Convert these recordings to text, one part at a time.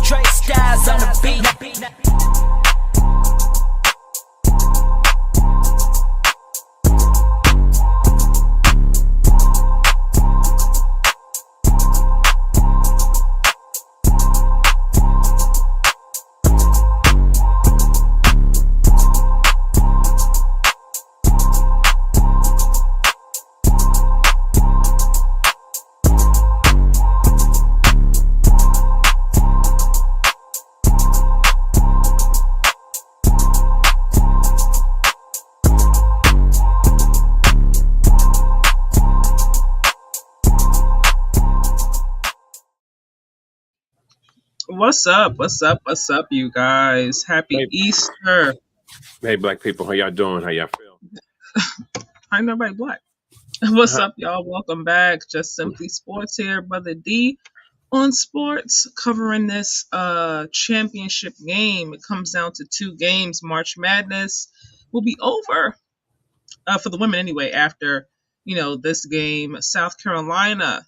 Trey Styles on the beat. What's up? What's up? What's up, you guys? Happy Hey. Easter. Hey, black people, how y'all doing? How y'all feel? Hi, nobody black. What's up, y'all? Welcome back. Just Simply Sports here, Brother D on sports, covering this championship game. It comes down to 2 games. March Madness will be over for the women anyway after, this game. South Carolina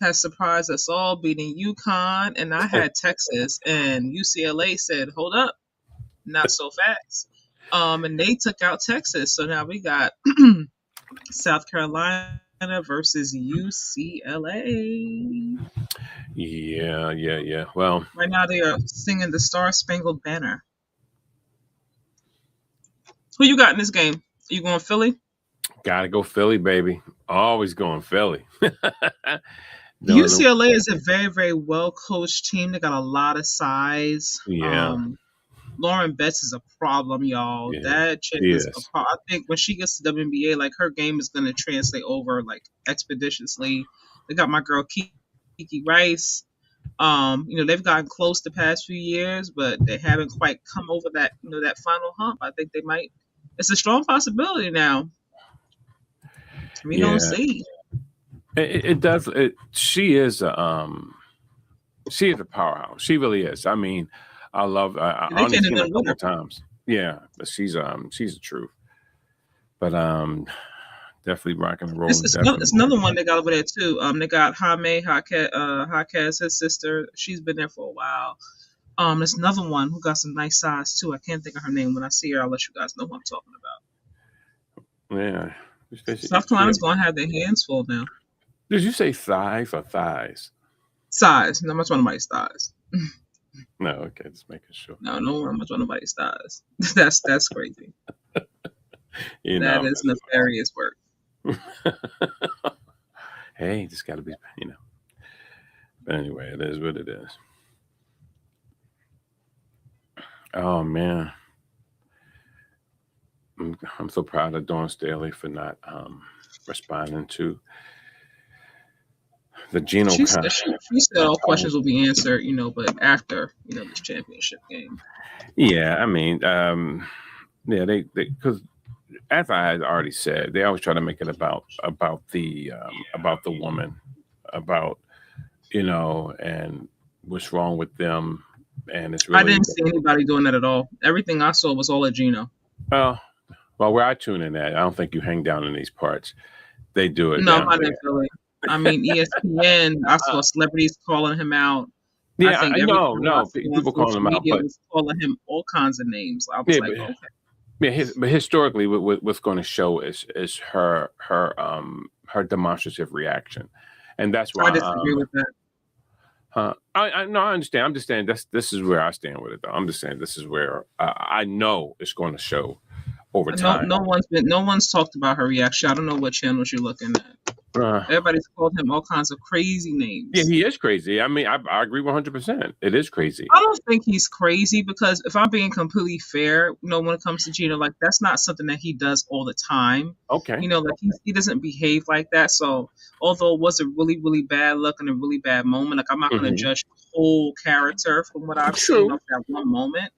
has surprised us all, beating UConn, and I had Texas, and UCLA said, hold up, not so fast. And they took out Texas. So now we got South Carolina versus UCLA. Yeah. Well, Right now they are singing the Star Spangled Banner. Who you got in this game? You going Philly? gotta go Philly, baby. Always going Philly. UCLA is a very, very well coached team. They got a lot of size. Yeah. Lauren Betts is a problem, y'all. Yeah, That chick she is is. a problem. I think when she gets to WNBA, like her game is going to translate over like expeditiously. They got my girl Kiki Rice. They've gotten close the past few years, but they haven't quite come over that that final hump. I think they might. It's a strong possibility now. We Yeah. don't see. It does. She is a powerhouse. She really is. I mean, I love. I They only can't seen her a even win couple her. times. Yeah, but she's the truth. But definitely rocking and rolling. It's another one they got over there too. They got Jaime Jaquez, his sister. She's been there for a while. There's another one who got some nice size too. I can't think of her name. When I see her, I'll let you guys know who I'm talking about. Yeah. South Carolina's gonna have their hands full now. Did you say thighs or thighs? Size. Not much on nobody's thighs. No, okay, just making sure. No, not much on nobody's thighs. That's crazy. That is nefarious work. Hey, just got to be, But anyway, it is what it is. Oh man, I'm so proud of Dawn Staley for not responding to the Geno. She said all questions will be answered, but after this championship game. Yeah, I mean, they because as I had already said, they always try to make it about the woman, about and what's wrong with them, and it's really. I didn't see anybody doing that at all. Everything I saw was all at Geno. Well, where I tune in at, I don't think you hang down in these parts. They do it. No, I didn't feel it. I mean, ESPN. I saw celebrities calling him out. Yeah, I know. No, people calling him out, but was calling him all kinds of names. I was like, okay. Yeah, but historically, what's going to show is her demonstrative reaction, and that's why I disagree with that. I understand. I'm just saying this is where I stand with it, though. I'm just saying this is where I know it's going to show over time. No one's talked about her reaction. I don't know what channels you're looking at. Everybody's called him all kinds of crazy names. Yeah, he is crazy. I mean, I agree 100%. It is crazy. I don't think he's crazy because if I'm being completely fair, when it comes to Geno, like that's not something that he does all the time. Okay. Like he doesn't behave like that. So although it was a really, really bad look and a really bad moment, like I'm not going to judge the whole character from what I've seen of that one moment.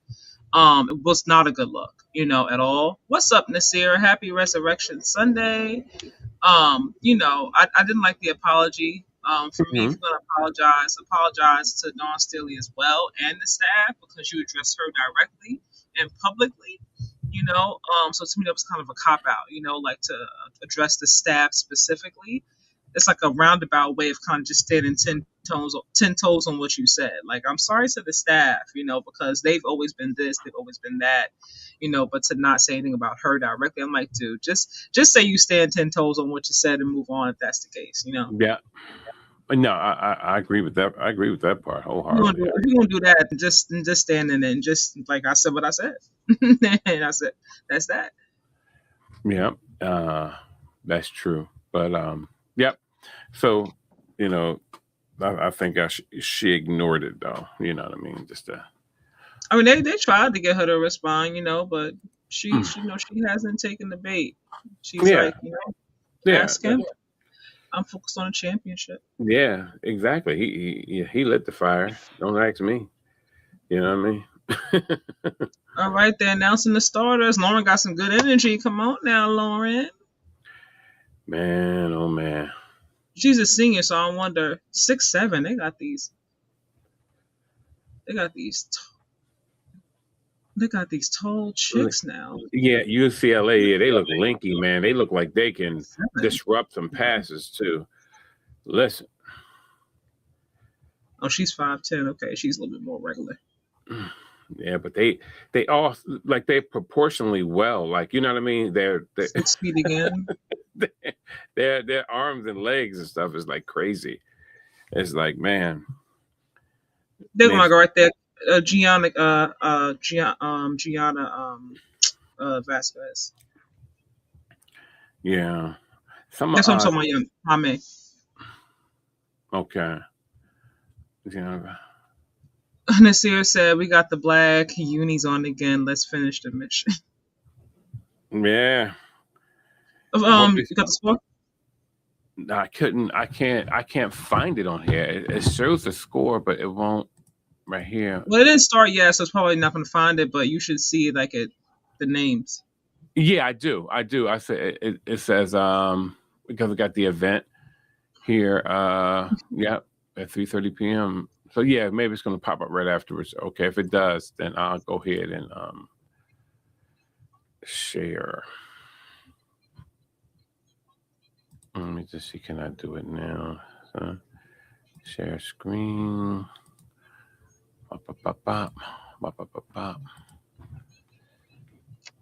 It was not a good look, at all. What's up, Nasir? Happy Resurrection Sunday. I didn't like the apology. For me, if you're going to apologize to Dawn Staley as well and the staff because you addressed her directly and publicly. So to me that was kind of a cop out. Like to address the staff specifically. it's like a roundabout way of kind of just standing 10 toes on what you said. Like, I'm sorry to the staff, because they've always been this, they've always been that, but to not say anything about her directly, I'm like, dude, just say you stand 10 toes on what you said and move on if that's the case, Yeah. No, I agree with that. I agree with that part wholeheartedly. If you want to do that, just stand in it and just, like I said what I said. And I said, that's that. Yeah, that's true. But yep. So, I think she ignored it though. You know what I mean? I mean, they tried to get her to respond, but she hasn't taken the bait. She's Yeah. like, Yeah. ask him. I'm focused on a championship. Yeah, exactly. He lit the fire. Don't ask me. You know what I mean? All right, they're announcing the starters. Lauren got some good energy. Come on now, Lauren. Man, oh man. She's a senior, so I wonder 6'7". They got these. They got these tall chicks now. Yeah, UCLA. Yeah, they look linky, man. They look like they can disrupt some passes too. Listen. Oh, she's 5'10". Okay, she's a little bit more regular. Yeah, but they all like they're proportionally well. Like, you know what I mean? They're 6 feet again. their arms and legs and stuff is like crazy. It's like, man. They're gonna go right there. Gianna Vasquez. Yeah. That's what I'm talking about. Jaime. Okay. Yeah. Nasir said, "We got the black unis on again. Let's finish the mission." Yeah. You got the score? No, I can't find it on here. It shows the score, but it won't right here. Well, it didn't start yet, so it's probably not going to find it. But you should see the names. Yeah, I do. I say it says because we got the event here. Yeah, at 3:30 p.m. So yeah, maybe it's going to pop up right afterwards. Okay, if it does, then I'll go ahead and share. Let me just see. Can I do it now? So, share screen. Bop.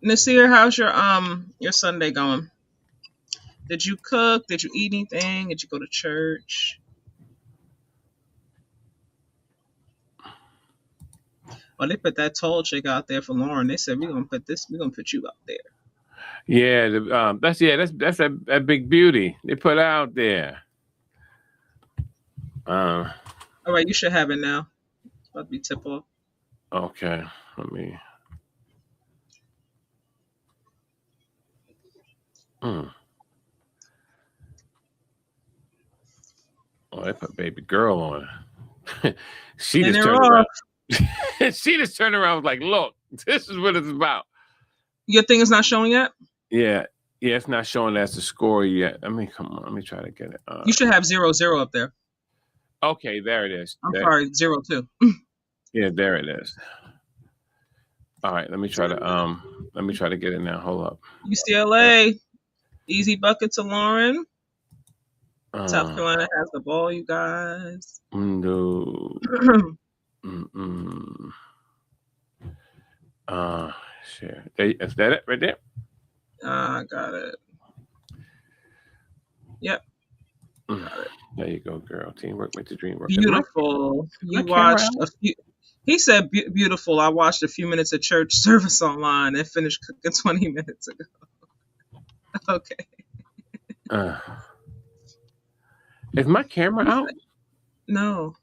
Nasir, how's your Sunday going? Did you cook? Did you eat anything? Did you go to church? Well, they put that tall chick out there for Lauren. They said we're gonna put you out there. Yeah, that's that big beauty they put out there. All right, you should have it now. It's about to be tip off. Okay, let me. Oh, they put baby girl on it. She just turned around. She just turned around and was like, look, this is what it's about. Your thing is not showing yet? Yeah, it's not showing as the score yet. I mean, come on, let me try to get it. You should have 0-0 up there. Okay, there it is. I'm sorry, 0-2. Yeah, there it is. All right, let me try to get it now. Hold up. UCLA, easy bucket to Lauren. South Carolina has the ball, you guys. No. Share. Is that it right there? Got it. Yep. Got it. There you go, girl. Teamwork makes the dream work. Beautiful. You watched a few. He said beautiful. I watched a few minutes of church service online and finished cooking 20 minutes ago. Okay. Is my camera out? No.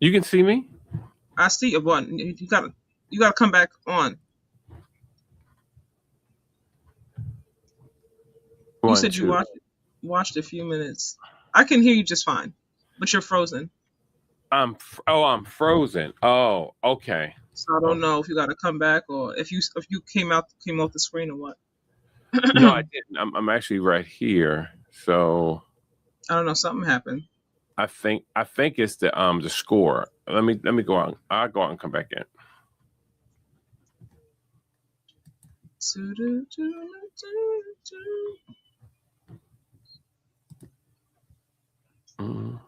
You can see me? I see you. You gotta come back on. You said you watched a few minutes. I can hear you just fine, but you're frozen. I'm frozen. Oh, okay. So I don't know if you got to come back or if you came off the screen or what. No, I didn't. I'm actually right here. So I don't know. Something happened. I think it's the score. Let me go out. I'll go out and come back in. Mhm.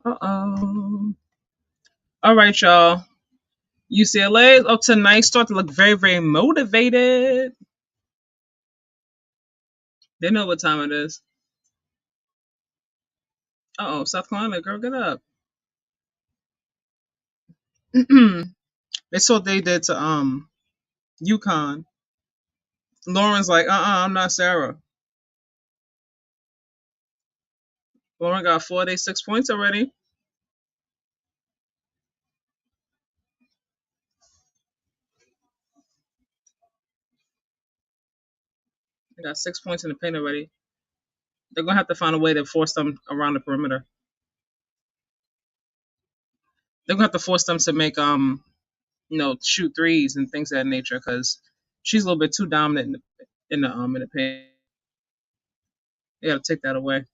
Uh-oh. All right, y'all. UCLA up tonight start to look very, very motivated. They know what time it is. Uh-oh, South Carolina, girl, get up. They saw what they did to UConn. Lauren's like, I'm not Sarah. Lauren got 46 points already. They got 6 points in the paint already. They're gonna have to find a way to force them around the perimeter. They're gonna have to force them to make shoot threes and things of that nature because she's a little bit too dominant in the paint. They gotta take that away.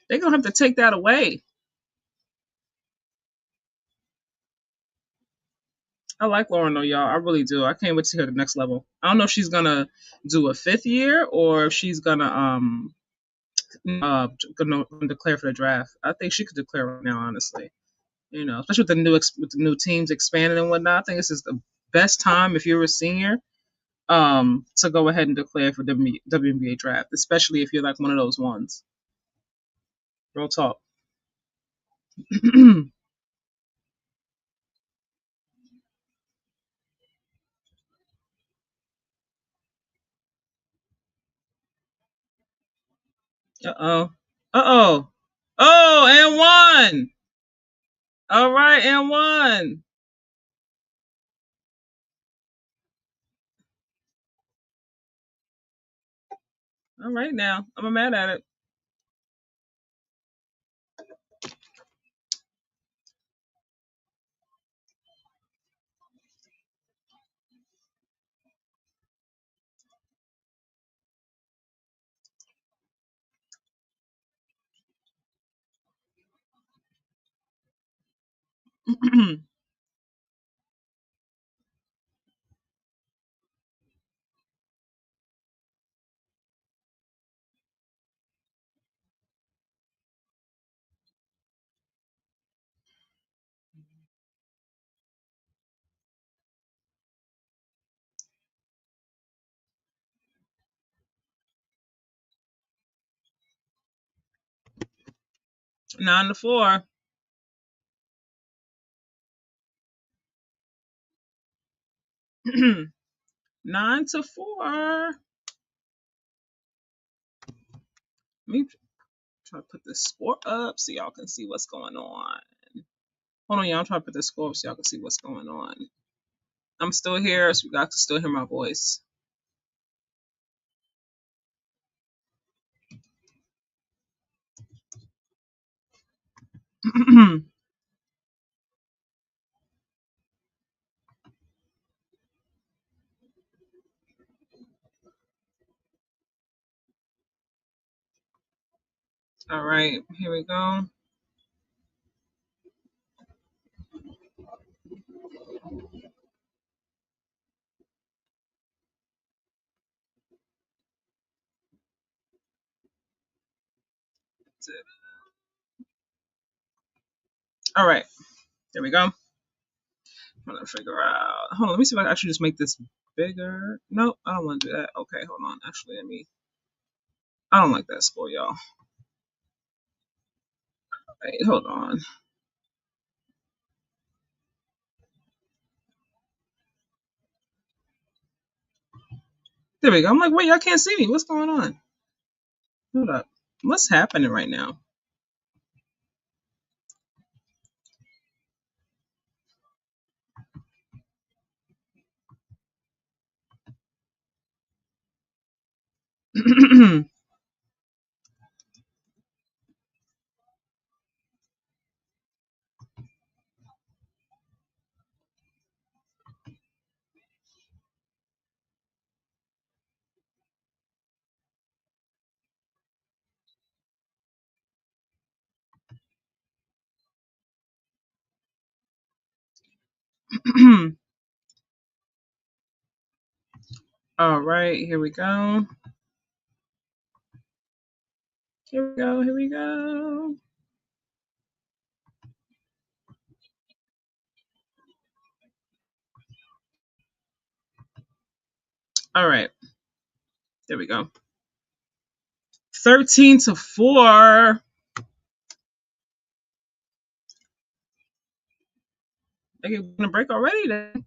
They're gonna have to take that away. I like Lauren though, y'all. I really do. I can't wait to see her at the next level. I don't know if she's gonna do a fifth year or if she's gonna declare for the draft. I think she could declare right now, honestly. Especially with the new teams expanding and whatnot. I think this is the best time if you're a senior, to go ahead and declare for the WNBA draft, especially if you're like one of those ones. Real talk. Uh-oh. Uh-oh. Oh, and one. All right, and one. All right now. I'm mad at it. Nine to four. 9 to 4. Let me try to put this score up so y'all can see what's going on. Hold on, y'all. I'm trying to put this score up so y'all can see what's going on. I'm still here, so you guys can still hear my voice. All right, here we go. All right, there we go. I'm trying to figure out. Hold on, let me see if I can actually just make this bigger. Nope, I don't want to do that. Okay, hold on. Actually, I don't like that score, y'all. Wait, hold on. There we go. I'm like, wait, y'all can't see me. What's going on? Hold up. What's happening right now? All right, here we go. Here we go. Here we go. All right, there we go. 13-4. They gonna break already then.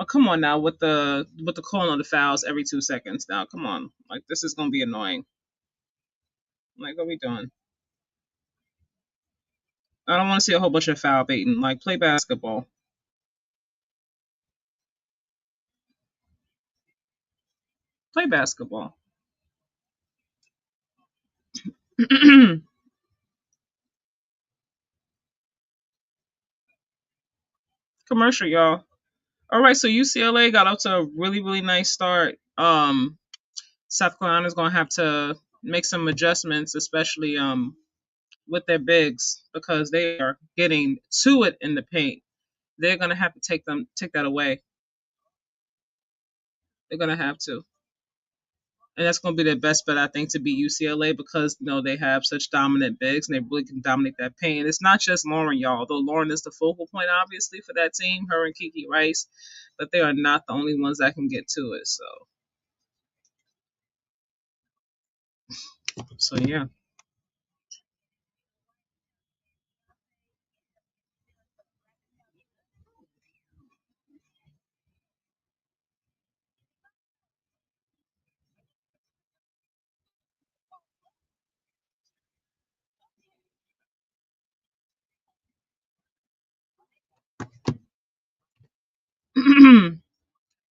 Oh, come on now with the calling on the fouls every 2 seconds. Now, come on, like this is gonna be annoying. Like, what are we doing? I don't want to see a whole bunch of foul baiting. Like, play basketball. Play basketball. Commercial, y'all. All right, so UCLA got up to a really, really nice start. South Carolina's gonna have to make some adjustments, especially with their bigs, because they are getting to it in the paint. They're gonna have to take that away. They're gonna have to. And that's going to be their best bet, I think, to beat UCLA because they have such dominant bigs and they really can dominate that paint. It's not just Lauren, y'all. Though Lauren is the focal point, obviously, for that team, her and Kiki Rice, but they are not the only ones that can get to it. So yeah.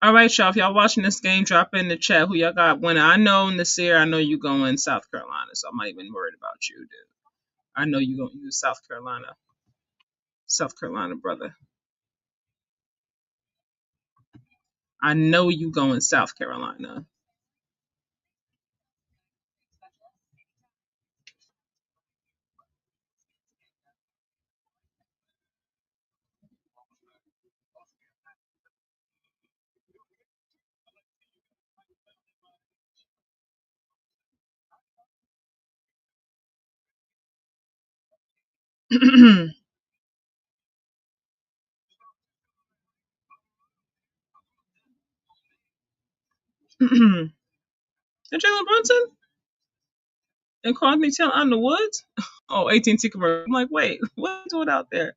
All right, y'all. If y'all watching this game, drop it in the chat who y'all got winning. I know Nasir. I know you going South Carolina, so I'm not even worried about you, dude. I know you going to use South Carolina, brother. I know you going South Carolina. And Jalen Brunson and Courtney Taylor on the Woods. Oh, AT&T commercial. I'm like, wait, what are you doing out there?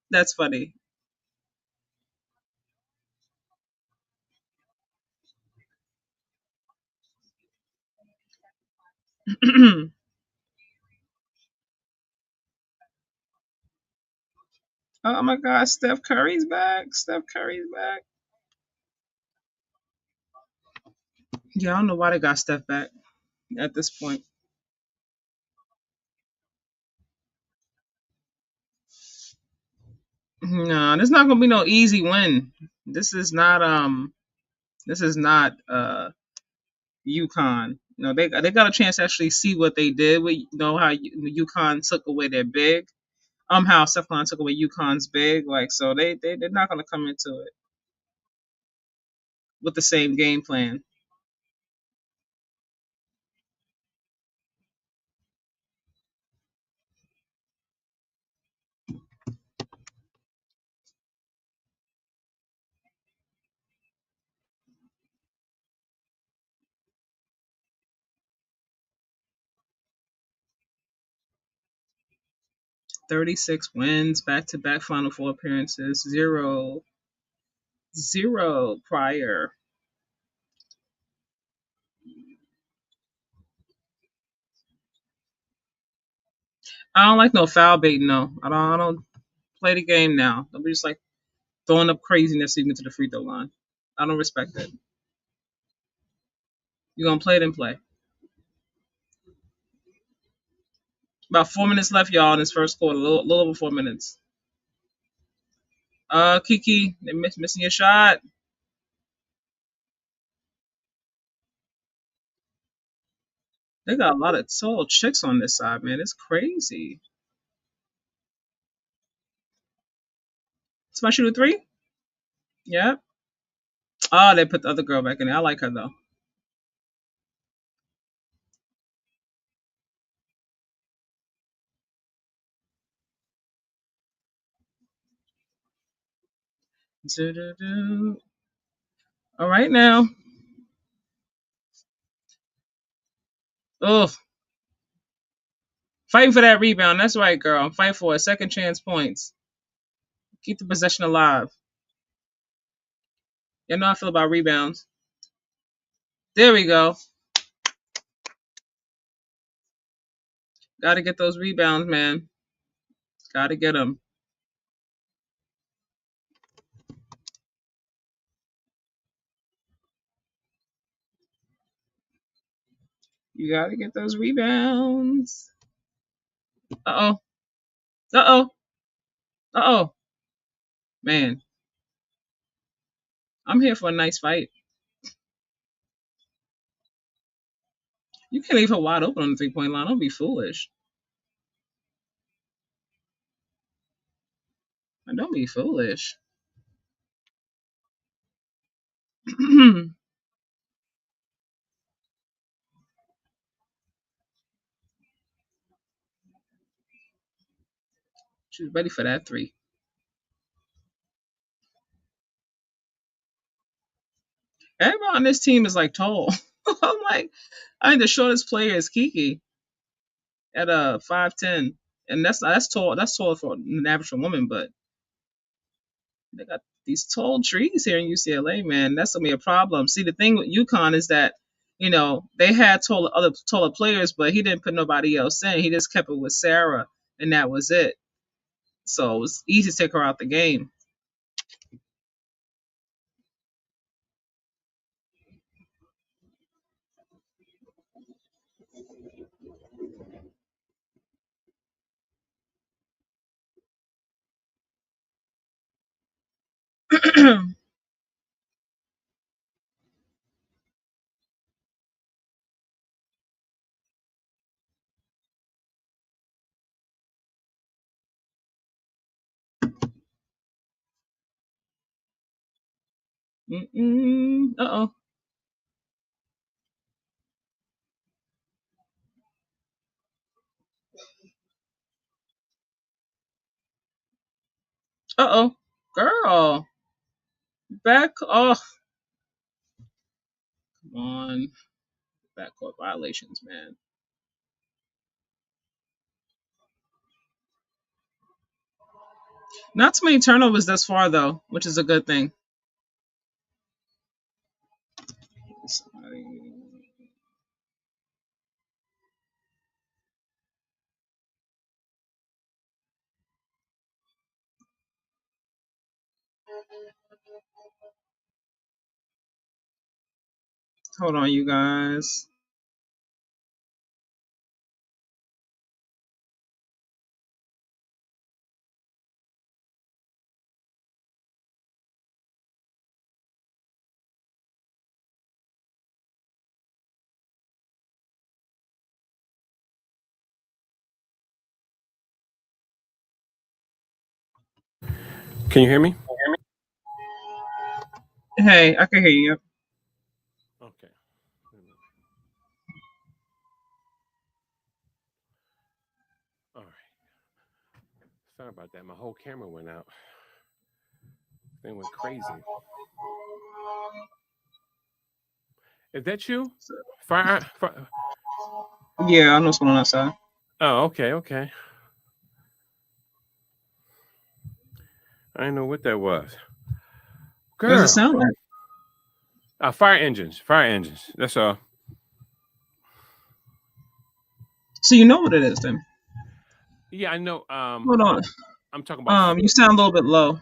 That's funny. Oh my God, Steph Curry's back. Steph Curry's back. Yeah, I don't know why they got Steph back at this point. No, there's not gonna be no easy win. This is not UConn. They got a chance to actually see what they did with how UConn took away their big. How South Carolina took away UConn's big. Like, so they're not gonna come into it with the same game plan. 36 wins, back to back Final Four appearances, zero prior. I don't like no foul baiting though. I don't play the game now. Don't be just like throwing up craziness even to the free throw line. I don't respect it. You're gonna play it and play. About 4 minutes left, y'all, in this first quarter. A little over 4 minutes. Kiki, they missing your shot. They got a lot of tall chicks on this side, man. It's crazy. Somebody shoot a three? Yep. Oh, they put the other girl back in there. I like her though. All right now. Oh, fighting for that rebound. That's right, girl. I'm fighting for it. Second chance points. Keep the possession alive. You know how I feel about rebounds. There we go. Got to get those rebounds, man. Got to get them. You got to get those rebounds. Uh oh. Uh oh. Uh oh. Man, I'm here for a nice fight. You can't leave her wide open on the 3-point line. Don't be foolish. And don't be foolish. She was ready for that three. Everybody on this team is like tall. I'm like, I think the shortest player is Kiki at 5'10", and that's tall. That's tall for an average woman, but they got these tall trees here in UCLA, man. That's gonna be a problem. See, the thing with UConn is that they had taller players, but he didn't put nobody else in. He just kept it with Sarah, and that was it. So it was easy to take her out the game. Uh oh. Uh oh. Girl. Back. Oh, come on. Backcourt violations, man. Not too many turnovers thus far, though, which is a good thing. Hold on, you guys. Can you hear me? Hey, I can hear you. Okay. All right. Sorry about that. My whole camera went out. Thing went crazy. Is that you? Fire. Yeah, I know what's going on outside. Oh, okay, okay. I didn't know what that was. What does it Girl. sound like? Fire engines. Fire engines. That's all. So you know what it is then. Yeah, I know. Hold on. I'm talking about. You sound a little bit low.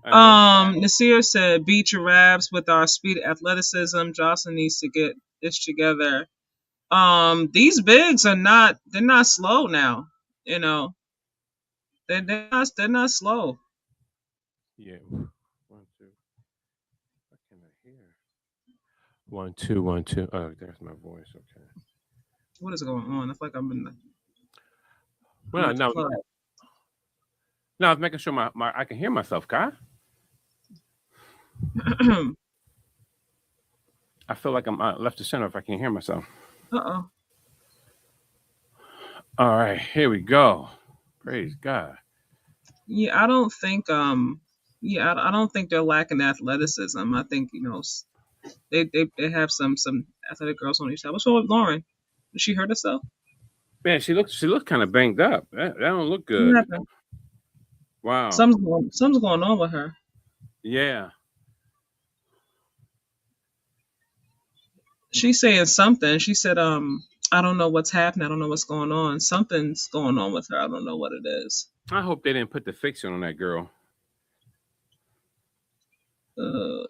I know. Nasir said, "Beat your Rabs with our speed, athleticism. Johnson needs to get this together." These bigs are not. They're not slow now. You know, they're not slow. Yeah. 1, 2. What can I hear? 1, 2, 1, 2. Oh, there's my voice. Okay. What is going on? I feel like I'm Well, at the no, club. no, I was making sure my I can hear myself, Kai. I feel like I'm left to center if I can't hear myself. Uh-oh. All right, here we go. Praise God. Yeah, I don't think I don't think they're lacking athleticism. I think, they have some athletic girls on each side. What's wrong with Lauren? Did she hurt herself? Man, she looks kind of banged up. That don't look What good. happened? Wow. Something's going on with her. Yeah. She's saying something. She said, I don't know what's happening. I don't know what's going on. Something's going on with her. I don't know what it is. I hope they didn't put the fixing on that girl. Uh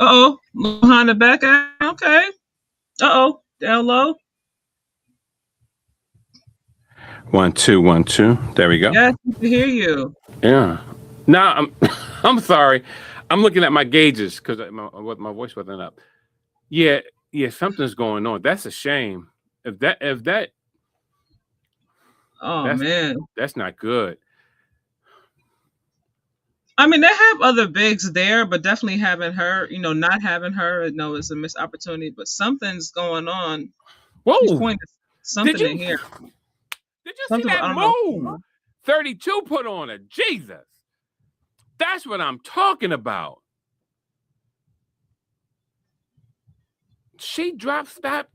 oh. Behind the back. Okay. Uh-oh. Down low. 1, 2, 1, 2. There we go. Yes, we can hear you. Yeah. Now I'm I'm sorry. I'm looking at my gauges because my voice wasn't up. Yeah, yeah, something's going on. That's a shame. If Oh that's man. that's not good. I mean, they have other bigs there, but definitely having her, not having her, is a missed opportunity. But something's going on. She's Whoa! pointing to Did something you in here. did you see Something, that I don't know what's going move? on. 32 put on her. Jesus. That's what I'm talking about. She drop step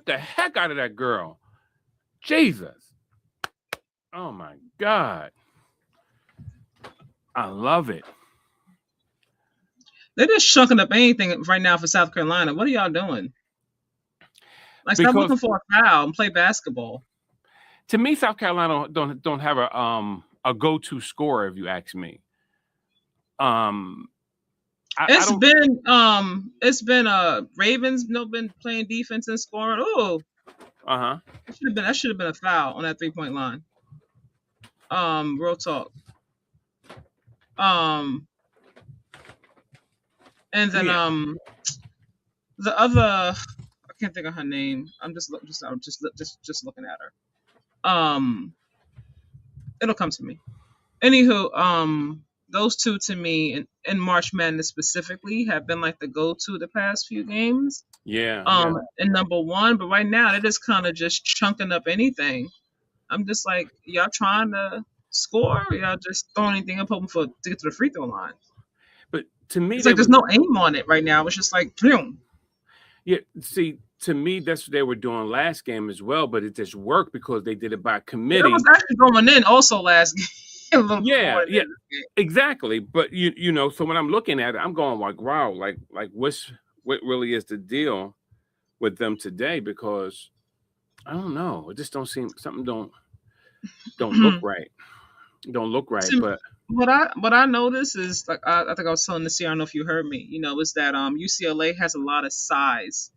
the heck out of that girl. Jesus. Oh my God. I love it. They're just chunking up anything right now for South Carolina. What are y'all doing? Like, stop Because looking for a foul and play basketball. to me, South Carolina don't have a go-to scorer, if you ask me. I It's don't. been Ravens been playing defense and scoring. Oh, Uh-huh. that should have been a foul on that 3-point line. Real talk. And then Yeah. the other, I can't think of her name. I'm just looking at her. It'll come to me. Anywho, those two to me in March Madness specifically have been like the go-to the past few games. Yeah. Yeah. And number one, but right now they're just kind of just chunking up anything. I'm just like, y'all trying to score? Or y'all just throwing anything up hoping to get to the free throw line? But to me, It's like there's no aim on it right now. It's just like, boom. yeah. See, to me, that's what they were doing last game as well. But it just worked because they did it by It committee. was actually going in also last game. A little bit Yeah. more than Yeah. this game. Exactly. But you know, so when I'm looking at it, I'm going like, wow, like what really is the deal with them today? Because I don't know. It just don't seem something don't look right. Don't look right. To- But what I noticed is, like, I think I was telling this year, I don't know if you heard me, is that UCLA has a lot of size.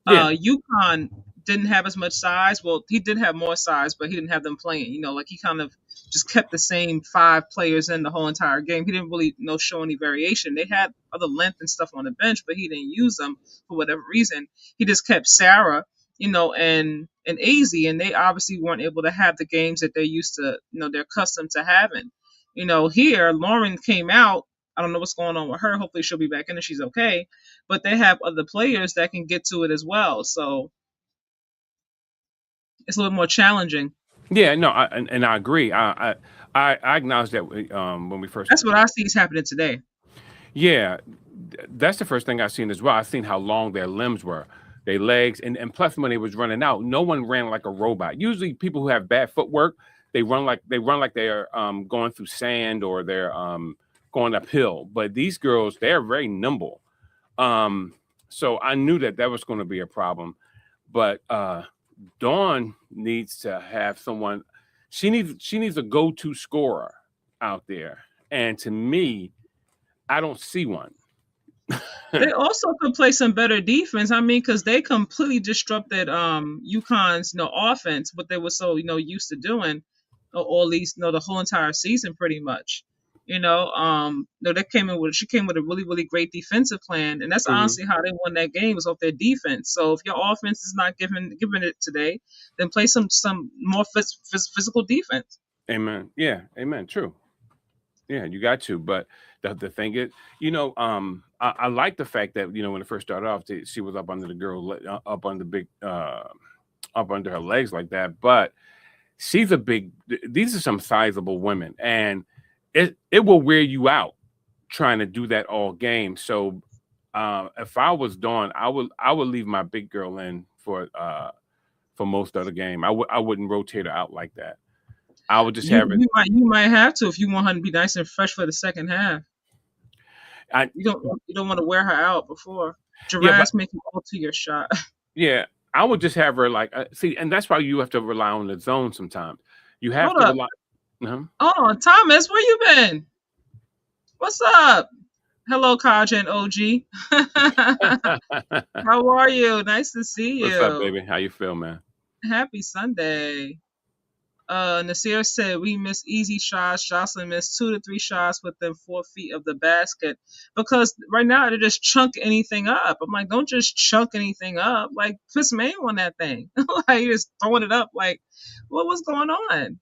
yeah, UConn didn't have as much size. Well, he did have more size, but he didn't have them playing. Like, he kind of just kept the same 5 players in the whole entire game. He didn't really show any variation. They had other length and stuff on the bench, but he didn't use them for whatever reason. He just kept Sarah, and AZ, and they obviously weren't able to have the games that they're used to, they're accustomed to having. Here Lauren came out. I don't know what's going on with her. Hopefully she'll be back in and she's okay. But they have other players that can get to it as well. So it's a little more challenging. yeah, no, and I agree. I acknowledge that when we first. That's what I see is happening today. Yeah, that's the first thing I seen as well. I seen how long their limbs were, their legs, and plus when they was running out, no one ran like a robot. Usually, people who have bad footwork, they run like they're going through sand or they're going uphill. But these girls, they're very nimble. So I knew that was going to be a problem. But Dawn needs to have someone. She needs a go-to scorer out there, and to me, I don't see one. They also could play some better defense. I mean, because they completely disrupted UConn's offense, what they were so used to doing, or at least the whole entire season, pretty much. No, they came in with she came with a really really great defensive plan, and that's Hmm. honestly how they won that game was off their defense. So if your offense is not giving it today, then play some more physical defense. Amen. Yeah. Amen. True. Yeah, you got to. But the thing is, I like the fact that when it first started off, she was up under the girl, up under big, up under her legs like that. But she's a big. These are some sizable women, and it will wear you out trying to do that all game. So, if I was Dawn, I would leave my big girl in for most of the game. I wouldn't rotate her out like that. I would just You have it. you might have to if you want her to be nice and fresh for the second half. I You don't want to wear her out before. Yeah, but Giraffes make you alter your shot. yeah, I would just have her like see, and that's why you have to rely on the zone sometimes. You have Hold to up. rely. Uh-huh. Oh, Thomas, where you been? What's up? Hello, Kaj and OG. How are you? Nice to see What's up, you. baby? How you feel, man? Happy Sunday. Nasir said we miss easy shots. Jocelyn missed 2 to 3 shots within 4 feet of the basket because right now they just chunk anything up. I'm like, don't just chunk anything up. Like, put some aim on that thing. Like, you're just throwing it up. Like, what's going on?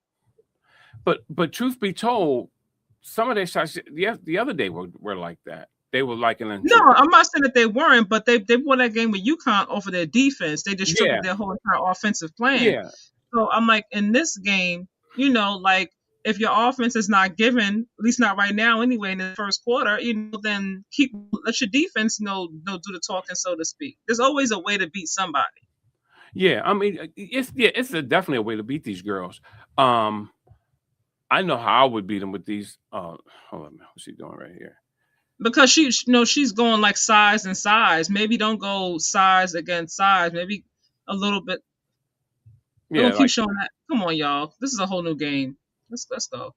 But truth be told, some of their shots the other day were like that. They were like No, I'm not saying that they weren't, but they won that game with UConn over their defense. They yeah, disrupted their whole entire offensive plan. yeah, So I'm like, in this game, like if your offense is not given, at least not right now anyway, in the first quarter, then let your defense do the talking, so to speak. There's always a way to beat somebody. yeah. I mean, it's definitely a way to beat these girls. Um, I know how I would beat them with these. Hold on, what's she doing right here? Because she's going like size and size. Maybe don't go size against size. Maybe a little bit. They're Yeah, gonna keep like showing that. Come on, y'all. This is a whole new game. Let's go.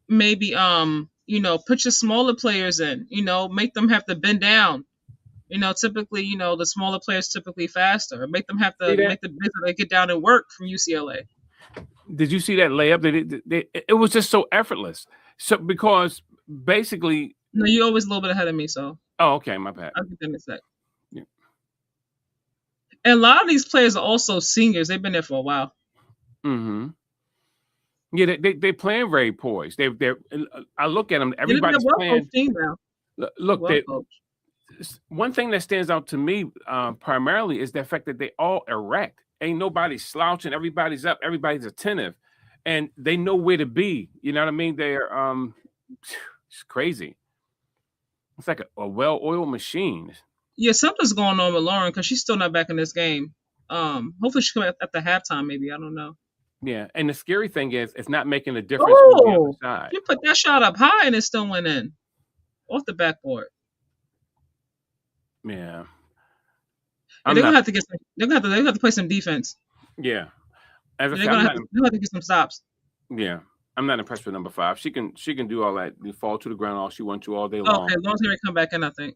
Maybe put your smaller players in. Make them have to bend down. Typically, the smaller players typically faster. Make them have see to that? make the bigger get down and work from UCLA. Did you see that layup? It was just so effortless. So because basically, No, you're always a little bit ahead of me, so oh, okay, my bad. I'll get them in a sec. Yeah. And a lot of these players are also seniors. They've been there for a while. Mm-hmm. Yeah, they playing very poised. They're. I look at them. They're Everybody's well playing. coached team now. Look, Well coached. one thing that stands out to me primarily is the fact that they all erect. Ain't nobody slouching. Everybody's up. Everybody's attentive, and they know where to be. You know what I mean? They're it's crazy. It's like a well-oiled machine. Yeah, something's going on with Lauren because she's still not back in this game. Hopefully she come at the halftime. Maybe I don't know. Yeah, and the scary thing is, it's not making a difference on the other side. You put that shot up high and it still went in off the backboard. Yeah, And they're gonna have to get some. They're gonna have to play some defense. Yeah, as I They're said, gonna have to get some stops. Yeah, I'm not impressed with number 5. She can do all that. You fall to the ground all she wants to all day long. Okay, as long as they come back in, I think.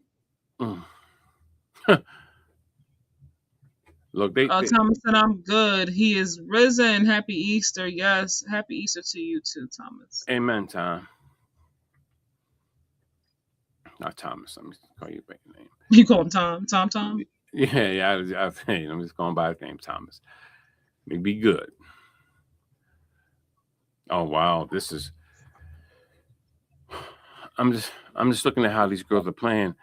Look, Thomas said, "I'm good. He is risen. Happy Easter. Yes, happy Easter to you too, Thomas." Amen, Tom. Not Thomas. Let me call you by your name. You call him Tom? Tom? Yeah. I'm just going by his name, Thomas. Be good. Oh wow, this is. I'm just looking at how these girls are playing.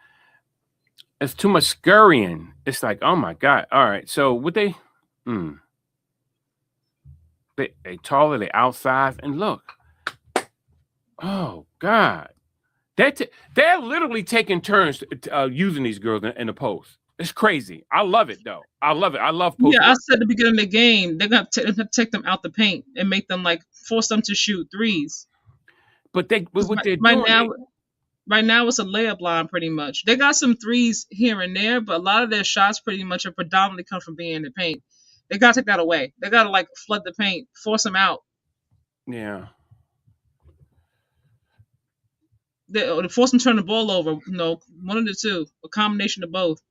It's too much scurrying. It's like, oh my god. All right, so would they? They taller, they outside, and look. Oh god, they're literally taking turns using these girls in the post. It's crazy. I love it though. I love it. I love post. Yeah, I said at the beginning of the game, they're gonna take them out the paint and make them force them to shoot threes. But what they're right doing now. Right now, it's a layup line pretty much. They got some threes here and there, but a lot of their shots pretty much are predominantly come from being in the paint. They gotta take that away. They gotta flood the paint, force them out. Yeah. They force them to turn the ball over. No, one of the two, a combination of both.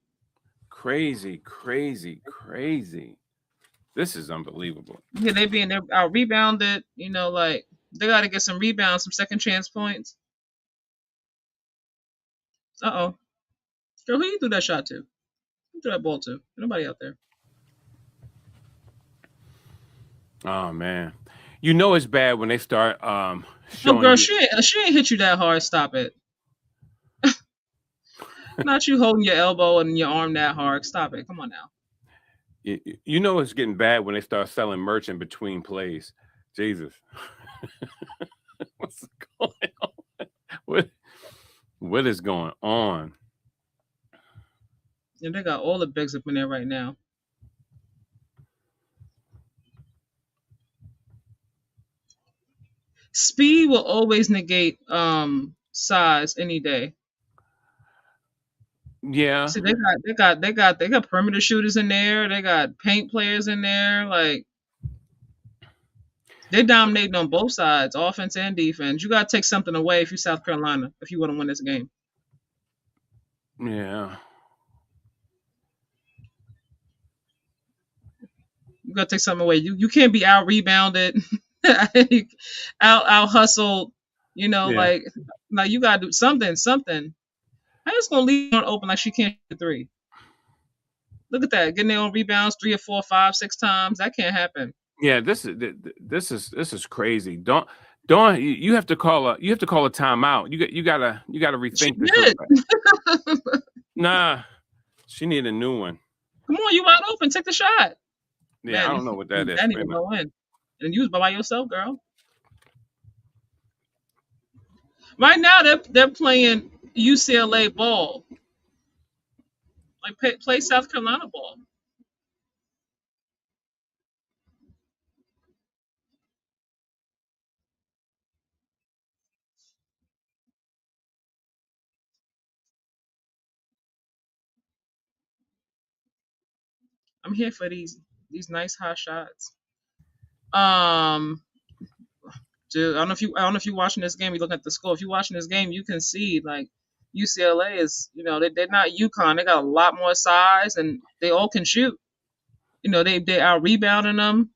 Crazy, crazy, crazy. This is unbelievable. Yeah, they're out rebounded. Like they got to get some rebounds, some second chance points. Uh-oh. Girl, who you threw that shot to? Who threw that ball to? Nobody out there. Oh man, you know it's bad when they start Oh, showing girl, you. she ain't hit you that hard. Stop it. Not you holding your elbow and your arm that hard. Stop it. Come on now. You know it's getting bad when they start selling merch in between plays. Jesus, what's going on? What is going on? And they got all the bigs up in there right now. Speed will always negate size any day. Yeah, See, they got perimeter shooters in there. They got paint players in there. Like they're dominating on both sides, offense and defense. You got to take something away if you're South Carolina if you want to win this game. yeah. You got to take something away. You can't be out rebounded, out hustled. Yeah. Like you got to do something. I just gonna leave her open like she can't shoot three. Look at that, getting their own rebounds 3 or 4, 5, 6 times. That can't happen. Yeah, this is crazy. Don't you have to call a timeout. You gotta rethink this. Nah, she need a new one. Come on, you wide open. Take the shot. Yeah, Man, I don't know what that is. That need to go in. And you was by yourself, girl. Right now they're playing UCLA ball. Like play South Carolina ball. I'm here for these nice hot shots. Dude, I don't know if you're watching this game. You look at the score. If you're watching this game, you can see like UCLA is, they're not UConn. They got a lot more size and they all can shoot. They out rebounding them.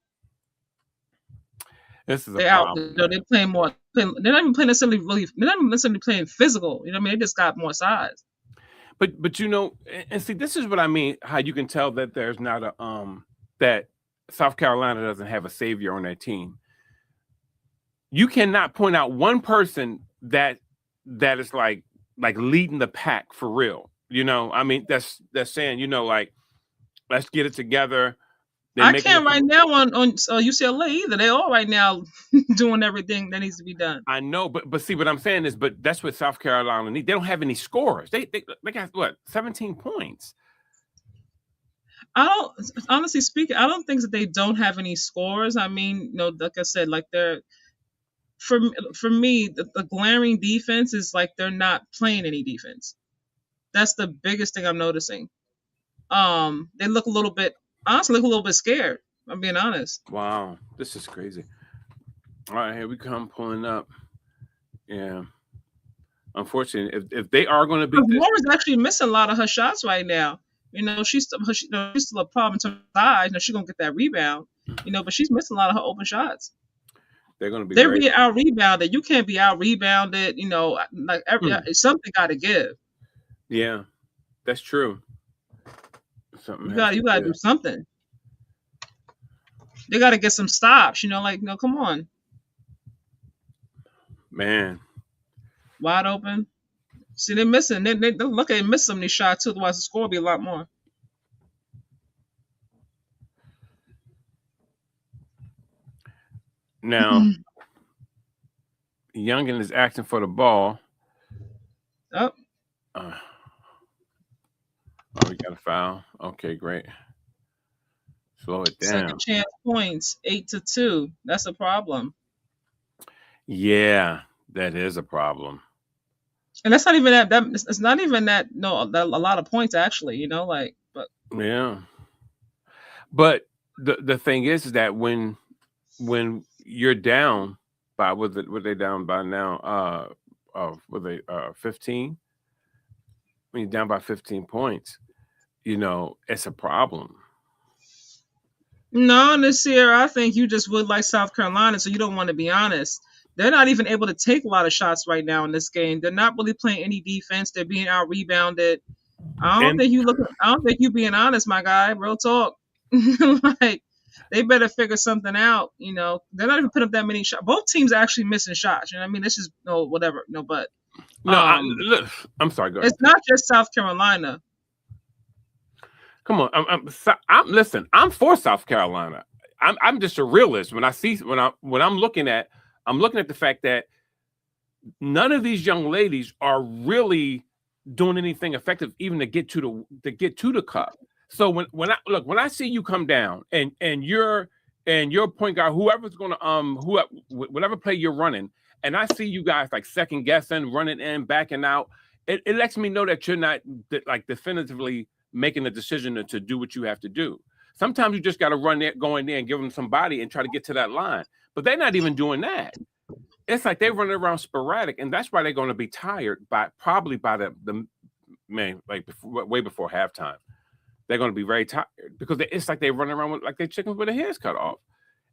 This is a problem. They're playing more. They're not even playing necessarily really. They're not even necessarily playing physical. You know what I mean? They just got more size. But and see, this is what I mean. How you can tell that there's not a that South Carolina doesn't have a savior on their team. You cannot point out one person that is like leading the pack for real. I mean, that's saying, like, let's get it together. I can't right now on UCLA either. They all right now doing everything that needs to be done. I know, but see what I'm saying is, but that's what South Carolina need. They don't have any scorers. They got what, 17 points. Honestly speaking, I don't think that they don't have any scores. I mean, like I said, like they're for me, the glaring defense is like they're not playing any defense. That's the biggest thing I'm noticing. They look a little bit scared. I'm being honest. Wow, this is crazy. All right, here we come pulling up. Yeah. Unfortunately, if they are going to be, Laura's actually missing a lot of her shots right now. She's still a problem in terms of size. She's gonna get that rebound. But she's missing a lot of her open shots. They're going to be. They're being out rebounded. You can't be out rebounded. Like something got to give. Yeah, that's true. Something you got to do something. They got to get some stops. Come on, man. Wide open. See, they're missing. They look at miss some of these shots too. Otherwise, the score will be a lot more. Now, Youngin is acting for the ball. Oh. We got a foul. Okay, great. Slow it down. Second chance points, 8-2. That's a problem. Yeah, that is a problem. And that's not even that. It's not even that. No, a lot of points actually. But yeah. But the thing is that when you're down by what they down by now, 15. When you're down by 15 points, it's a problem. No, this year I think you just would like South Carolina, so you don't want to be honest. They're not even able to take a lot of shots right now in this game. They're not really playing any defense. They're being out rebounded. I don't think you being honest, my guy. Real talk. Like they better figure something out. They're not even putting up that many shots. Both teams are actually missing shots. You know what I mean? This is whatever. No, but no, I'm sorry. Go ahead. It's not just South Carolina. Come on, listen. I'm for South Carolina. I'm just a realist. When I'm looking at the fact that none of these young ladies are really doing anything effective, even to get to the cup. So when I see you come down and your point guard, whoever's gonna whatever play you're running, and I see you guys like second guessing, running in, backing out, it lets me know that you're not like definitively making a decision to do what you have to do. Sometimes you just got to go in there and give them some body and try to get to that line. But they're not even doing that. It's like they're running around sporadic, and that's why they're going to be tired probably by the way before halftime. They're going to be very tired because it's like they run around like they're chickens with their heads cut off.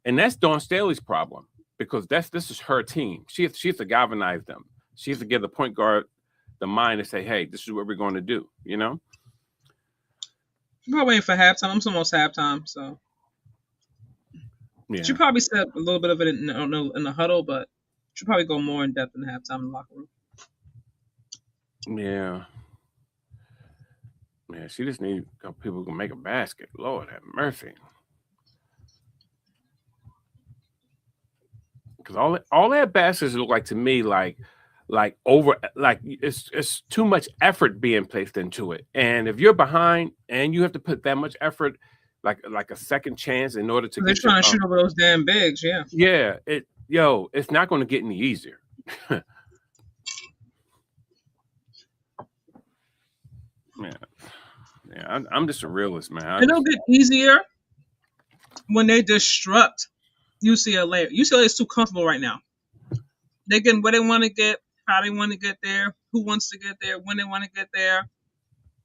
And that's Dawn Staley's problem because this is her team. She has to galvanize them. She has to give the point guard the mind to say, hey, this is what we're going to do, We're waiting for halftime. It's almost halftime, so yeah. She probably said a little bit of it in the huddle, but she'll probably go more in depth in the halftime in the locker room. Yeah. Yeah, she just needs a couple people who can make a basket. Lord have mercy. Because all that baskets look like to me like it's too much effort being placed into it. And if you're behind and you have to put that much effort, like a second chance in order to they're trying to shoot over those damn bigs, yeah. Yeah, it's not going to get any easier. Yeah, I'm just a realist, man. It'll get easier when they disrupt UCLA. UCLA is too comfortable right now. They get where they want to get, how they want to get there, who wants to get there, when they want to get there.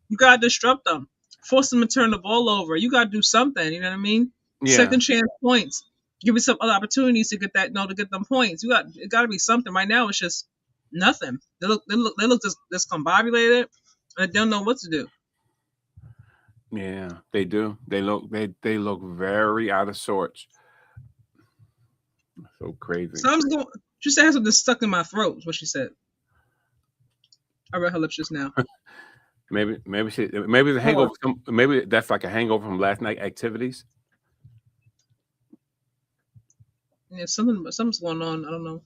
You got to disrupt them. Force them to turn the ball over. You got to do something, you know what I mean? Yeah. Second chance points. Give me some other opportunities to get that, to get them points. It got to be something. Right now, it's just nothing. They look discombobulated, and they don't know what to do. Yeah, they do. They look very out of sorts. So crazy. She said, "I have something stuck in my throat." Is what she said. I read her lips just now. maybe the hangover. Maybe that's like a hangover from last night activities. Yeah, something's going on. I don't know.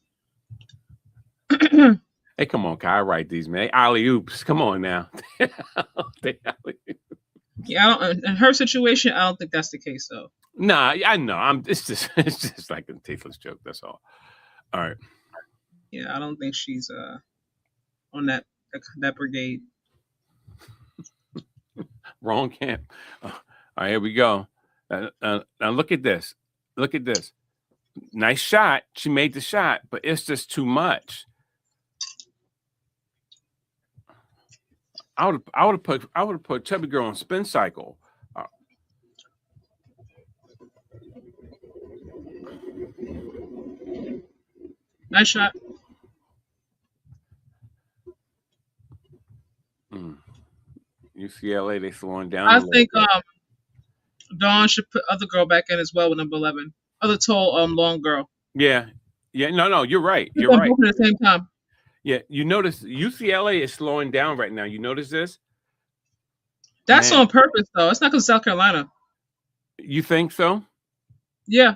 Hey, come on, Kai. I write these, man. Alley oops. Come on now. Yeah, in her situation, I don't think that's the case, though. Nah, I know. It's just like a tasteless joke. That's all. All right. Yeah, I don't think she's on that brigade. Wrong camp. All right, here we go. Now look at this. Look at this. Nice shot. She made the shot, but it's just too much. I would have put Chubby Girl on spin cycle. Nice shot. UCLA, they slowing down. I think Dawn should put other girl back in as well with number 11. Other tall, long girl. Yeah. No, you're right. You're right. Both at the same time. Yeah, you notice UCLA is slowing down right now. You notice this? That's on purpose, though. It's not because of South Carolina. You think so? Yeah.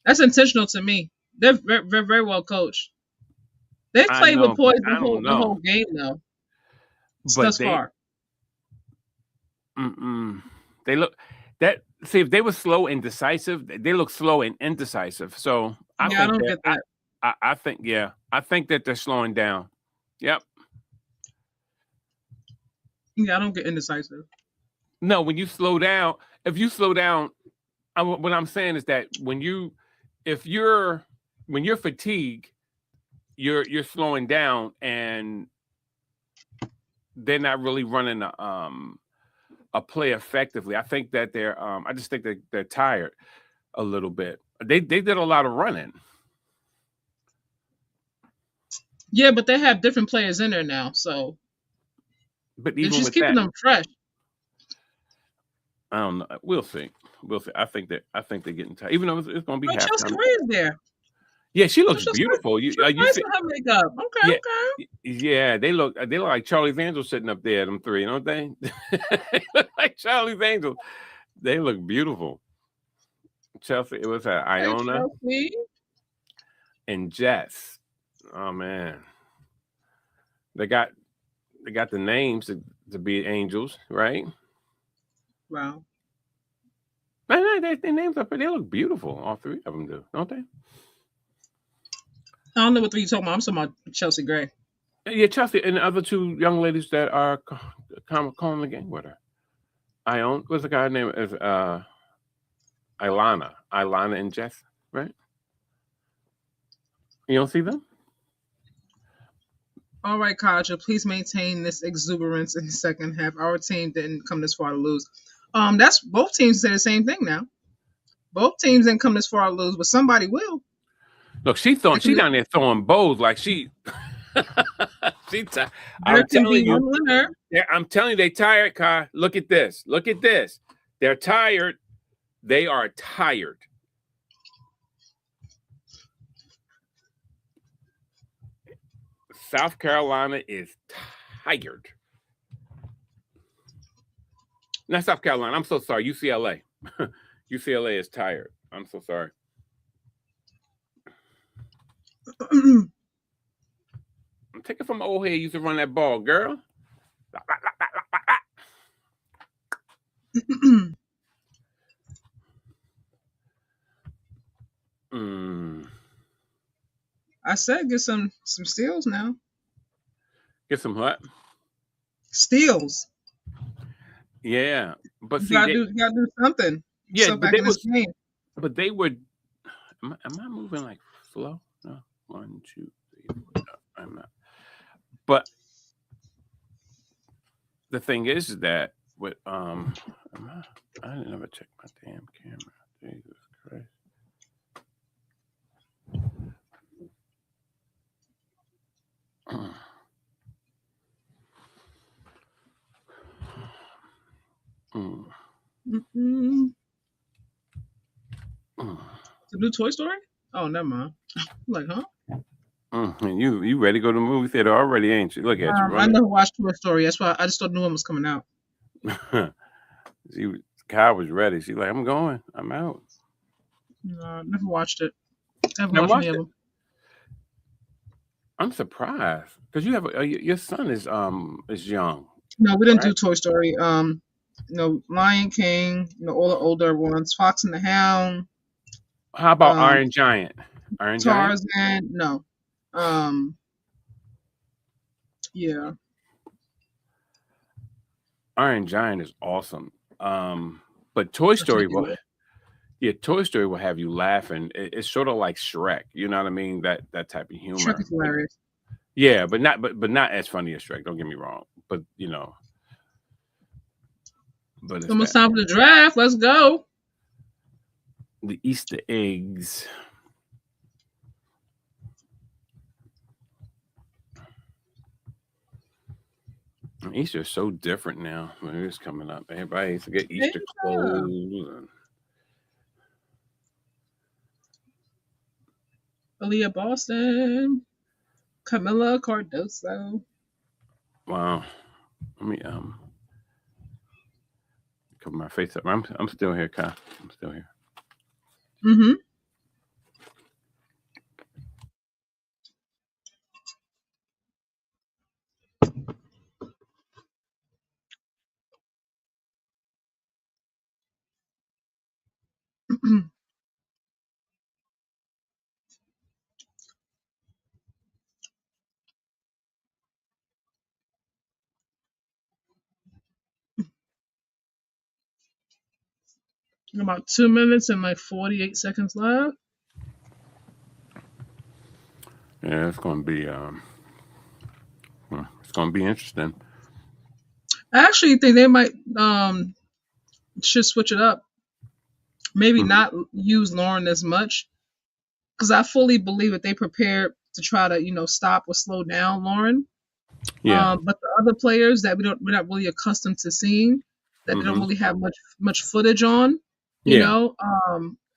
That's intentional to me. They're very, very, very well coached. They've played with poise the whole game, though. Thus far. They look that. See, if they were slow and decisive, they look slow and indecisive. So I don't get that. I think that they're slowing down. Yep. Yeah, I don't get indecisive. No, when you slow down, what I'm saying is that when you're fatigued, you're slowing down, and they're not really running a play effectively. I think that I just think that they're tired a little bit. They did a lot of running. Yeah, but they have different players in there now, so But it's even just with keeping that, them fresh. I don't know. We'll see. I think they're getting tired. Even though it's going to be Oh, Chelsea halftime. Gray is there. Yeah, she Oh, looks beautiful. She's You nice see, in her makeup. Okay, yeah, okay. yeah. They look like Charlie's Angels sitting up there. Them three, don't they? They look like Charlie's Angels. They look beautiful. Chelsea. It was Hey, Iona Chelsea. and Jess. Oh man, they got the names to be angels, right? Wow. Their names they look beautiful. All three of them do, don't they? I don't know what you're talking about. I'm talking about Chelsea Gray. Yeah, Chelsea and the other two young ladies that are calling the game with her. What's the guy name? Is Ilana and Jess, right? You don't see them? All right, Kaja, please maintain this exuberance in the second half. Our team didn't come this far to lose. That's both teams say the same thing now. Both teams didn't come this far to lose, but somebody will. Look, she down there throwing bows like she. There can be one winner. I'm telling you, they tired, Kai. Look at this. They're tired. They are tired. South Carolina is tired. Not South Carolina. I'm so sorry. UCLA. UCLA is tired. I'm so sorry. Take it from old head. Used to run that ball, girl. I said get some steals now. Get some what? Steals. Yeah, but you see, gotta do something. Yeah, back in this game. But they were. Am I moving like slow? No, 1, 2, 3, 4. No, I'm not. But the thing is that with I didn't ever check my damn camera. Jesus Christ. The new Toy Story? Oh, never mind. Like, huh? You ready to go to the movie theater already, ain't you? Look at you. I never watched Toy Story. That's why I just thought the new one was coming out. Kyle was ready. She's like, I'm going. I'm out. No, never watched it. I haven't watched any of them. I'm surprised because you have your son is young. No, we didn't do Toy Story. Lion King. All the older ones. Fox and the Hound. How about Iron Giant? Tarzan. No. Yeah. Iron Giant is awesome. But Toy Story will have you laughing. It's sort of like Shrek. You know what I mean? That type of humor. Shrek is hilarious. Yeah, but not as funny as Shrek. Don't get me wrong. But But it's almost time for the draft. Let's go. The Easter eggs. Easter is so different now. It's coming up. Everybody needs to get Easter clothes. Aaliyah Boston. Camila Cardoso. Wow. Let me cover my face up. I'm still here, Kyle. I'm still here. Mm-hmm. About 2 minutes and like 48 seconds left. Yeah, it's going to be interesting. I actually think they might should switch it up. Maybe not use Lauren as much, because I fully believe that they prepared to try to stop or slow down Lauren. Yeah. But the other players that we're not really accustomed to seeing, that they don't really have much footage on, Yeah.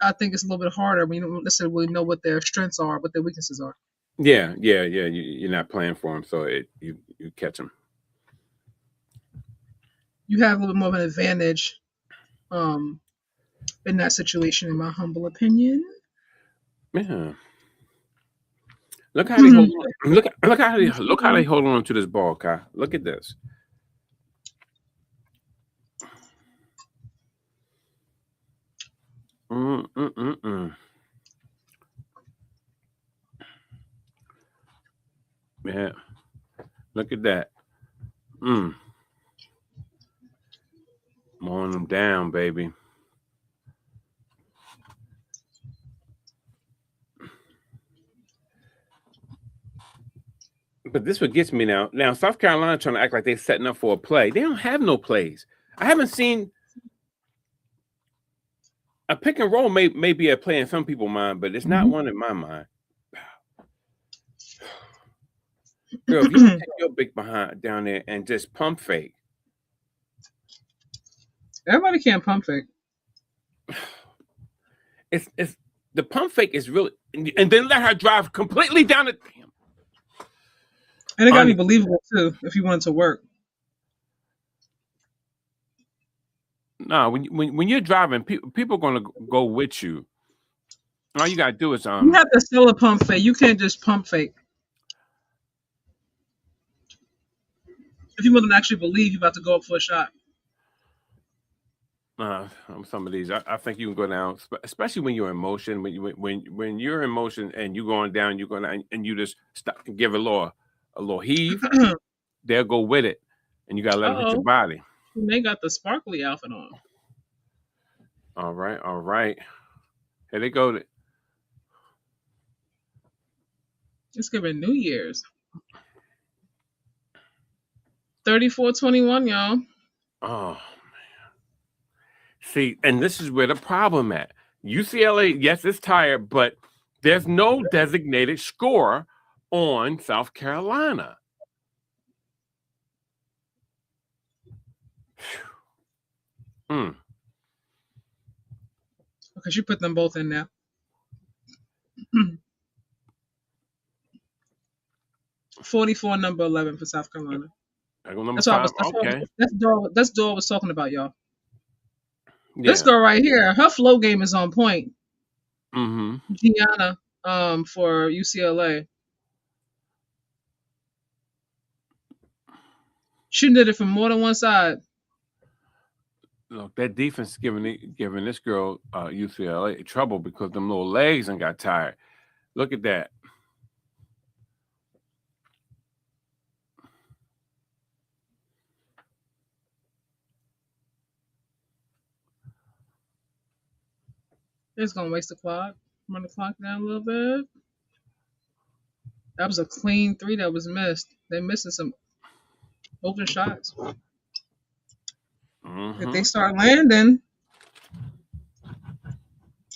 I think it's a little bit harder when you don't necessarily know what their strengths are, what their weaknesses are. Yeah. You're not playing for them, so you catch them. You have a little bit more of an advantage in that situation, in my humble opinion. Yeah. Look how they hold on. Look how they hold on to this ball, Kai. Look at this. Yeah. Look at that. Mowing them down, baby. But this what gets me now. Now, South Carolina trying to act like they're setting up for a play. They don't have no plays. I haven't seen a pick and roll may be a play in some people's mind, but it's not one in my mind. Girl, if you take your big behind down there and just pump fake. Everybody can't pump fake. It's the pump fake is really, and then let her drive completely down the damn. And it gotta be believable too if you want it to work. No, when you're driving, people are gonna go with you. All you gotta do is you have to sell a pump fake. You can't just pump fake. If you want them to actually believe you're about to go up for a shot. Some of these, I think you can go down, especially when you're in motion. When you're in motion and you're going down, and you just stop and give a little heave. They'll go with it, and you gotta let them hit your body. They got the sparkly outfit on. All right. Here they go. It's giving New Year's. 34-21, y'all. Oh man. See, and this is where the problem at. UCLA, yes, it's tired, but there's no designated scorer on South Carolina. Because you put them both in there. 44, number 11 for South Carolina. That's what Dor was talking about, y'all. Yeah. This girl right here, her flow game is on point. Gianna, for UCLA. She did it from more than one side. Look, that defense is giving this girl UCLA trouble because them little legs and got tired. Look at that. It's gonna waste the clock. Run the clock down a little bit. That was a clean 3 that was missed. They're missing some open shots. If they start landing,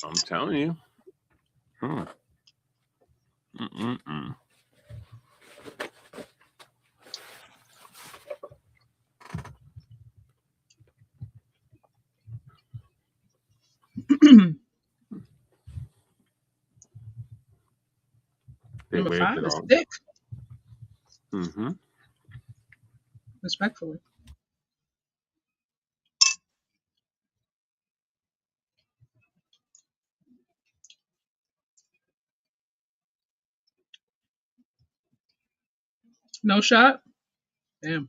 I'm telling you. number 5 is thick. Respectfully. No shot? Damn.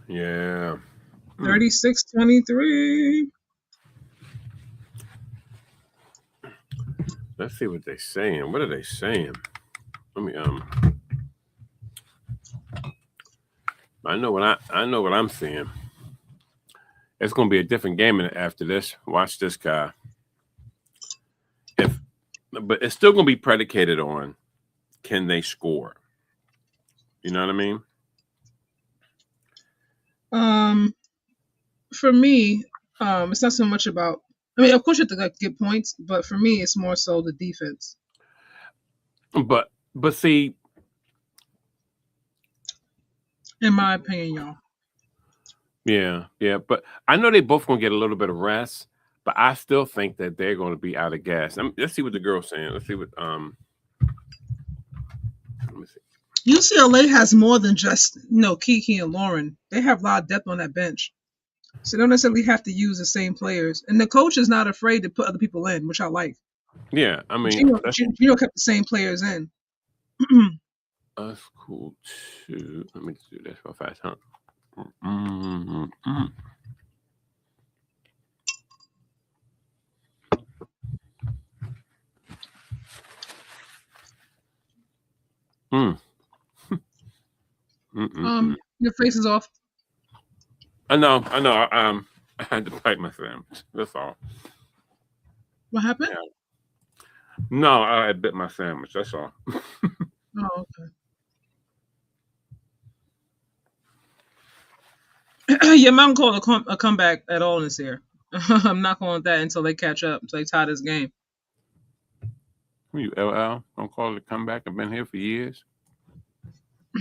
Yeah. 36-23. Let's see what they're saying. What are they saying? Let me I know what I'm seeing. It's gonna be a different game after this. Watch this guy. but it's still going to be predicated on can they score. You know what I mean? For me, it's not so much about. I mean, of course you have to get points, but for me, it's more so the defense. But see, in my opinion, y'all. Yeah. But I know they both going to get a little bit of rest, but I still think that they're going to be out of gas. Let's see what the girl's saying. Let's see what Let me see. UCLA has more than just Kiki and Lauren. They have a lot of depth on that bench, so they don't necessarily have to use the same players. And the coach is not afraid to put other people in, which I like. Yeah, I mean, Gino kept the same players in. That's cool too. Let me do this real fast, huh? Your face is off. I know. I had to bite my sandwich. That's all. What happened? Yeah. No, I bit my sandwich. That's all. Oh, okay. Yeah, mom called a comeback at all this year. I'm not calling that until they catch up, until they tie this game. Who you, LL? Don't call it a comeback. I've been here for years. I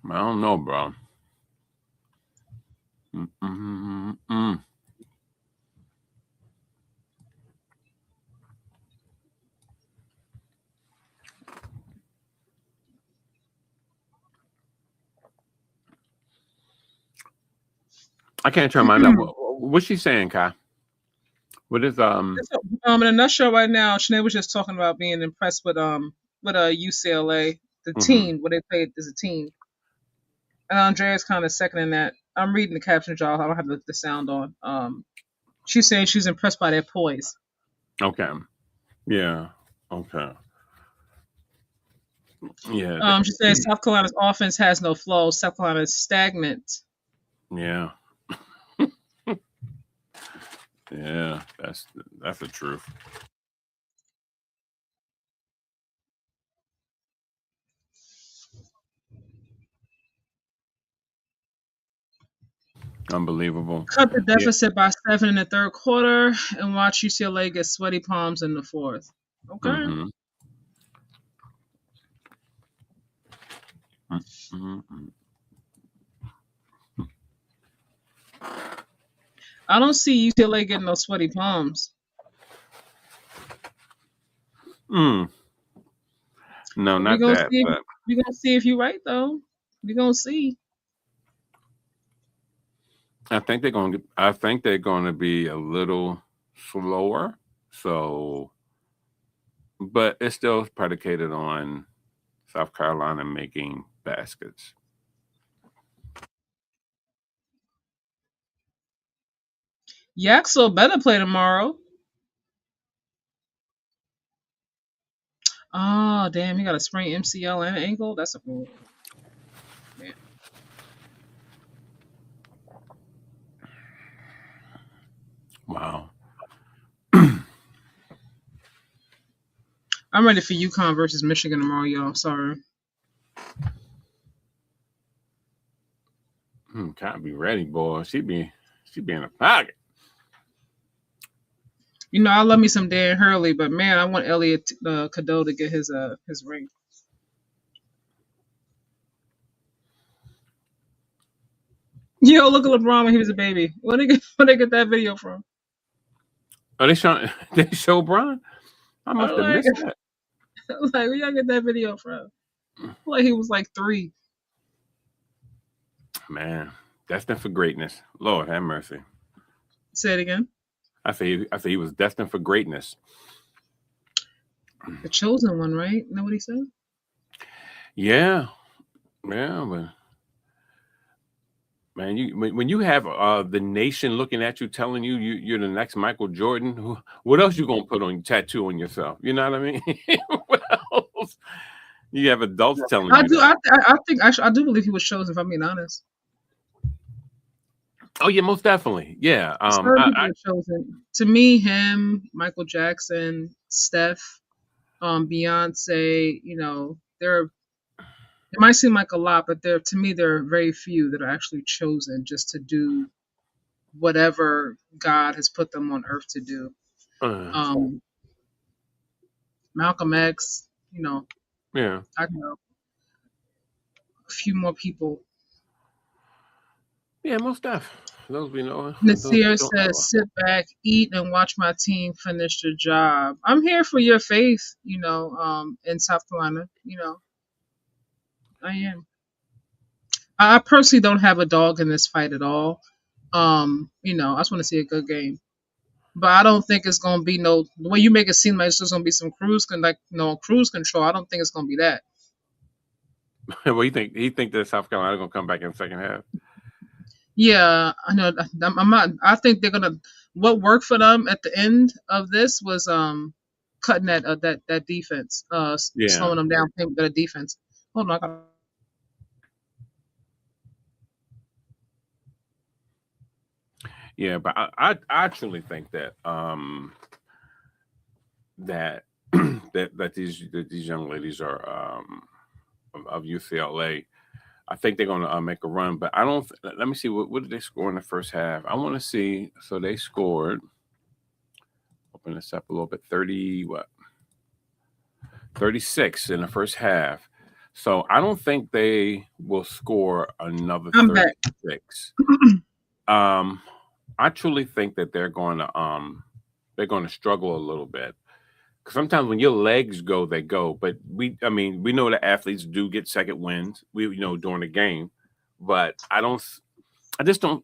don't know, bro. I can't turn mine up. What's she saying, Kai? What is in a nutshell right now, Sinead was just talking about being impressed with UCLA, the team, what they played as a team. And Andrea's kind of seconding that. I'm reading the caption, y'all. I don't have the sound on. She's saying she's impressed by their poise. Okay. Yeah. Okay. Yeah. She says South Carolina's offense has no flow. South Carolina is stagnant. Yeah. Yeah, that's the truth. Unbelievable. Cut the deficit by 7 in the third quarter and watch UCLA get sweaty palms in the fourth. Okay. I don't see UCLA getting no sweaty palms. No, not that. We're gonna see if you're right though. We're gonna see. I think they're going to be a little slower. So, but it's still predicated on South Carolina making baskets. Yaxel better play tomorrow. Oh, damn, he got a sprained MCL and an ankle. That's a cool. Man. Wow. I'm ready for UConn versus Michigan tomorrow, y'all. Sorry. Can't be ready, boy. She be in a pocket. I love me some Dan Hurley, but man, I want Elliot Cadeau to get his ring. Yo, look at LeBron when he was a baby. Where they get that video from? Are they show Bron? I must have missed that. Like, where y'all get that video from? Like he was like 3. Man, destined for greatness. Lord have mercy. Say it again. I say he was destined for greatness. The chosen one, right? Know what he said? Yeah, but man, when you have the nation looking at you, telling you're the next Michael Jordan, what else you gonna put on tattoo on yourself? You know what I mean? What else? You have adults telling you. I do believe he was chosen. If I'm being honest. Oh yeah, most definitely. Yeah. Certain people are chosen. To me, him, Michael Jackson, Steph, Beyonce. It might seem like a lot, but to me there are very few that are actually chosen just to do whatever God has put them on earth to do. uh, Um, Malcolm X, yeah. I know a few more people. Yeah, most def. Those we know. Those we Nasir don't know. says, sit back, eat, and watch my team finish the job. I'm here for your faith, in South Carolina. I am. I personally don't have a dog in this fight at all. I just want to see a good game. But I don't think it's gonna be the way you make it seem like it's just gonna be some cruise control. I don't think it's gonna be that. What do you think? He think that South Carolina gonna come back in the second half? Yeah, I know. I'm not. I think they're gonna. What worked for them at the end of this was cutting that defense, Yeah. slowing them down, playing better defense. Hold on, Yeah, but I truly think that that that these young ladies are of UCLA. I think they're going to make a run, but I don't. Let me see what did they score in the first half. I want to see. So they scored. Open this up a little bit. 36 in the first half. So I don't think they will score another 36. I truly think that they're going to struggle a little bit. Because sometimes when your legs go, they go. But we know that athletes do get second wins. During the game, but I just don't.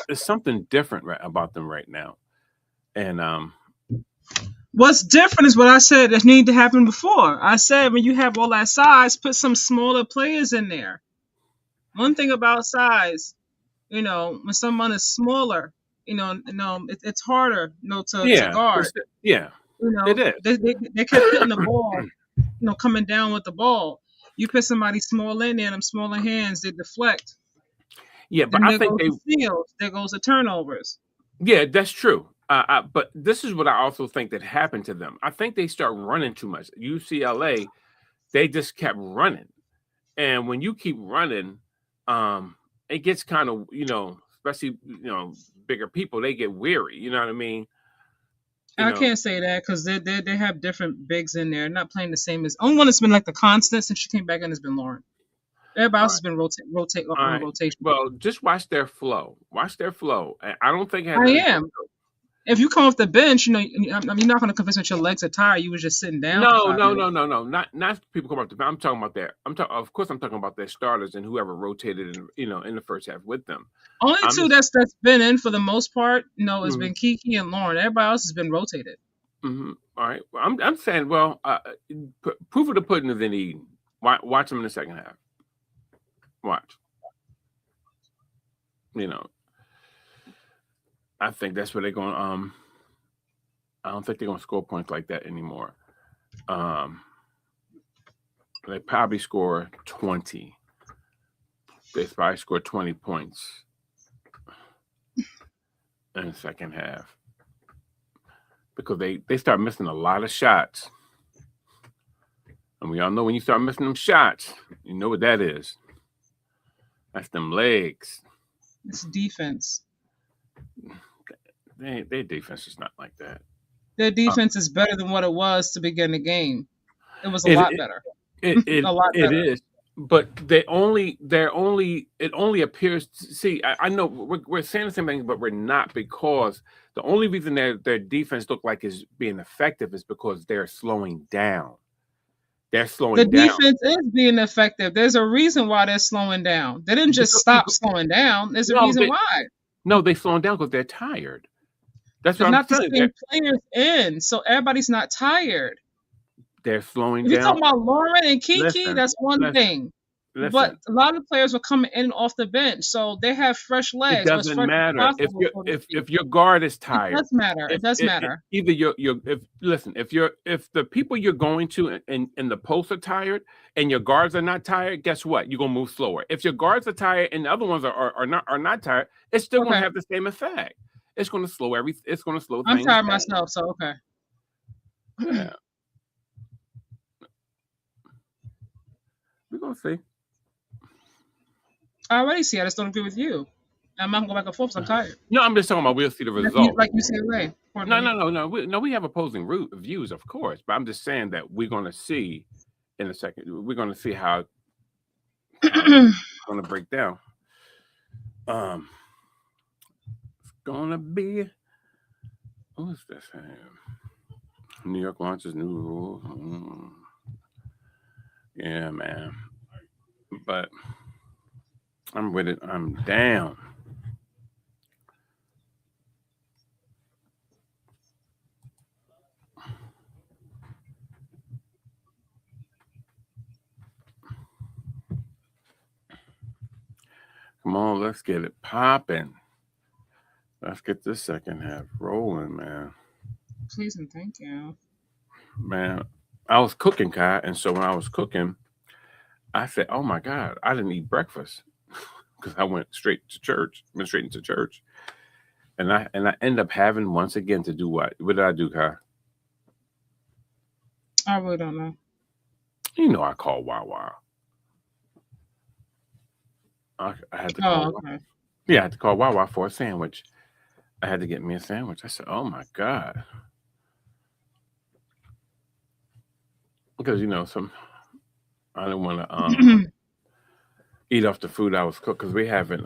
There's something different about them right now, and What's different is what I said that needed to happen before. I said when you have all that size, put some smaller players in there. One thing about size, when someone is smaller, it's harder, to guard. Yeah, it is. They kept hitting the ball, coming down with the ball. You put somebody small in there, them smaller hands, they deflect. Yeah, but then I think there goes the turnovers. Yeah, that's true. But this is what I also think that happened to them. I think they start running too much. UCLA, they just kept running, and when you keep running, it gets kind of especially bigger people, they get weary. You know what I mean? I can't say that because they have different bigs in there. Not playing the same as only one that's been like the constant since she came back in has been Lauren. Everybody else has been rotation. Well, just watch their flow. Watch their flow. I don't think I am. If you come off the bench, you're not going to convince that your legs are tired. You were just sitting down. No. Not people come off the bench. I'm talking about their. Of course, I'm talking about their starters and whoever rotated in the first half with them. Only two that's been in for the most part, has been Kiki and Lauren. Everybody else has been rotated. Mm-hmm. All right. Well, I'm saying, proof of the pudding is in Eden. Watch them in the second half. Watch. I think that's where they're going. I don't think they're going to score points like that anymore. They probably score 20. They probably score 20 points in the second half because they start missing a lot of shots, and we all know when you start missing them shots, you know what that is. That's them legs. It's defense. Their defense is not like that. Their defense is better than what it was to begin the game. It was a lot better. It a lot better. It is, but it only appears. See, I know we're saying the same thing, but we're not, because the only reason their defense look like is being effective is because they're slowing down. They're slowing down. The defense is being effective. There's a reason why they're slowing down. They didn't just stop slowing down. There's a reason why. No, they're slowing down because they're tired. That's what I'm not saying. The same players in, so everybody's not tired. They're slowing down. You're talking about Lauren and Kiki, that's one thing. listen. But a lot of players were coming in off the bench, so they have fresh It legs. Or as doesn't fresh as matter if possible, so to speak. if your guard is It tired. does matter. It does matter. Either if the people you're going to in the post are tired and your guards are not tired, guess what? You're gonna move slower. If your guards are tired and the other ones are not tired, it's still gonna Okay. have the same effect. It's gonna slow It's gonna slow I'm things tired down. myself, so okay. Yeah. We're gonna see. I already see. I just don't agree with you. I'm not gonna go back and forth. 'Cause I'm tired. No, I'm just talking about we'll see the result. Like UCLA. No. We have opposing views, of course, but I'm just saying that we're going to see in a second. We're going to see how it's going to break down. It's going to be. What's this? New York launches new rules. Yeah, man. But I'm with it. I'm down. Come on, let's get it popping. Let's get this second half rolling, man. Please and thank you. Man, I was cooking, Kai, and so when I was cooking, I said, "Oh my God, I didn't eat breakfast because I went straight into church, and I end up having once again to do what? What did I do, Kai? I really don't know. You know, I called Wawa. I had to call. Okay. Yeah, I had to call Wawa for a sandwich. I had to get me a sandwich. I said, "Oh my God," because I didn't want to eat off the food I was cooked because we're having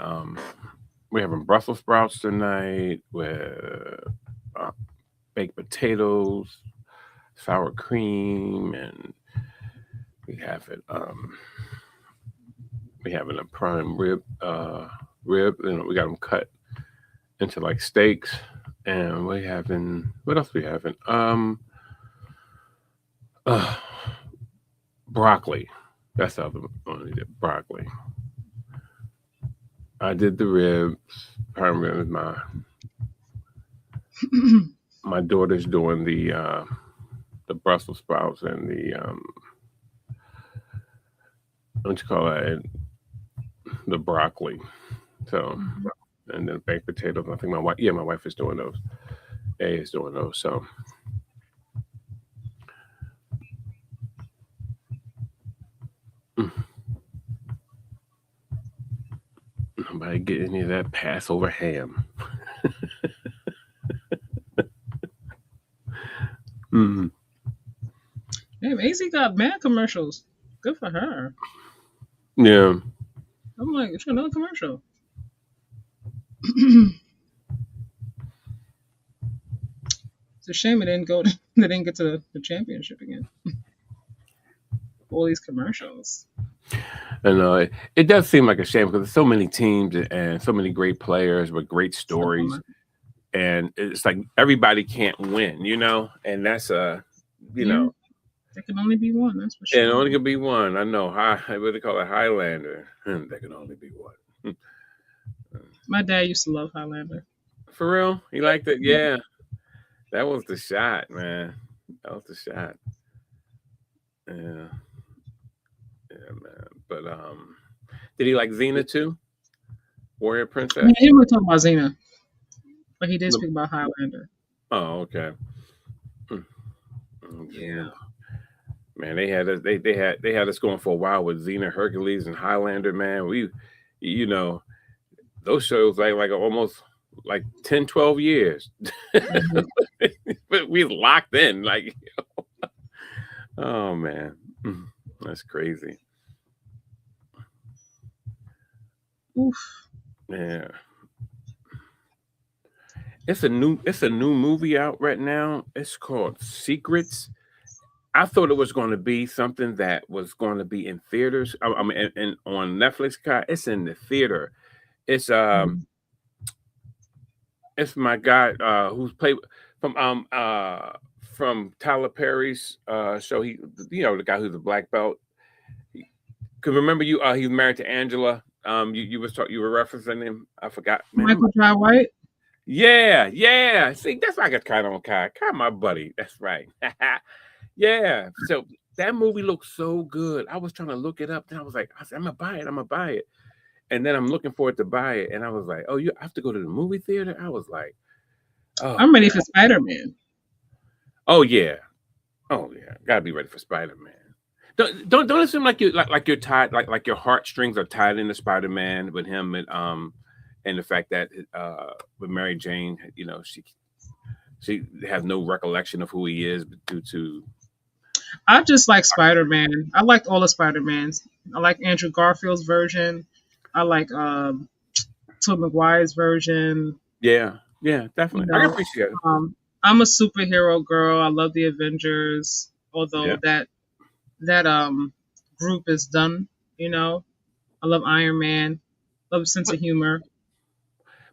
Brussels sprouts tonight with baked potatoes, sour cream, and we having a prime rib. We got them cut into like steaks, and we having what else we having? Broccoli. That's the other one. Broccoli. I did the ribs. Prime ribs. My daughter's doing the Brussels sprouts and the what you call it, the broccoli. So, and then baked potatoes. I think my wife is doing those. A is doing those. So, nobody get any of that Passover ham. Damn, AZ got mad commercials. Good for her. Yeah. I'm like, it's another commercial. It's a shame it didn't go. They didn't get to the championship again. All these commercials. And it does seem like a shame because there's so many teams and so many great players with great stories, and it's like everybody can't win, and that's there can only be one. That's for sure. It only can be one. I know. What do they call it? Highlander. There can only be one. My dad used to love Highlander. For real? He liked it? Yeah. That was the shot, man. That was the shot. Yeah. Yeah, man. But did he like Xena too? Warrior Princess? Yeah, he didn't really talk about Xena. But he did speak about Highlander. Oh, okay. Yeah. Man, they had us going for a while with Xena, Hercules, and Highlander, man. We those shows like almost like 10, 12 years. But we locked in, like oh man. That's crazy. Oof. Yeah. It's a new movie out right now. It's called Secrets. I thought it was going to be something that was going to be in theaters. I mean, and on Netflix. It's in the theater. It's it's my guy who's played from Tyler Perry's show. He, the guy who's a black belt. Cause remember you he was married to Angela. You were referencing him. I forgot. Man, Michael Jai White. yeah. See, that's like a kind of Kai. Kai, my buddy. That's right. Yeah. So that movie looks so good. I was trying to look it up, and I was like, I'm gonna buy it. I'm gonna buy it. And then I'm looking forward to buy it. And I was like, oh, you have to go to the movie theater? I was like, oh, I'm ready for Spider-Man. oh yeah. Oh yeah. Gotta be ready for Spider-Man. Don't it seem like you're tied, like your heartstrings are tied into Spider-Man with him and the fact that with Mary Jane, you know, she has no recollection of who he is due to. I just like Spider-Man. I liked all the Spider-Mans. I like Andrew Garfield's version. I like Tobey Maguire's version. Yeah, definitely. You I know, appreciate it. I'm a superhero girl. I love the Avengers, although Yeah. that group is done. You know, I love Iron Man. Love a sense of humor.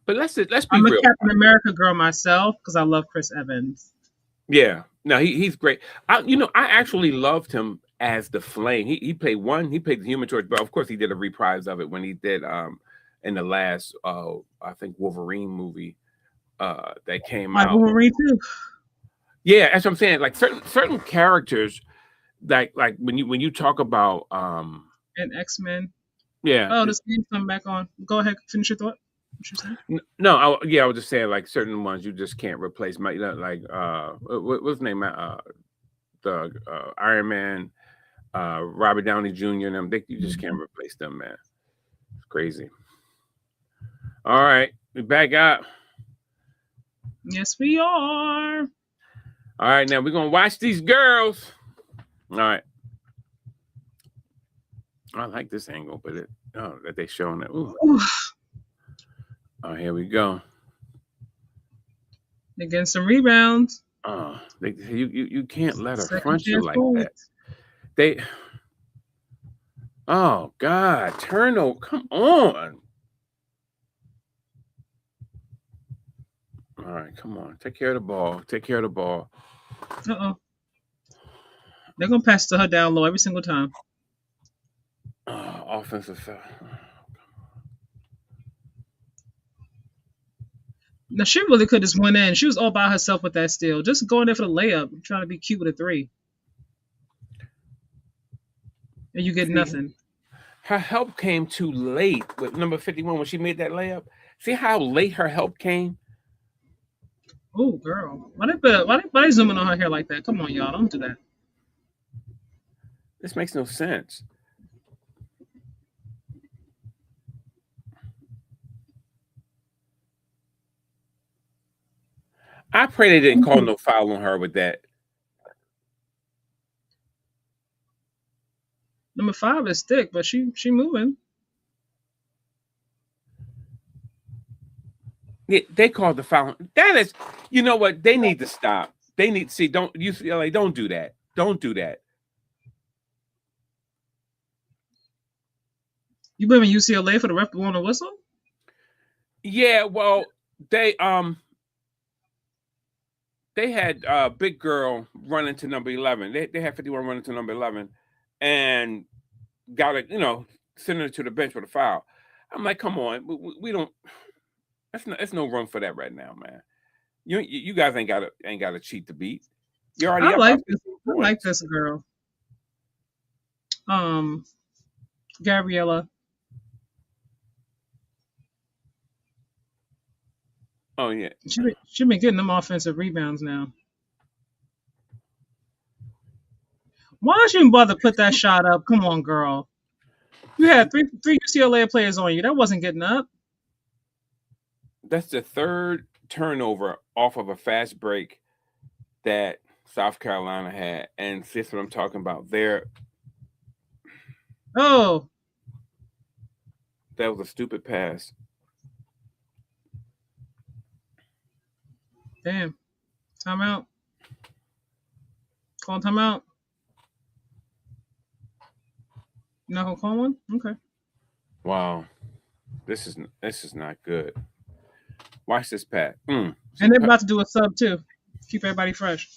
But let's be I'm a real. Captain America girl myself because I love Chris Evans. Yeah, no, he's great. I actually loved him as the Flame. He played the Human Torch, but of course he did a reprise of it when he did in the last I think Wolverine movie that came Like out. Wolverine too. Yeah, that's what I'm saying. Like certain characters, like when you talk about And X-Men. yeah. Oh, this game's coming back on. Go ahead, finish your thought. What you saying? No, I was just saying like certain ones you just can't replace. Like what's his name? The Iron Man, Robert Downey Jr. and them. You just can't replace them, man. It's crazy. All right, we back up. Yes, we are. All right, now we're gonna watch these girls. All right. I like this angle, but that they showing it. Ooh. Oh, here we go. They're getting some rebounds. Oh, you can't let her Second front you chance like points. that. Oh God, turnover! Come on. All right, come on. Take care of the ball. Uh-oh. They're gonna pass to her down low every single time. Offensive foul. Now she really could just went in. She was all by herself with that steal. Just going there for the layup, trying to be cute with a three. And you get nothing. Her help came too late with number 51 when she made that layup. See how late her help came? Oh, girl. Why they zooming on her hair like that? Come on, y'all. Don't do that. This makes no sense. I pray they didn't call no foul on her with that. Number 5 is thick, but she moving. They called the foul. That is, you know what? They need to stop. They need to don't UCLA. Don't do that. Don't do that. You blaming UCLA for the ref blowing a whistle? Yeah, well, they had big girl running to number 11. They had 51 running to number 11, and got it. Sending her to the bench with a foul. I'm like, come on, we don't. That's no room for that right now, man. You guys ain't got to cheat to beat. You already. I like this girl. Gabriella. Oh yeah. She been getting them offensive rebounds now. Why don't you even bother to put that shot up? Come on, girl. You had three UCLA players on you. That wasn't getting up. That's the third turnover off of a fast break that South Carolina had, and that's what I'm talking about. Oh, that was a stupid pass. damn. Timeout. Call timeout. You not gonna call one? Okay. Wow, this is not good. Watch this, Pat. And they're about to do a sub too. Keep everybody fresh.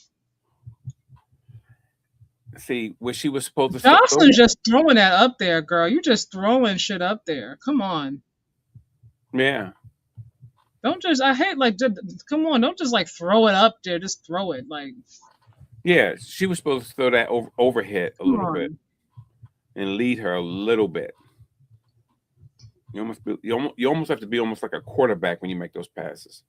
See, where she was supposed to Johnson's just throwing that up there, girl. You just throwing shit up there. Come on. Yeah. Don't just. I hate like. Come on. Don't just like throw it up there. Just throw it. Like. Yeah, she was supposed to throw that overhead a little bit on. and lead her a little bit. You almost have to be almost like a quarterback when you make those passes.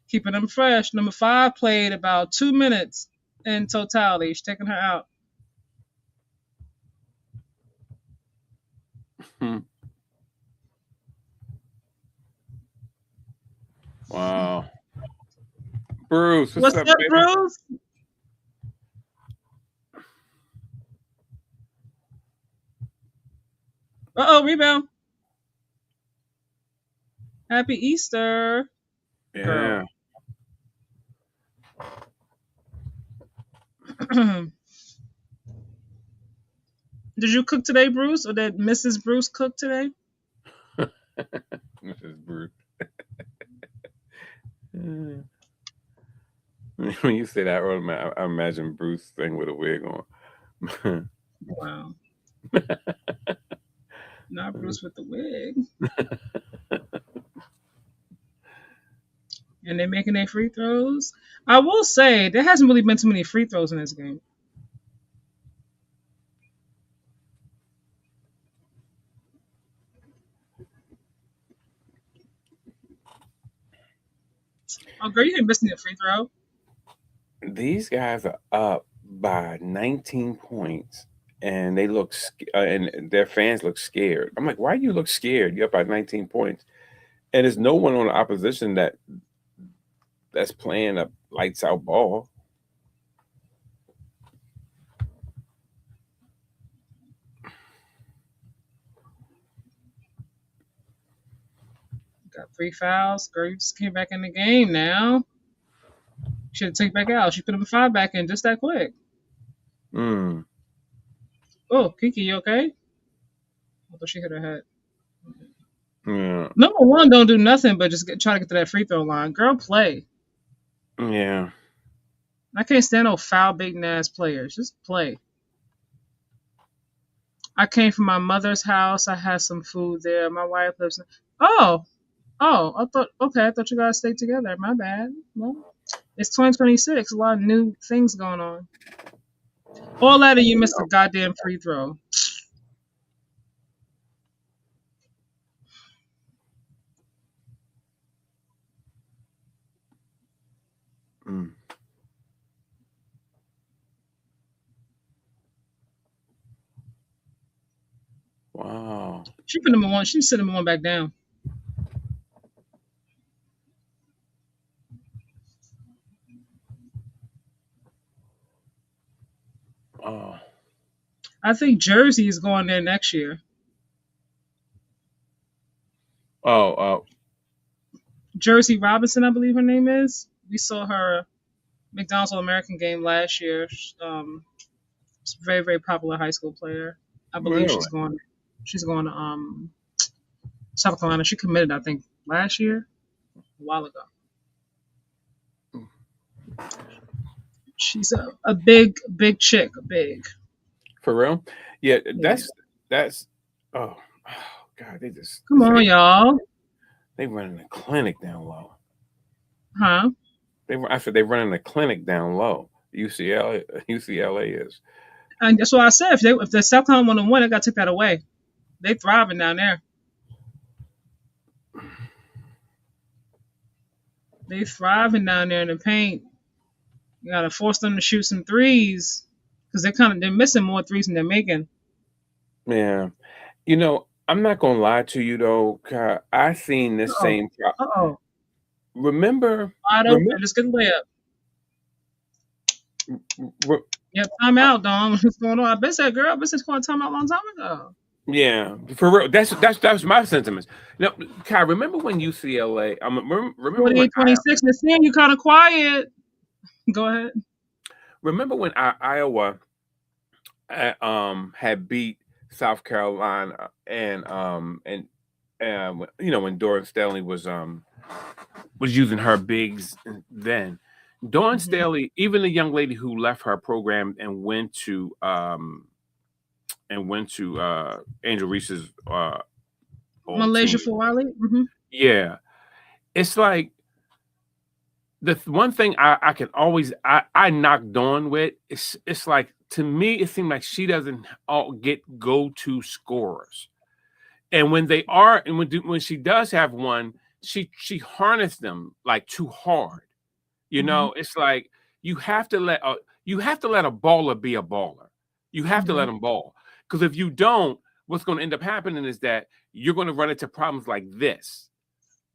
Keeping them fresh. Number 5 played about 2 minutes in totality. She's taking her out. Wow. Bruce, What's up, baby? Bruce? Uh-oh, rebound. Happy Easter. Yeah. Girl. Did you cook today, Bruce, or did Mrs. Bruce cook today? Mrs. Bruce. When you say that, I imagine Bruce thing with a wig on. Wow. Not Bruce with the wig. And they're making their free throws. I will say there hasn't really been too many free throws in this game. Oh, girl, you didn't miss a free throw. These guys are up by 19 points, and they look and their fans look scared. I'm like, why do you look scared? You're up by 19 points, and there's no one on the opposition that's playing a lights out ball. Got 3 fouls. Girl, you just came back in the game now. Should have taken back out. She put number 5 back in just that quick. Mm. Oh, Kiki, you okay? I thought she hit her head. Yeah. Number 1 don't do nothing but just try to get to that free throw line. Girl, play. Yeah. I can't stand no foul baiting ass players. Just play. I came from my mother's house. I had some food there. My wife lives in. Oh, I thought you guys stayed together. My bad. Well, it's 2026. A lot of new things going on. All that and you missed a goddamn free throw. Mm. Wow. She put number 1. She sit number 1 back down. Oh. I think Jersey is going there next year. Oh. Jersey Robinson, I believe her name is. We saw her McDonald's All-American game last year. She's a very, very popular high school player. I believe Really? she's going to South Carolina. She committed, I think, last year, a while ago. She's a big chick, big. For real? Yeah, that's oh God, they just Come on, y'all. They running a clinic down low. Huh? I said they running a clinic down low. UCLA is. And that's what I said. If the South Carolina want to win, they got to take that away. They thriving down there. They thriving down there in the paint. You gotta force them to shoot some threes because they're missing more threes than they're making. Yeah, I'm not gonna lie to you though. I seen this same. Remember? Wide open. Just get the layup. Yep, timeout, Dom. What's going on? I bet that girl. I bet it's going to timeout a long time ago. Yeah, for real. That's my sentiments. Kai, remember when UCLA? Remember 28-26. They're seeing you kind of quiet. Go ahead. Remember when Iowa had beat South Carolina and when Dora Stanley was using her bigs then. Dawn Mm-hmm. Staley, even the young lady who left her program and went to Angel Reese's old Malaysia team. for Wally. Mm-hmm. Yeah, it's like one thing I can always I knock Dawn with. It's like, to me it seems like she doesn't get go-to scorers, and when they are, and when she does have one, she harnessed them like too hard. Mm-hmm. It's like you have to let a baller be a baller. You have to Mm-hmm. let them ball, because if you don't, what's going to end up happening is that you're going to run into problems like this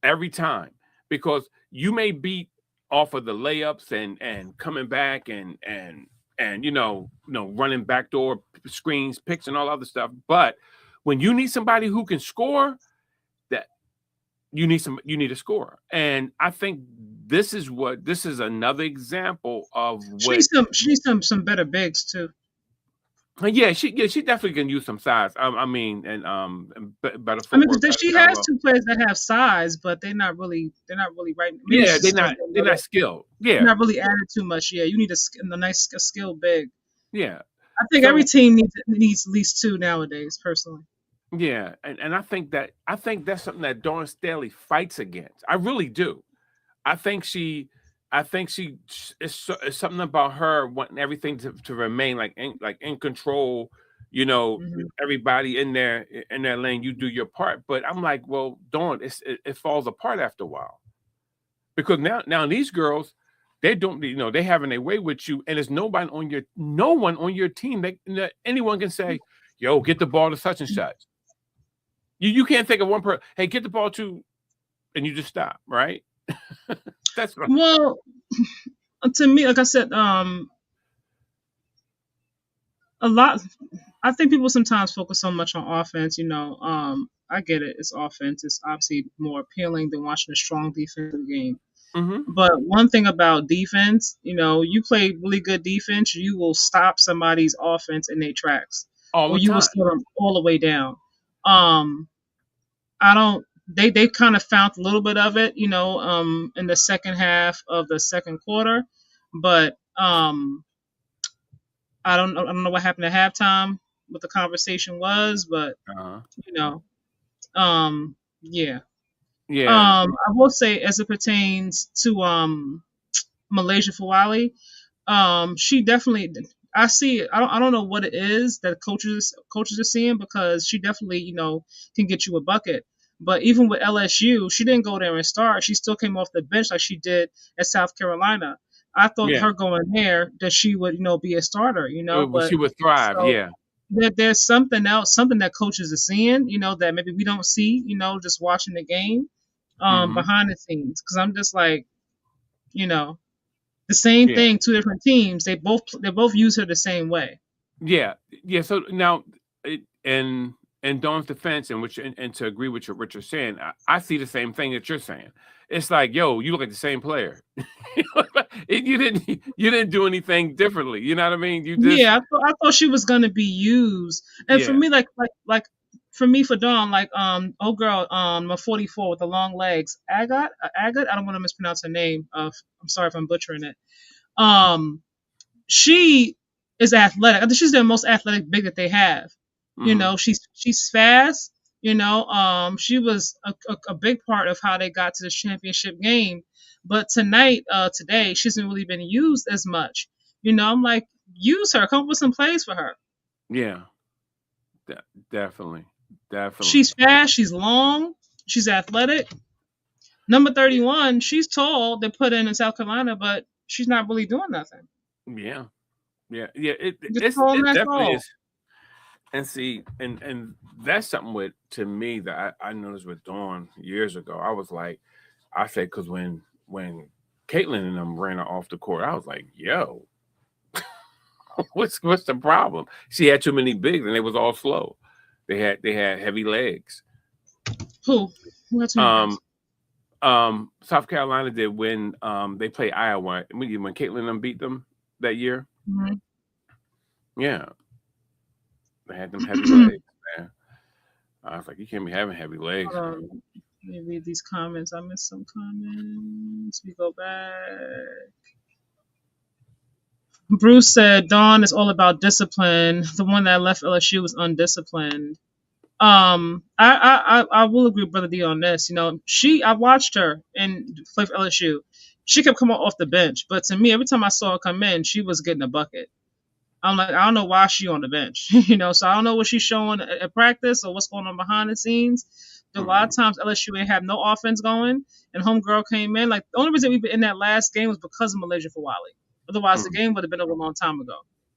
every time, because you may beat off of the layups and coming back and running backdoor screens, picks, and all other stuff. But when you need somebody who can score, that you need a scorer. And I think this is another example of what. She needs some better bigs too. Yeah, she definitely can use some size. I mean, and better I mean, footwork, because better she down has low. two players that have size, but they're not really right. Maybe Yeah, she's just don't they're know not that. skilled. They're Yeah, not really added too much. Yeah, you need a nice skilled big. yeah. I think every So team needs at least two nowadays, personally. yeah, and I think that's something that Dawn Staley fights against. I really do. I think she, it's something about her wanting everything to remain like in control. Hmm. Everybody in their lane. You do your part, but I'm like, well, Dawn, it falls apart after a while, because now these girls, they don't, they having their way with you, and there's no one on your team that anyone can say, yo, get the ball to such and such. You can't think of one person. Hey, get the ball to, and you just stop, right? That's what. Well, to me, like I said, a lot. I think people sometimes focus so much on offense. I get it. It's offense. It's obviously more appealing than watching a strong defensive game. Mm-hmm. But one thing about defense, you play really good defense, you will stop somebody's offense in their tracks, All or the you will time. slow them all the way down. I don't. They kind of found a little bit of it, in the second half of the second quarter, but I don't know what happened at halftime, what the conversation was, but Uh-huh. you know, yeah. Yeah. I will say, as it pertains to Malaysia Fawali, she definitely. I see. I don't know what it is that coaches are seeing, because she definitely can get you a bucket. But even with LSU, she didn't go there and start. She still came off the bench like she did at South Carolina. I thought Yeah. her going there that she would be a starter. Well, But she would thrive. so Yeah. there's something else, something that coaches are seeing, that maybe we don't see, just watching the game Mm-hmm. behind the scenes. Because I'm just like, you know, the same Yeah. thing, two different teams. They both use her the same way. Yeah. Yeah. So now, in Dawn's defense, and to agree with what you're saying, I see the same thing that you're saying. It's like, yo, you look like the same player. You didn't do anything differently. You know what I mean? You just, Yeah, I thought she was gonna be used, and for yeah. me, for me, for Dawn, oh girl, my 44 with the long legs, Agat. I don't want to mispronounce her name. I'm sorry if I'm butchering it. Um, she is athletic. I think she's the most athletic big that they have. Mm-hmm. She's fast. She was a big part of how they got to the championship game. But today, she hasn't really been used as much. I'm like, use her, come up with some plays for her. Yeah. De- definitely. Definitely. She's fast, she's long, she's athletic. Number 31, she's tall. They put in South Carolina, but she's not really doing nothing. Yeah. Yeah. Yeah. Just tall and It that's definitely all. is. And see, and that's something with to me that I noticed with Dawn years ago. I was like, I said, because when Caitlin and them ran her off the court, I was like, yo, what's the problem? She had too many bigs and they was all slow. They had heavy legs. Who? Who got too many Um bigs? South Carolina did when they played Iowa when Caitlin and them beat them that year. Mhm. Yeah, they had them heavy legs, man. I was like, you can't be having heavy legs, Hold man. on. Let me read these comments. I missed some comments. We go back. Bruce said Dawn is all about discipline. The one that left LSU was undisciplined. I will agree with Brother D on this. You know, I watched her and play for LSU. She kept coming off the bench, but to me, every time I saw her come in, she was getting a bucket. I'm like, I don't know why she on the bench, so I don't know what she's showing at practice or what's going on behind the scenes. But a lot of times LSU ain't have no offense going, and homegirl came in. Like the only reason we been in that last game was because of Malaysia Fawali. Otherwise, the game would have been over a long time ago.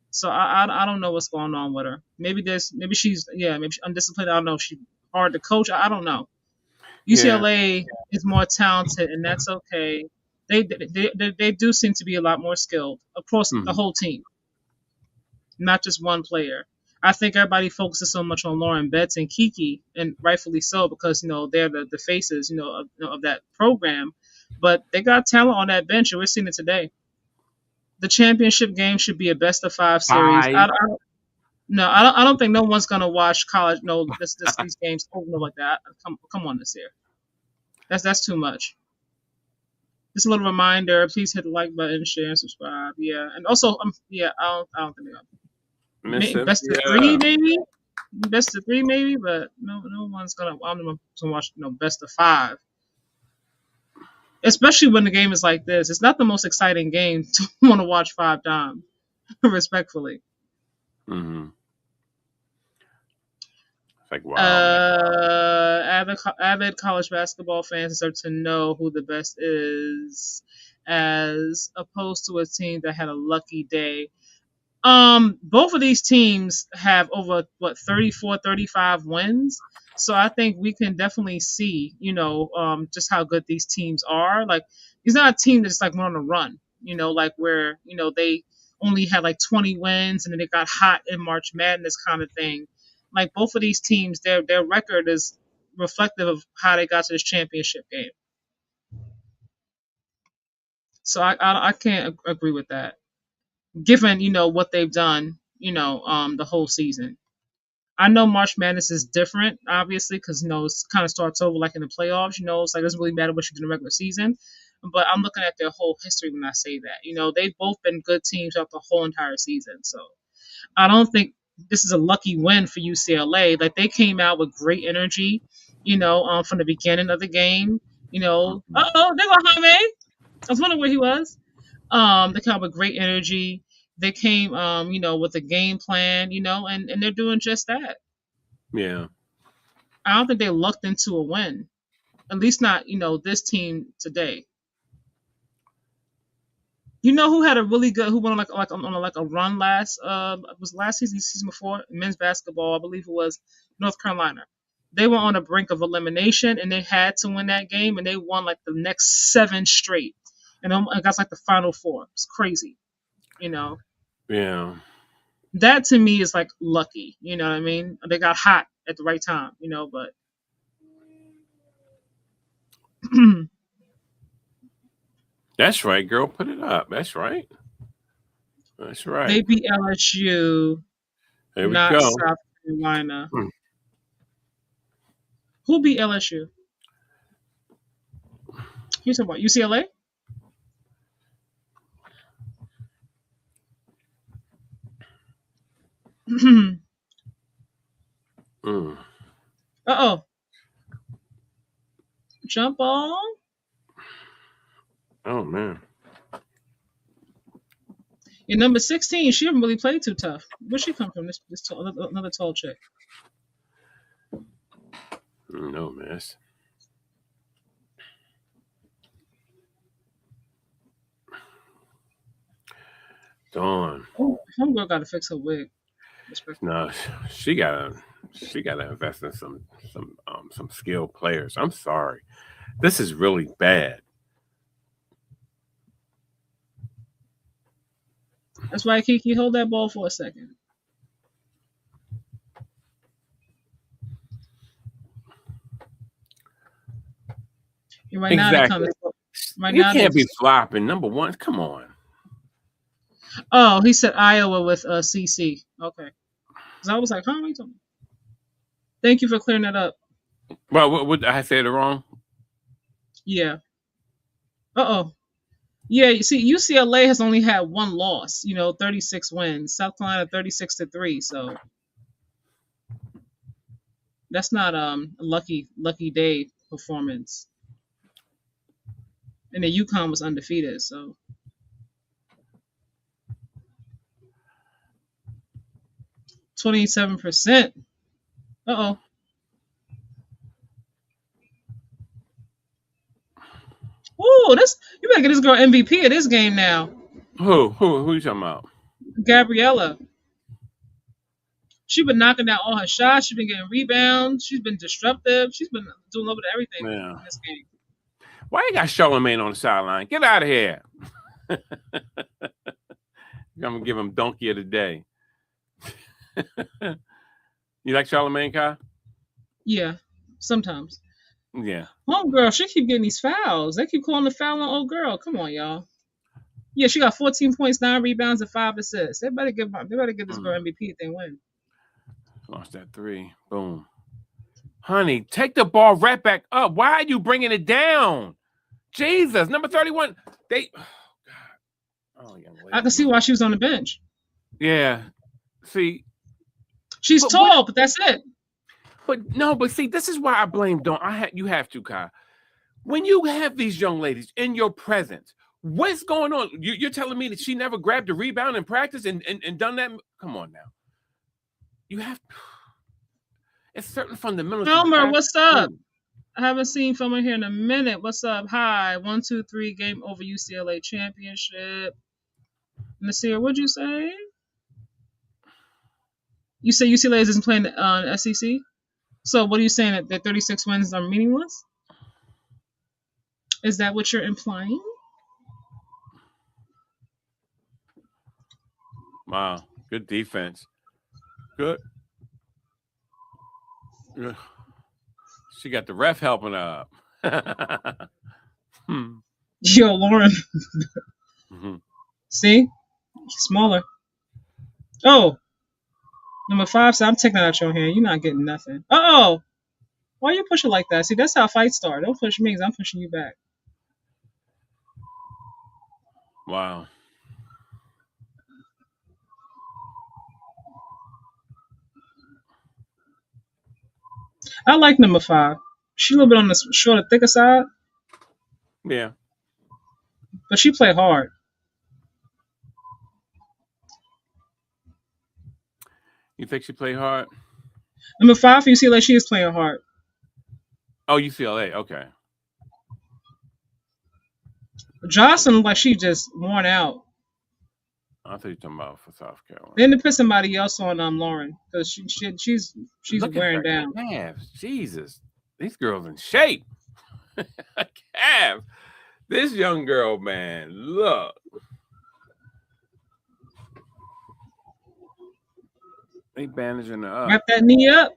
So I don't know what's going on with her. Maybe she's undisciplined. I don't know. She's hard to coach. I don't know. Yeah. UCLA is more talented, and that's okay. They do seem to be a lot more skilled across the Mhm. whole team, not just one player. I think everybody focuses so much on Lauren Betts and Kiki, and rightfully so, because they're the faces of that program. But they got talent on that bench, and we're seeing it today. The championship game should be a best of 5 series. Five. No, I don't think no one's gonna watch college. No, these games over like that. Come on, this year. That's too much. Just a little reminder. Please hit the like button, share, and subscribe. Yeah, and also yeah, I don't think Miss best of 3 Cynthia. maybe, best of 3 maybe, but no one's gonna. I'm gonna watch best of 5, especially when the game is like this. It's not the most exciting game to want to watch 5 times, respectfully. Mm-hmm. It's like, wow, man. Avid college basketball fans deserve to know who the best is, as opposed to a team that had a lucky day. Both of these teams have over 34, 35 wins. So I think we can definitely see, just how good these teams are. Like, it's not a team that's like went on a run, like where, they only had like 20 wins and then they got hot in March Madness kind of thing. Like both of these teams, their record is reflective of how they got to this championship game. So I can't agree with that, given what they've done, the whole season. I know March Madness is different, obviously, because it kind of starts over like in the playoffs. It's like it doesn't really matter what you do in the regular season. But I'm looking at their whole history when I say that. They've both been good teams throughout the whole entire season. So I don't think this is a lucky win for UCLA. Like they came out with great energy, from the beginning of the game. Mhm. There go Jaime. I was wondering where he was. They came out with great energy. They came, with a game plan, and they're doing just that. Yeah. I don't think they lucked into a win. At least not, this team today. Who had a really good, who went on a run last season before men's basketball, I believe it was North Carolina. They were on the brink of elimination and they had to win that game and they won like the next 7 straight. And it got like the final 4. It's crazy, you know. Yeah. That to me is like lucky, you know what I mean? They got hot at the right time, but That's right, girl. Put it up. That's right. That's right. they beat LSU, There we not go. South Carolina. Hmm. Who beat LSU? You talking about UCLA? Mm. Uh-oh. Jump on. Oh man. Your number 16, she haven't really played too tough. Where'd she come from? This tall, another tall chick. No mess. Dawn. Oh, homegirl got to fix her wig. No, she gotta invest in some skilled players. I'm sorry. This is really bad. That's why, Kiki, hold that ball for a second. Right now they're Exactly. coming. Right You now can't be flopping. Number one, come on. Oh, he said Iowa with CC. Okay. Because I was like, huh? What are you talking about? Thank you for clearing that up. Well, what I said it wrong? Yeah. Uh-oh. Yeah, you see, UCLA has only had one loss. 36 wins. South Carolina 36-3. So that's not a lucky day performance. And the UConn was undefeated. So 27%. Uh-oh. Ooh, you better get this girl MVP of this game now. Who you talking about? Gabriella. She's been knocking down all her shots. She's been getting rebounds. She's been disruptive. She's been doing a little bit of everything in this game. Why you got Charlamagne on the sideline? Get out of here. I'm going to give him donkey of the day. You like Charlamagne, Kai? Yeah, sometimes. Yeah. Homegirl, she keep getting these fouls. They keep calling the foul on old girl. Come on, y'all. Yeah, she got 14 points, 9 rebounds, and 5 assists. They better give this girl MVP if they win. Lost that 3. Boom. Honey, take the ball right back up. Why are you bringing it down? Jesus, number 31. Oh, God. Oh, young lady. I can see why she was on the bench. Yeah. See. She's tall, but that's it. But see, this is why I blame you have to, Kai. When you have these young ladies in your presence, what's going on? You're telling me that she never grabbed a rebound in practice and done that? Come on now. You have it's certain fundamentals. Filmer, what's up? I haven't seen Filmer here in a minute. What's up? Hi. 1, 2, 3 game over UCLA championship. Nasir, what'd you say? You say UCLA isn't playing SEC? So what are you saying, that 36 wins are meaningless? Is that what you're implying? Wow. Good defense. Good. She got the ref helping her up. Yo, Lauren. See? Smaller. Oh. Number 5 said, I'm taking that out your hand. You're not getting nothing. Uh-oh. Why you push it like that? See, that's how fights start. Don't push me because I'm pushing you back. Wow. I like number 5. She a little bit on the shorter, thicker side. Yeah. But she play hard. You think she played hard? Number 5 for UCLA, she is playing hard. Oh, UCLA. Okay. Johnson looked like she just worn out. I thought you were talking about for South Carolina. They didn't put somebody else on Lauren because she's wearing down. Calves. Jesus, these girls in shape. Calves. This young girl, man, look. They bandaging her up. Wrap that knee up.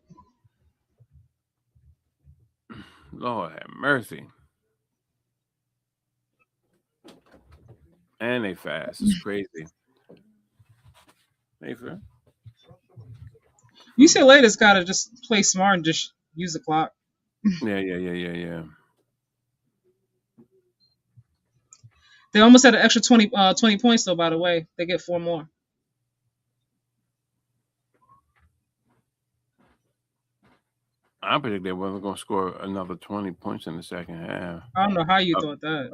Lord have mercy. And they fast. It's crazy. Hey, sir. UCLA just gotta just play smart and just use the clock. Yeah. They almost had an extra 20 points though. By the way, they get 4 more. I predict they wasn't going to score another 20 points in the second half. I don't know how you thought that.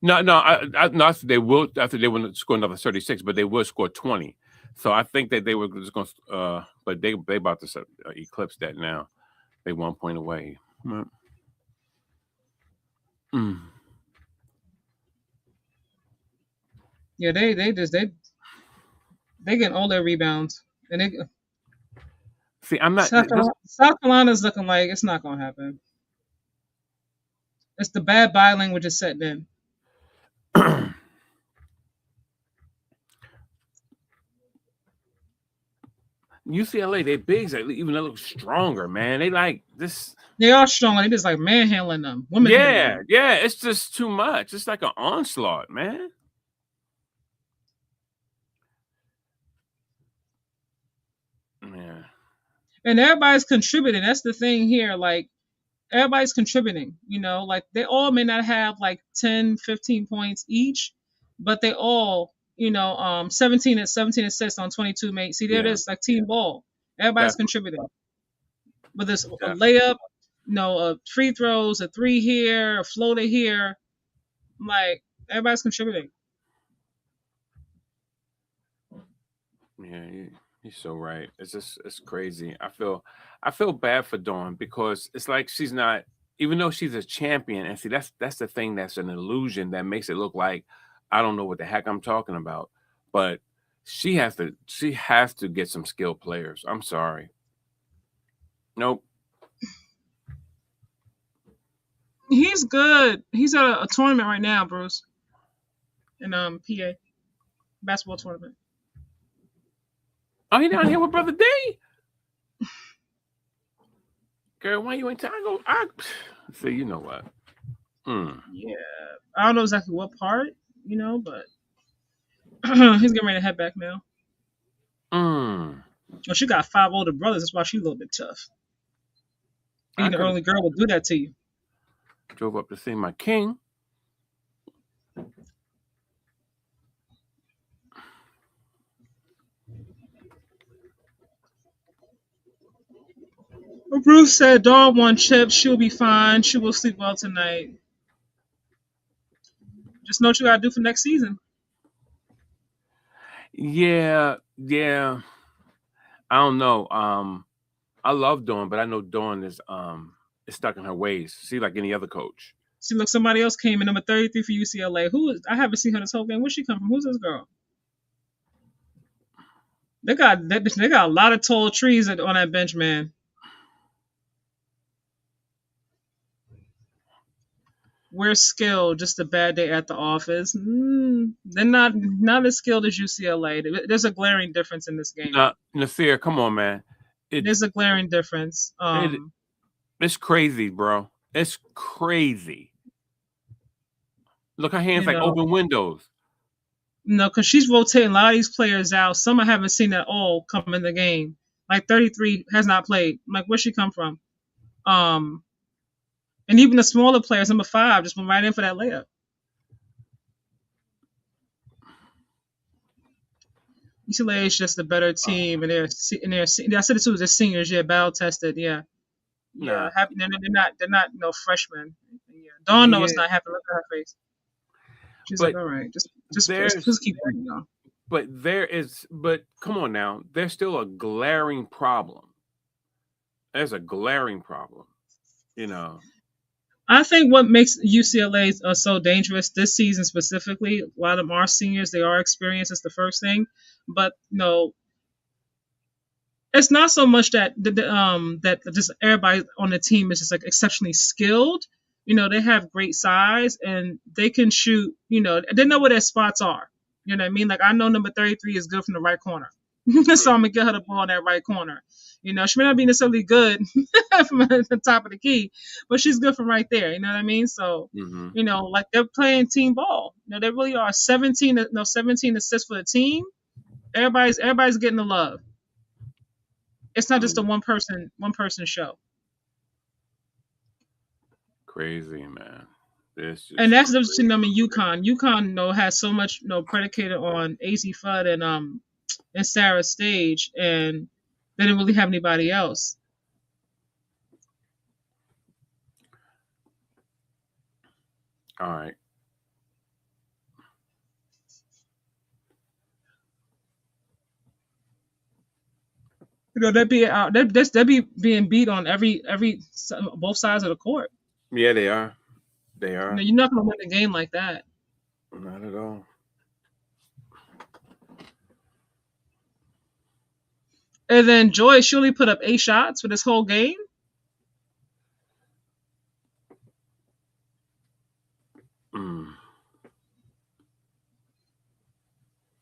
No, I they will. After they wouldn't score another 36, but they will score 20. So I think that they were just going to, but they about to eclipse that now. They 1 point away. Yeah, they getting all their rebounds, and they see. I'm not. South Carolina's looking like it's not going to happen. It's the bad body language is setting in. UCLA, they bigs even look stronger, man. They like this. They are stronger. They just like manhandling them. Women. Yeah. It's just too much. It's like an onslaught, man. Yeah. And everybody's contributing. That's the thing here. Like everybody's contributing. Like they all may not have like 10, 15 points each, but they all, 17 assists on 22 mates. See, there it Yeah, is, like team ball. Everybody's definitely, contributing. Whether it's a definitely. layup, a free throws, a three here, a floater here, like everybody's contributing. Yeah, you're so right. It's crazy. I feel bad for Dawn because it's like she's not, even though she's a champion. And see, that's the thing, that's an illusion that makes it look like I don't know what the heck I'm talking about. But she has to get some skilled players. I'm sorry. Nope. He's good. He's at a tournament right now, Bruce, in PA basketball tournament. Oh, he down here with Brother D. Girl, why you ain't I go? I see. You know what? Yeah, I don't know exactly what part, but he's getting ready to head back now. Mm. Well, she got 5 older brothers. That's why she's a little bit tough. I Being the could have only girl will do that to you. drove up to see my king. Bruce said, "Dawn won chips. She'll be fine. She will sleep well tonight. Just know what you gotta do for next season." Yeah, yeah. I don't know. I love Dawn, but I know Dawn is stuck in her ways. See, like any other coach. See, look, somebody else came in number 33 for UCLA. Who is? I haven't seen her this whole game. Where's she come from? Who's this girl? They got a lot of tall trees on that bench, man. We're skilled, just a bad day at the office. They're not as skilled as UCLA. There's a glaring difference in this game. Nasir, come on, man. There's a glaring difference. It's crazy, bro. It's crazy. Look, her hands You like know, open windows. no, because she's rotating a lot of these players out. Some I haven't seen at all come in the game. Like 33 has not played. I'm like, where'd she come from? And even the smaller players, number 5, just went right in for that layup. UCLA is just a better team, and I said it too. They're seniors, yeah, battle tested, yeah. Yeah, Nah. happy. They're not freshmen. Yeah, Dawn knows it's Yeah, not happy. Look at her face. She's like, but all right, just there's keep working on. but come on now. There's still a glaring problem. There's a glaring problem. You know. I think what makes UCLA so dangerous this season specifically, a lot of them are seniors. They are experienced. It's the first thing, but it's not so much that just everybody on the team is just like exceptionally skilled. They have great size and they can shoot. They know where their spots are. You know what I mean? Like I know number 33 is good from the right corner, so I'm gonna get her the ball in that right corner. She may not be necessarily good from the top of the key, but she's good from right there. You know what I mean? So, Mm-hmm. like they're playing team ball. They really are. 17 assists for the team. Everybody's getting the love. It's not just a one person show. Crazy, man. And that's the difference between them and UConn. UConn, has so much, predicated on AZ Fudd and Sarah Stage, and they didn't really have anybody else. All right. They'd be being beat on every both sides of the court. Yeah, they are. They are. You're not gonna win the game like that. Not at all. And then Joy, she only put up 8 shots for this whole game.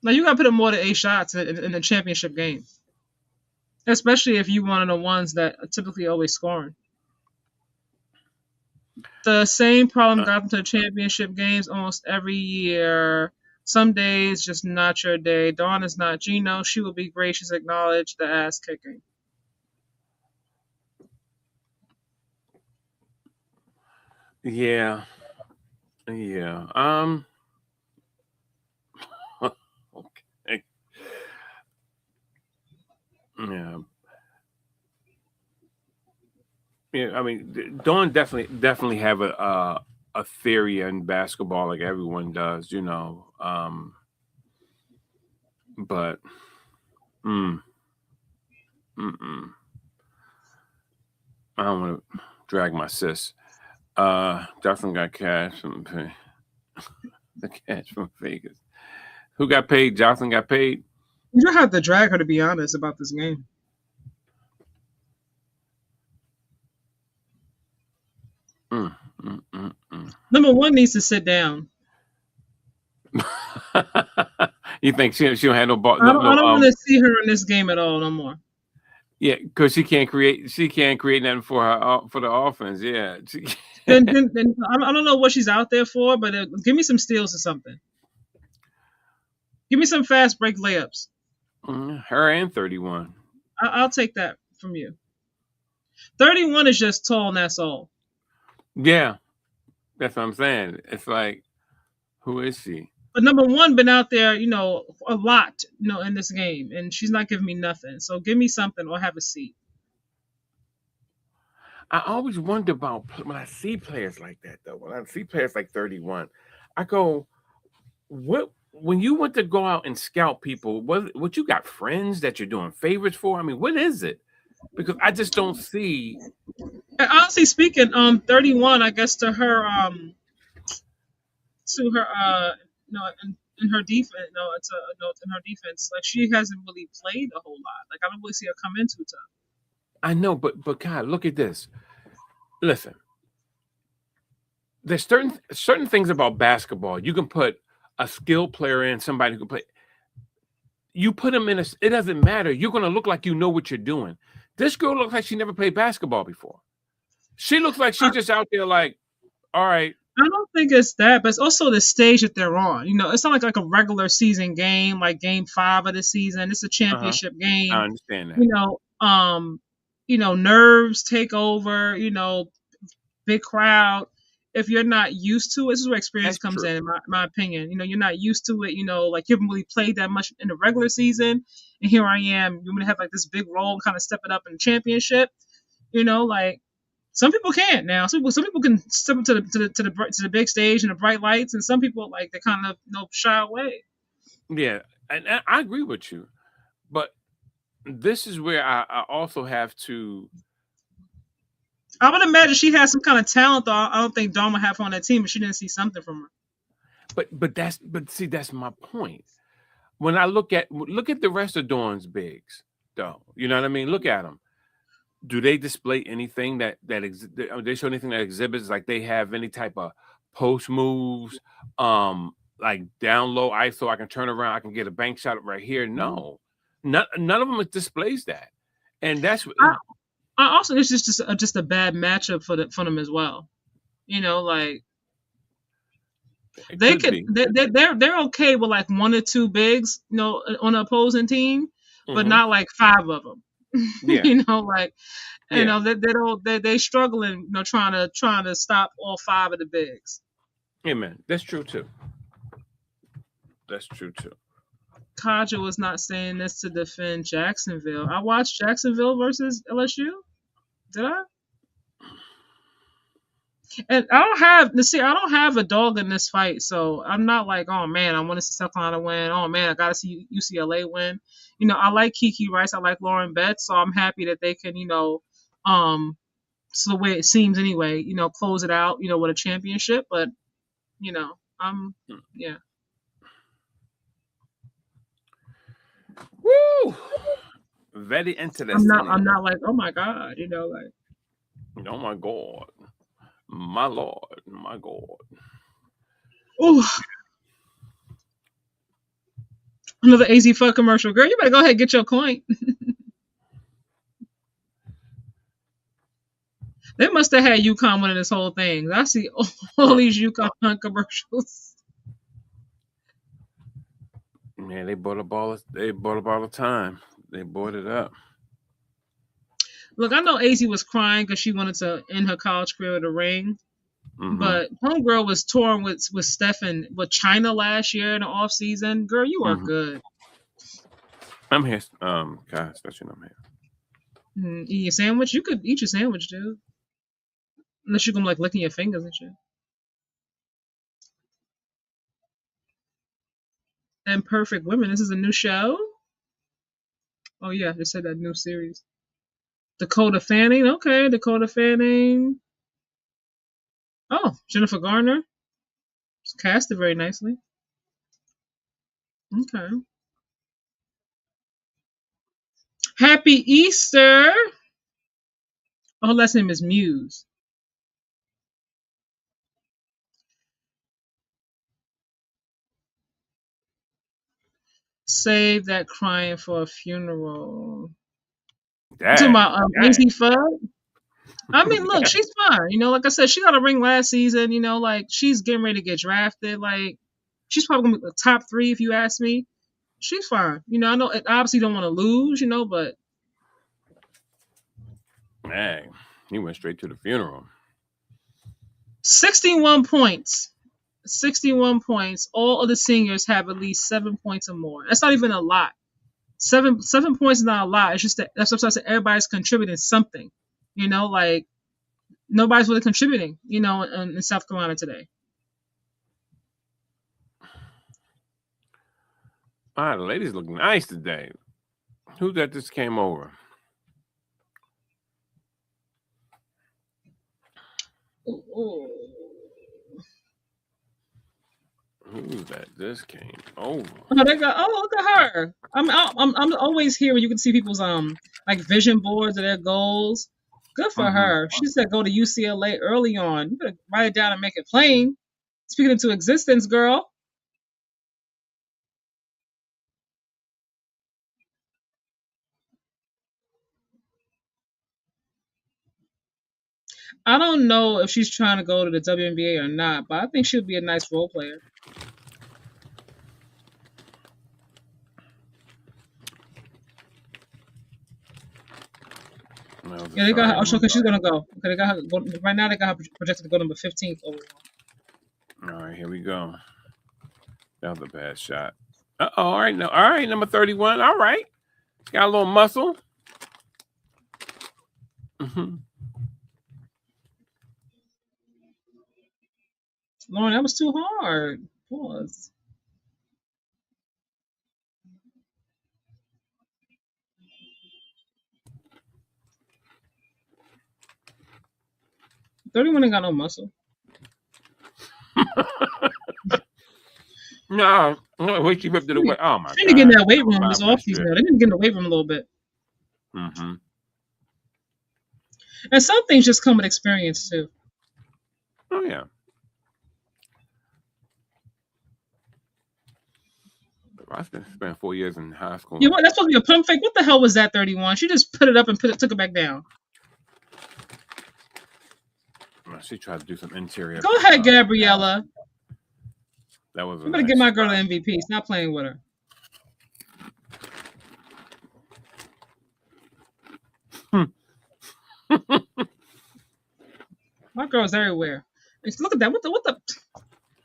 Now you gotta put up more than 8 shots in a championship game, especially if you one of the ones that are typically always scoring. The same problem got them to the championship games almost every year. Some days just not your day. Dawn is not Gino. She will be great. She's acknowledged the ass kicking. Yeah. Yeah. Yeah. Yeah, I mean, Dawn definitely have a theory in basketball like everyone does, you know. But mm, mm-mm. I don't want to drag my sis. Definitely got cash from the cash from Vegas. Who got paid? Jocelyn got paid. You don't have to drag her, to be honest, about this game. Mm, mm, mm, mm. Number one needs to sit down. You think she don't have no ball? I No, don't. no. I don't want to see her in this game at all no more. Yeah, because she can't create. She can't create nothing for her for the offense. Yeah. Then I don't know what she's out there for, but give me some steals or something. Give me some fast break layups. Her and 31. I'll take that from you. 31 is just tall, and that's all. Yeah, that's what I'm saying. It's like, who is she? But number one been out there, a lot, in this game, and she's not giving me nothing. So give me something or have a seat. I always wonder about when I see players like that, though. When I see players like 31, I go, what? When you went to go out and scout people, what you got friends that you're doing favors for? I mean, what is it? Because I just don't see. And honestly speaking, 31, I guess to her, in her defense, in her defense, like she hasn't really played a whole lot. Like I don't really see her come in too tough. I know, but God, look at this. Listen, there's certain things about basketball. You can put a skilled player in, somebody who can play. You put them in it doesn't matter. You're going to look like you know what you're doing. This girl looks like she never played basketball before. She looks like she's just out there like, all right. I don't think it's that, but it's also the stage that they're on. It's not like a regular season game, like game 5 of the season. It's a championship game. I understand that. Nerves take over, big crowd. If you're not used to it, this is where experience comes in my opinion. You're not used to it, like you haven't really played that much in the regular season. And here I am, you're going to have like this big role and kind of step it up in the championship. Like some people can't now. Some people can step up to the big stage and the bright lights, and some people like they kind of shy away. Yeah, and I agree with you, but this is where I also have to. I would imagine she has some kind of talent, though. I don't think Dawn would have her on that team, but she didn't see something from her. But see, that's my point. When I look at the rest of Dawn's bigs, though, you know what I mean. Look at them. Do they display anything that they show anything that exhibits like they have any type of post moves, like down low ISO? I can turn around, I can get a bank shot right here. No, none of them displays that, and that's. I also it's just a bad matchup for them as well. Like they're okay with like 1 or 2 bigs, on the opposing team, but not like 5 of them. Yeah. They struggling, trying to stop all 5 of the bigs. Yeah, man, that's true too. That's true too. Kaja was not saying this to defend Jacksonville. I watched Jacksonville versus LSU. Did I? And I don't have a dog in this fight, so I'm not like, oh man, I want to see South Carolina win. Oh man, I gotta see UCLA win. I like Kiki Rice, I like Lauren Betts, so I'm happy that they can, so the way it seems anyway, close it out, with a championship. But, yeah. Woo! Very interesting. I'm not like, oh my God, like. Oh my God. My Lord, my God. Oh, another AZ Fuck commercial. Girl, you better go ahead and get your coin. They must have had UConn winning this whole thing. I see all these UConn commercials. Man, they bought up all the time. They bought it up. Look, I know AZ was crying because she wanted to end her college career with a ring. Mm-hmm. But homegirl was touring with Steph and with China last year in the off season. Girl, you are good. I'm here. God, especially I'm here. Eat your sandwich? You could eat your sandwich, dude. Unless you're gonna like licking your fingers and shit. And Perfect Women. This is a new show. Oh yeah, they said that new series. Dakota Fanning. Okay, Dakota Fanning. Oh, Jennifer Garner. It's casted very nicely. Okay. Happy Easter. Oh, her last name is Muse. Save that crying for a funeral. You talking Dang, about dang. Easy Fudd? I mean, look, she's fine. Like I said, she got a ring last season. Like she's getting ready to get drafted. Like she's probably gonna be the top 3 if you ask me. She's fine. I know it obviously don't want to lose. But Dang, he went straight to the funeral. 61 points. 61 points. All of the seniors have at least 7 points or more. That's not even a lot. Seven points is not a lot. It's just that's what I'm saying. Everybody's contributing something. Like nobody's really contributing. In South Carolina today. Ah, the ladies look nice today. Who that just came over? Ooh. Who's that just came over? Oh, look at her. I'm always here when you can see people's like vision boards of their goals. Good for her. She said go to UCLA early on. You better write it down and make it plain. Speak it into existence, girl. I don't know if she's trying to go to the WNBA or not, but I think she'll be a nice role player. Yeah, they got her. Oh, because she's gonna go. Okay, they got her. Right now, they got her projected to go number 15th overall. All right, here we go. That was a bad shot. All right, number 31. All right, got a little muscle. Lauren, that was too hard. Pause. $31 ain't got no muscle. No, wait, she ripped it away. Oh my god! She need to get in that weight room this offseason. They need to get in the weight room a little bit. And some things just come with experience too. Oh yeah. I spent 4 years in high school. Yeah, that's supposed to be a pump fake. What the hell was that 31? She just put it up and took it back down. She tried to do some interior. Go ahead, Gabriella. That was. I'm gonna get my girl an MVP. Stop playing with her. My girl's everywhere. Look at that. What the?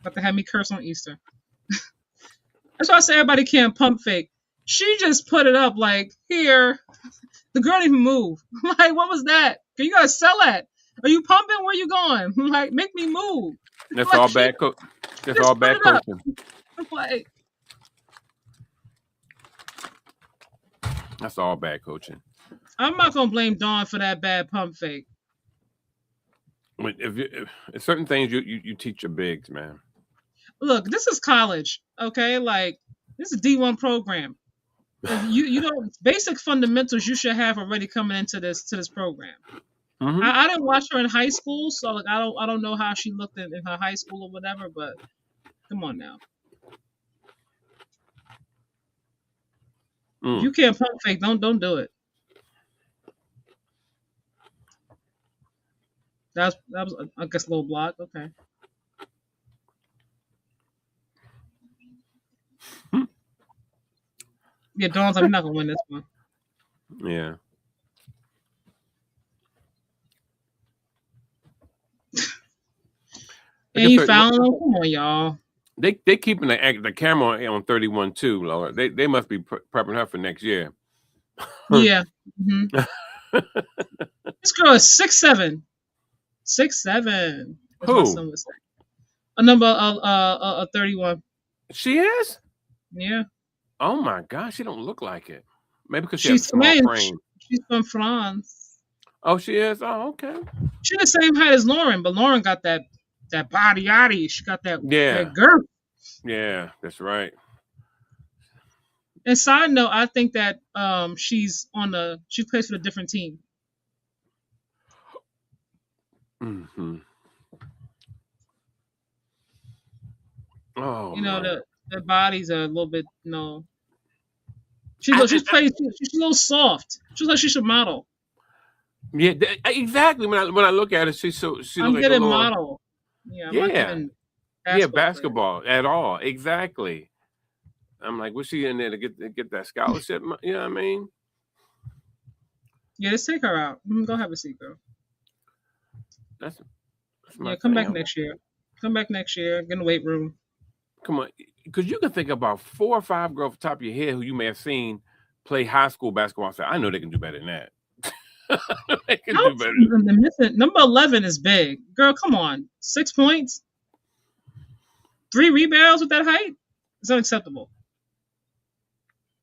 About to have me curse on Easter. That's why I say everybody can't pump fake. She just put it up like here. The girl didn't even move. Like, what was that? You gotta sell that. Are you pumping? Where you going? Like, make me move. That's like, all bad. That's all bad coaching. Like, that's all bad coaching. I'm not gonna blame Dawn for that bad pump fake. If certain things you teach your bigs, man. Look, this is college, okay? Like, this is a D1 program. You know, basic fundamentals you should have already coming into this program. I didn't watch her in high school, so like I don't know how she looked in her high school or whatever. But come on now, if you can't pump fake, don't do it. That was I guess a little block. Okay. Yeah, Dawn's like, I'm not gonna win this one. Yeah. And you fouling them? Come on, y'all. They keeping the camera on 31 too, Lord. They must be prepping her for next year. Yeah. Mm-hmm. This girl is 6'7". 6'7", as my Who? son would say. A number 31. She is? Yeah. Oh my gosh, she don't look like it. Maybe because she has a She's small French. frame. She's from France. Oh, she is? Oh, okay. She's the same height as Lauren, but Lauren got that body yaddy. She got that girth. Yeah, that's right. And side note, I think that she plays for a different team. Mm-hmm. Oh, you know, man. the bodies are a little bit, she's a little soft. She's like she should model. Yeah, exactly. When I look at her, she looks I'm like good a at little model. Yeah, I'm not even basketball at all. Exactly. I'm like, was she in there to get that scholarship? You know what I mean? Yeah, let's take her out. Go have a seat, girl. That's my come thing. back next year. Come back next year. Get in the weight room. Come on, because you can think about 4 or 5 girls off the top of your head who you may have seen play high school basketball. So I know they can do better than that. They can do better. Number 11 is big. Girl, come on. 6 points? 3 rebounds with that height? It's unacceptable.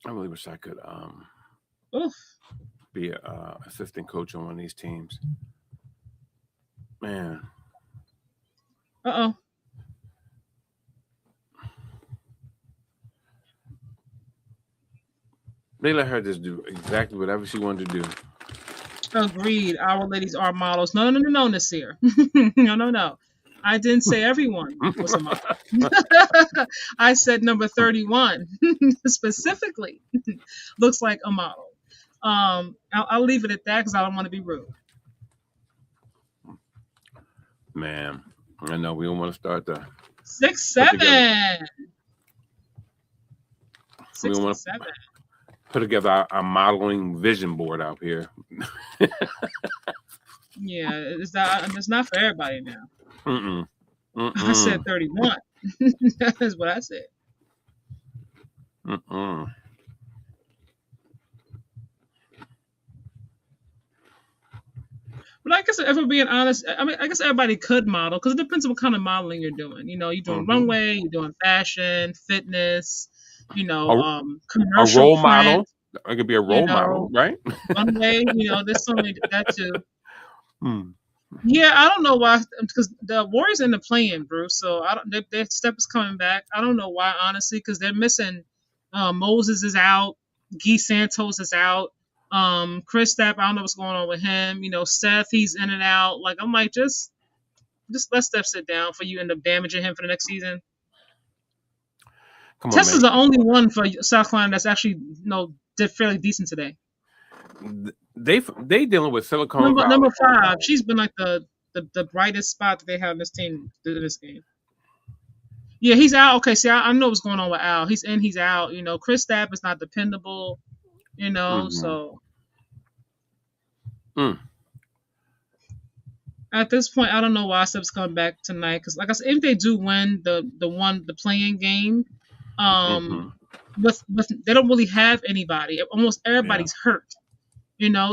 I really wish I could Oof. be an assistant coach on one of these teams. Man. Uh-oh. They let her just do exactly whatever she wanted to do. Agreed. Our ladies are models. No, Nasir. No. I didn't say everyone was a model. I said number 31 specifically looks like a model. I'll leave it at that because I don't want to be rude. Man, I know we don't want to start the 6'7". 6'7". Put together our modeling vision board out here. Yeah, it's not for everybody now. Mm-mm. I said 31. That's what I said. Mm-mm. But I guess if we're being honest, I mean, I guess everybody could model because it depends on what kind of modeling you're doing. You're doing runway, you're doing fashion, fitness, commercial a role print, model. It could be a role model, right? Runway, there's so many that too. Hmm. Yeah, I don't know why, because the Warriors in the play-in, Bruce. So their step is coming back. I don't know why, honestly, because they're missing. Moses is out. Guy Santos is out. Chris Stapp, I don't know what's going on with him. Seth, he's in and out. Like, I'm like, just let Steph sit down for you end up damaging him for the next season. Tess is the only one for South Carolina that's actually did fairly decent today. They dealing with Silicon Valley. Number 5. She's been like the brightest spot that they have in this team in this game. Yeah, he's out. Okay, see, I know what's going on with Al. He's in, he's out. Chris Stapp is not dependable. So at this point, I don't know why Steph's coming back tonight. Because, like I said, if they do win the playing game, with they don't really have anybody. Almost everybody's hurt.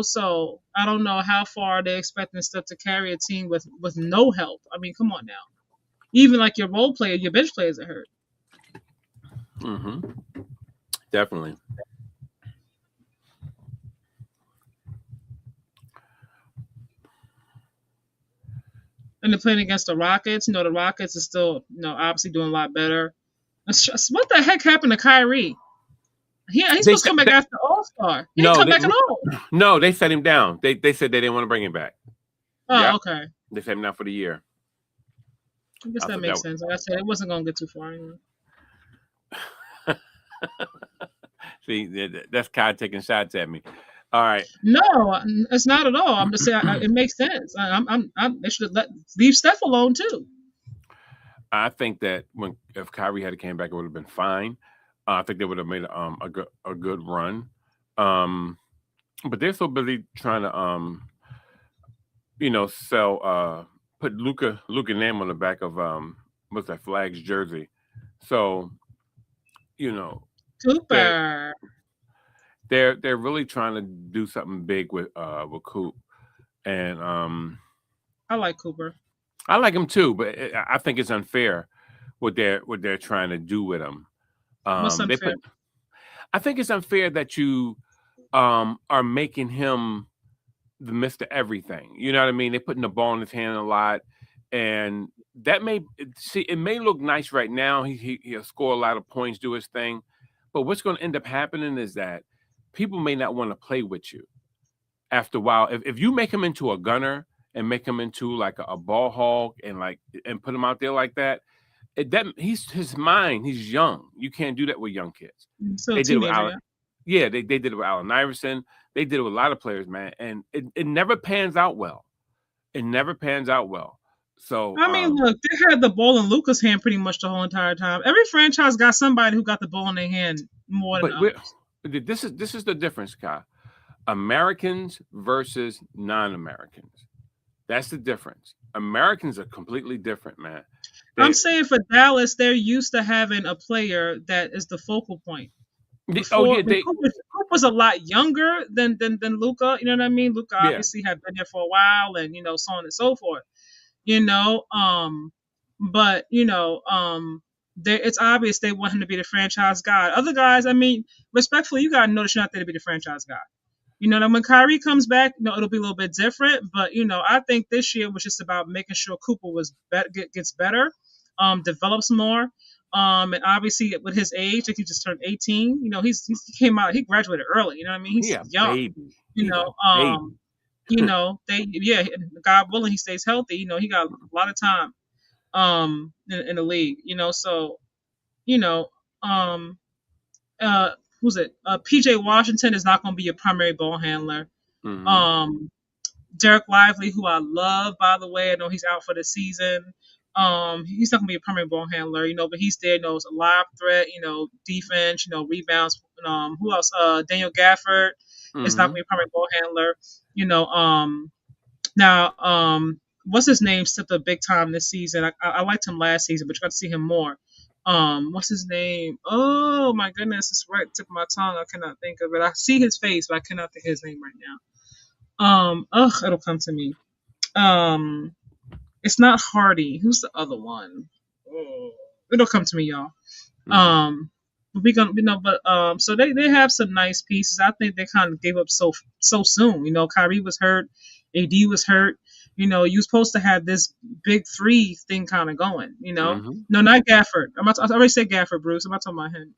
So I don't know how far they're expecting Steph to carry a team with no help. I mean, come on now. Even like your role player, your bench players are hurt. Definitely. And they're playing against the Rockets. The Rockets are still, obviously doing a lot better. What the heck happened to Kyrie? He's supposed to come back after All-Star. He didn't come back at all. No, they set him down. They said they didn't want to bring him back. Oh, okay. They set him down for the year. I guess that makes sense. Like I said, it wasn't going to get too far anyway. See, that's Kai taking shots at me. All right. No, it's not at all. I'm just saying it makes sense. They should leave Steph alone too. I think that if Kyrie had came back, it would have been fine. I think they would have made a good run. But they're so busy trying to sell put Luka name on the back of what's that Flags jersey So, you know, Cooper. they're really trying to do something big with Coop, and I like Cooper. I like him too, but I think it's unfair what they're trying to do with him. What's unfair? I think it's unfair that you are making him the Mr. Everything. You know what I mean? They're putting the ball in his hand a lot, and that it may look nice right now. He'll score a lot of points, do his thing, but what's going to end up happening is that people may not want to play with you after a while. If you make him into a gunner and make him into like a ball hog and put him out there like that, he's his mind. He's young. You can't do that with young kids. So They did it with teenager, Allen. Yeah, they did it with Allen Iverson. They did it with a lot of players, man, and it never pans out well. It never pans out well. So I mean, look, they had the ball in Luka's hand pretty much the whole entire time. Every franchise got somebody who got the ball in their hand more than others. This is the difference, Kai. Americans versus non-Americans. That's the difference. Americans are completely different, man. I'm saying for Dallas, they're used to having a player that is the focal point. Cooper's a lot younger than Luka. You know what I mean? Luka obviously had been there for a while, and so on and so forth. But it's obvious they want him to be the franchise guy. Other guys, I mean, respectfully, you gotta know that you're not there to be the franchise guy. When Kyrie comes back, it'll be a little bit different. But I think this year was just about making sure Cooper gets better, develops more. And obviously with his age, like he just turned 18, he came out, he graduated early. You know what I mean? He's young. Baby. God willing, he stays healthy. He got a lot of time in the league. Who's it? PJ Washington is not going to be a primary ball handler. Mm-hmm. Derek Lively, who I love, by the way, I know he's out for the season. He's not going to be a primary ball handler, but he's there, a live threat, defense, rebounds. Who else? Daniel Gafford is not going to be a primary ball handler. Now, what's his name? Stepped up big time this season. I liked him last season, but you got to see him more. What's his name? Oh my goodness, it's right tip of my tongue. I cannot think of it. I see his face, but I cannot think of his name right now. It'll come to me. It's not Hardy. Who's the other one? Oh, it'll come to me, y'all. But we gonna, so they have some nice pieces. I think they kind of gave up so soon. Kyrie was hurt, AD was hurt. You was supposed to have this big three thing kind of going. Mm-hmm. No, not Gafford. I already said Gafford, Bruce. I'm not talking about him.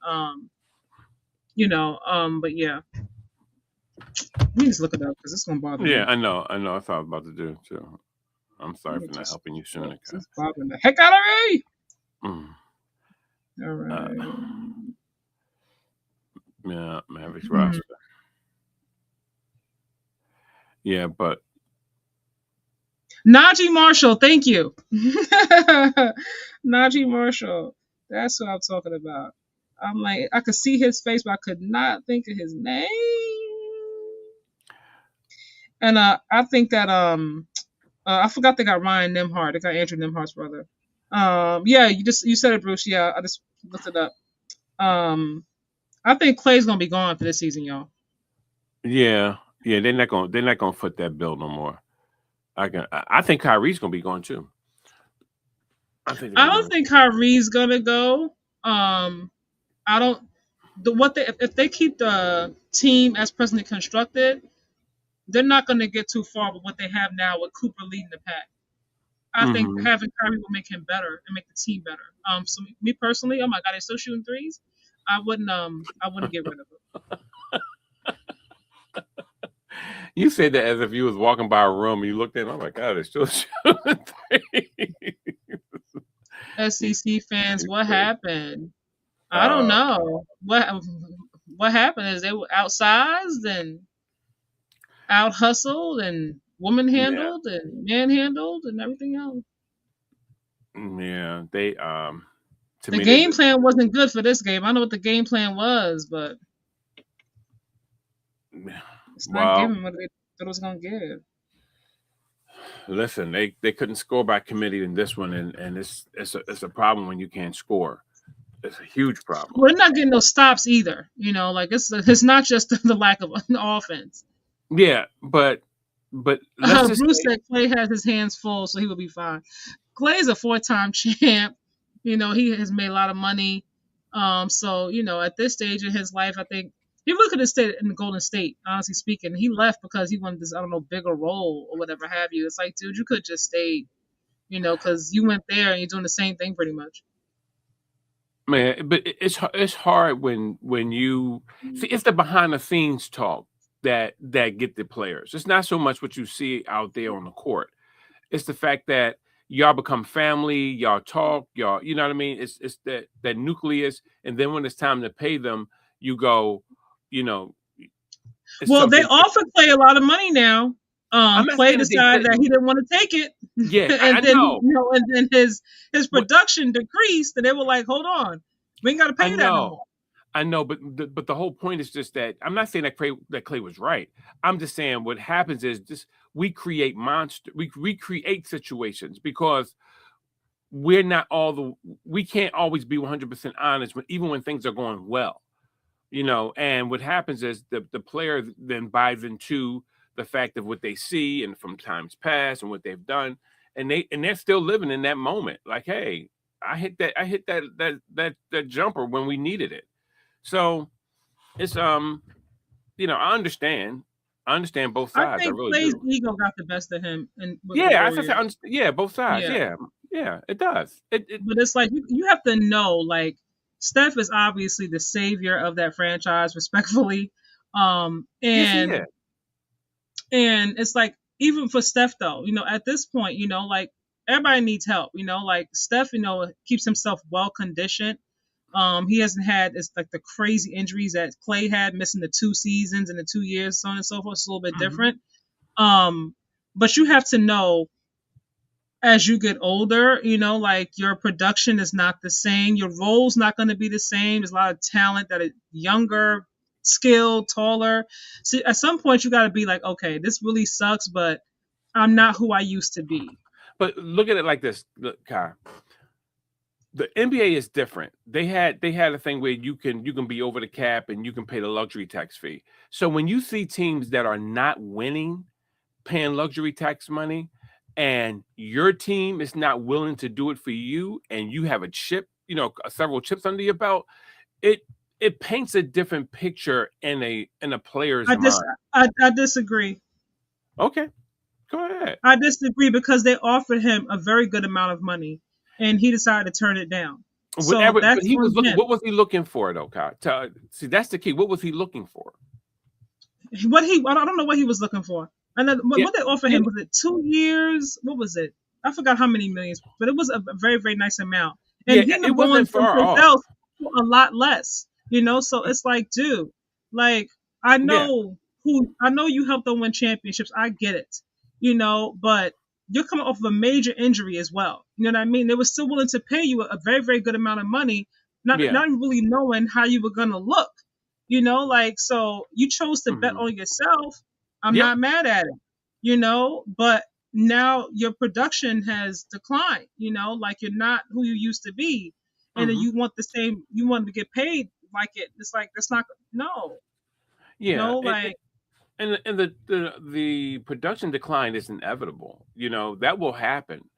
But yeah. Let me just look it up because it's gonna bother me. Yeah, I know. That's what I was about to do too. I'm sorry for not helping you sooner. It's bothering the heck out of me. All right. Yeah, Mavericks roster. Yeah, but Najee Marshall, thank you. Najee Marshall. That's what I'm talking about. I'm like, I could see his face, but I could not think of his name. And I think that I forgot they got Ryan Nembhard. They got Andrew Nembhard's brother. Yeah, you said it, Bruce. Yeah, I just looked it up. I think Clay's gonna be gone for this season, y'all. Yeah, they're not gonna foot that bill no more. I think Kyrie's gonna be gone too. I don't think Kyrie's gonna go. If they keep the team as presently constructed, they're not gonna get too far with what they have now with Cooper leading the pack. I think having Kyrie will make him better and make the team better. So me personally, oh my God, they're still shooting threes. I wouldn't get rid of him. You said that as if you was walking by a room and you looked in. Oh my God, they're still shooting threes. SEC fans, what happened? I don't know. What happened is they were outsized and out hustled and woman handled and man handled and everything else. Yeah, they the game plan wasn't good for this game. I know what the game plan was, but it's not giving what they thought it was gonna give. Listen, they couldn't score by committee in this one, and it's a problem when you can't score. It's a huge problem. We're not getting those stops either. Like it's not just the lack of an offense. Yeah, but let's just Bruce say, said Clay has his hands full, so he will be fine. Clay is a 4-time champ. He has made a lot of money. So at this stage in his life, I think he really could have stayed in the Golden State. Honestly speaking, he left because he wanted this, I don't know, bigger role or whatever have you. It's like, dude, you could just stay. Because you went there and you're doing the same thing pretty much. man, but it's hard when you see, it's the behind the scenes talk that get the players. It's not so much what you see out there on the court. It's the fact that y'all become family, y'all talk, y'all, you know what I mean? It's that nucleus, and then when it's time to pay them, you go, you know. Well, they offer Clay a lot of money now. Clay decided that he didn't want to take it. Yeah, and I then know. and then his production decreased, and they were like, "Hold on, we ain't got to pay you that no more." I know, but the whole point is just that I'm not saying that Clay was right. I'm just saying what happens is this: we create we create situations because we're not we can't always be 100% honest even when things are going well, and what happens is the player then buys into the fact of what they see and from times past and what they've done, and they're still living in that moment. Like, hey, I hit that jumper when we needed it. So it's I understand both sides. I think really Clay's do. ego got the best of him, and both sides. Yeah, it does. But it's like you have to know, like, Steph is obviously the savior of that franchise, respectfully. Yes, and it's like, even for Steph though, at this point, like, everybody needs help. Like Steph, keeps himself well conditioned. He hasn't had the crazy injuries that Clay had, missing the 2 seasons and the 2 years, so on and so forth. It's a little bit different. But you have to know, as you get older, like, your production is not the same. Your role's not going to be the same. There's a lot of talent that is younger, skilled, taller. So at some point you got to be like, okay, this really sucks, but I'm not who I used to be. But look at it like this, Kai. The NBA is different. They had a thing where you can be over the cap and you can pay the luxury tax fee. So when you see teams that are not winning, paying luxury tax money, and your team is not willing to do it for you, and you have a chip, several chips under your belt, it paints a different picture in a player's mind. I disagree. Okay, go ahead. I disagree because they offered him a very good amount of money, and he decided to turn it down. What was he looking for, though, Kai? See, that's the key. What was he looking for? I don't know what he was looking for. And then what they offered him, was it 2 years? What was it? I forgot how many millions, but it was a very, very nice amount. And he ended up going for himself for a lot less. So it's like, dude, like, I know you helped them win championships. I get it. But you're coming off of a major injury as well. You know what I mean? They were still willing to pay you a very, very good amount of money, not even really knowing how you were gonna look. So you chose to bet on yourself. I'm not mad at it, but now your production has declined, like, you're not who you used to be. And then you want to get paid like it. It's like, that's not, no. Yeah. Like, and the production decline is inevitable. That will happen.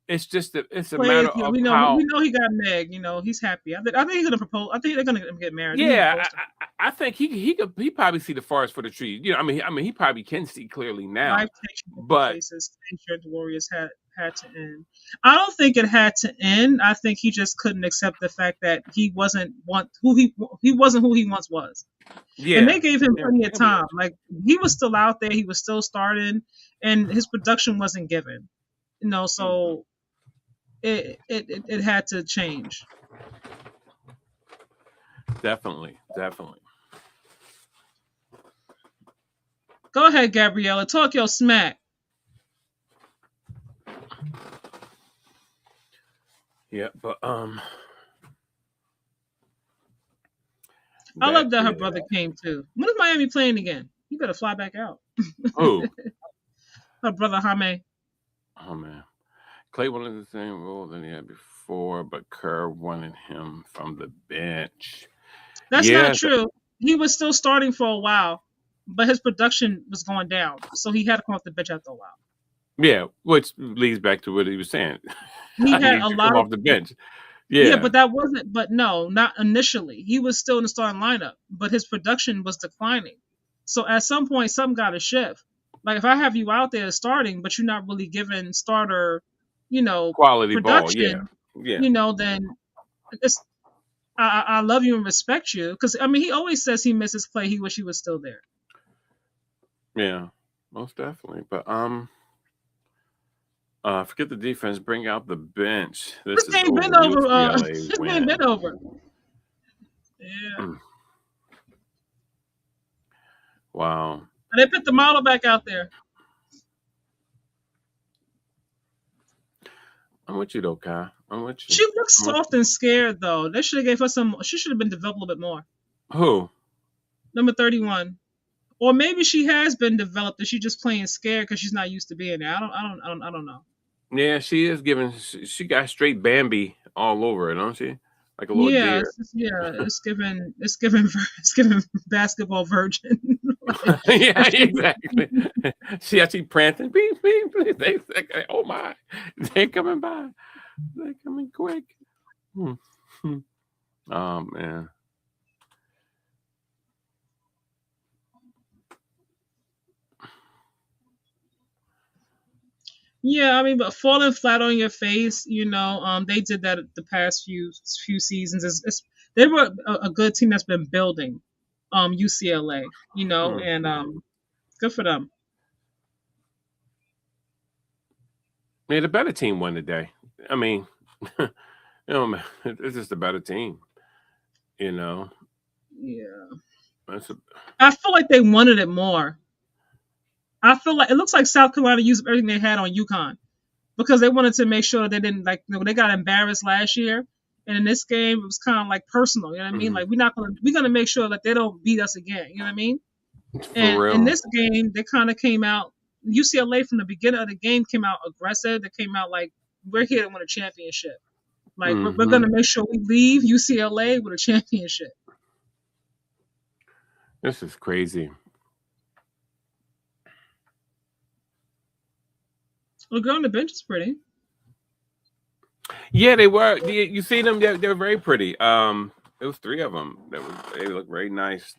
It's just that it's a matter of we how. We know he got Meg. He's happy. I think he's gonna propose. I think they're gonna get married. Yeah, I think he probably see the forest for the trees. I mean, he probably can see clearly now. But the Warriors had to end. I don't think it had to end. I think he just couldn't accept the fact that he wasn't who he once was. Yeah, and they gave him plenty of time. Like, he was still out there. He was still starting, and his production wasn't given. So. It had to change. Definitely. Go ahead, Gabriella. Talk your smack. Yeah, but I love that her brother came too. When is Miami playing again? You better fly back out. Who? Her brother Jaime. Oh man. Clay wanted the same role than he had before, but Kerr wanted him from the bench. That's not Yeah, true. He was still starting for a while, but his production was going down, so he had to come off the bench after a while. yeah, which leads back to what he was saying. He I had need a to come lot of off the bench. yeah, Yeah, but that wasn't. But no, not initially. He was still in the starting lineup, but his production was declining. So at some point, something got to shift. Like if I have you out there starting, but you're not really giving starter, quality ball. Yeah, production, yeah, then it's I love you and respect you because I mean he always says he misses Clay. He wish he was still there. yeah, most definitely. But forget the defense. Bring out the bench. This This is game over. been over. UCLA This game win. been over. Yeah, Wow. they put the model back out there. I'm with you though, Kai. I'm with you. She looks I'm with soft and scared though. They should have gave her some. She should have been developed a little bit more. you. Who? Number 31. Or maybe she has been developed and she's just playing scared because she's not used to being there. I don't know. Yeah, she is giving. She got straight Bambi all over her, don't she? Like a little Yeah, deer. it's given basketball virgin. Yeah, exactly. She actually prancing. Beep, beep, beep. Oh my, they're coming by. They're coming quick. Oh man. Yeah, I mean, but falling flat on your face, they did that the past few seasons. They were a good team that's been building, UCLA, and good for them. Yeah, the better team won today. I mean, man, it's just a better team. Yeah, That's a, I feel like they wanted it more. I feel like it looks like South Carolina used everything they had on UConn because they wanted to make sure they didn't they got embarrassed last year, and in this game it was kind of like personal. You know what I mean? Like we're gonna make sure that they don't beat us again. You know what I mean? for And in real. this game, they kind of came out. UCLA from the beginning of the game came out aggressive. They came out like we're here to win a championship. Like we're gonna make sure we leave UCLA with a championship. This is crazy. The girl on the bench is pretty. Yeah, they were. You see them? They were very pretty. It was 3 of them. They look very nice.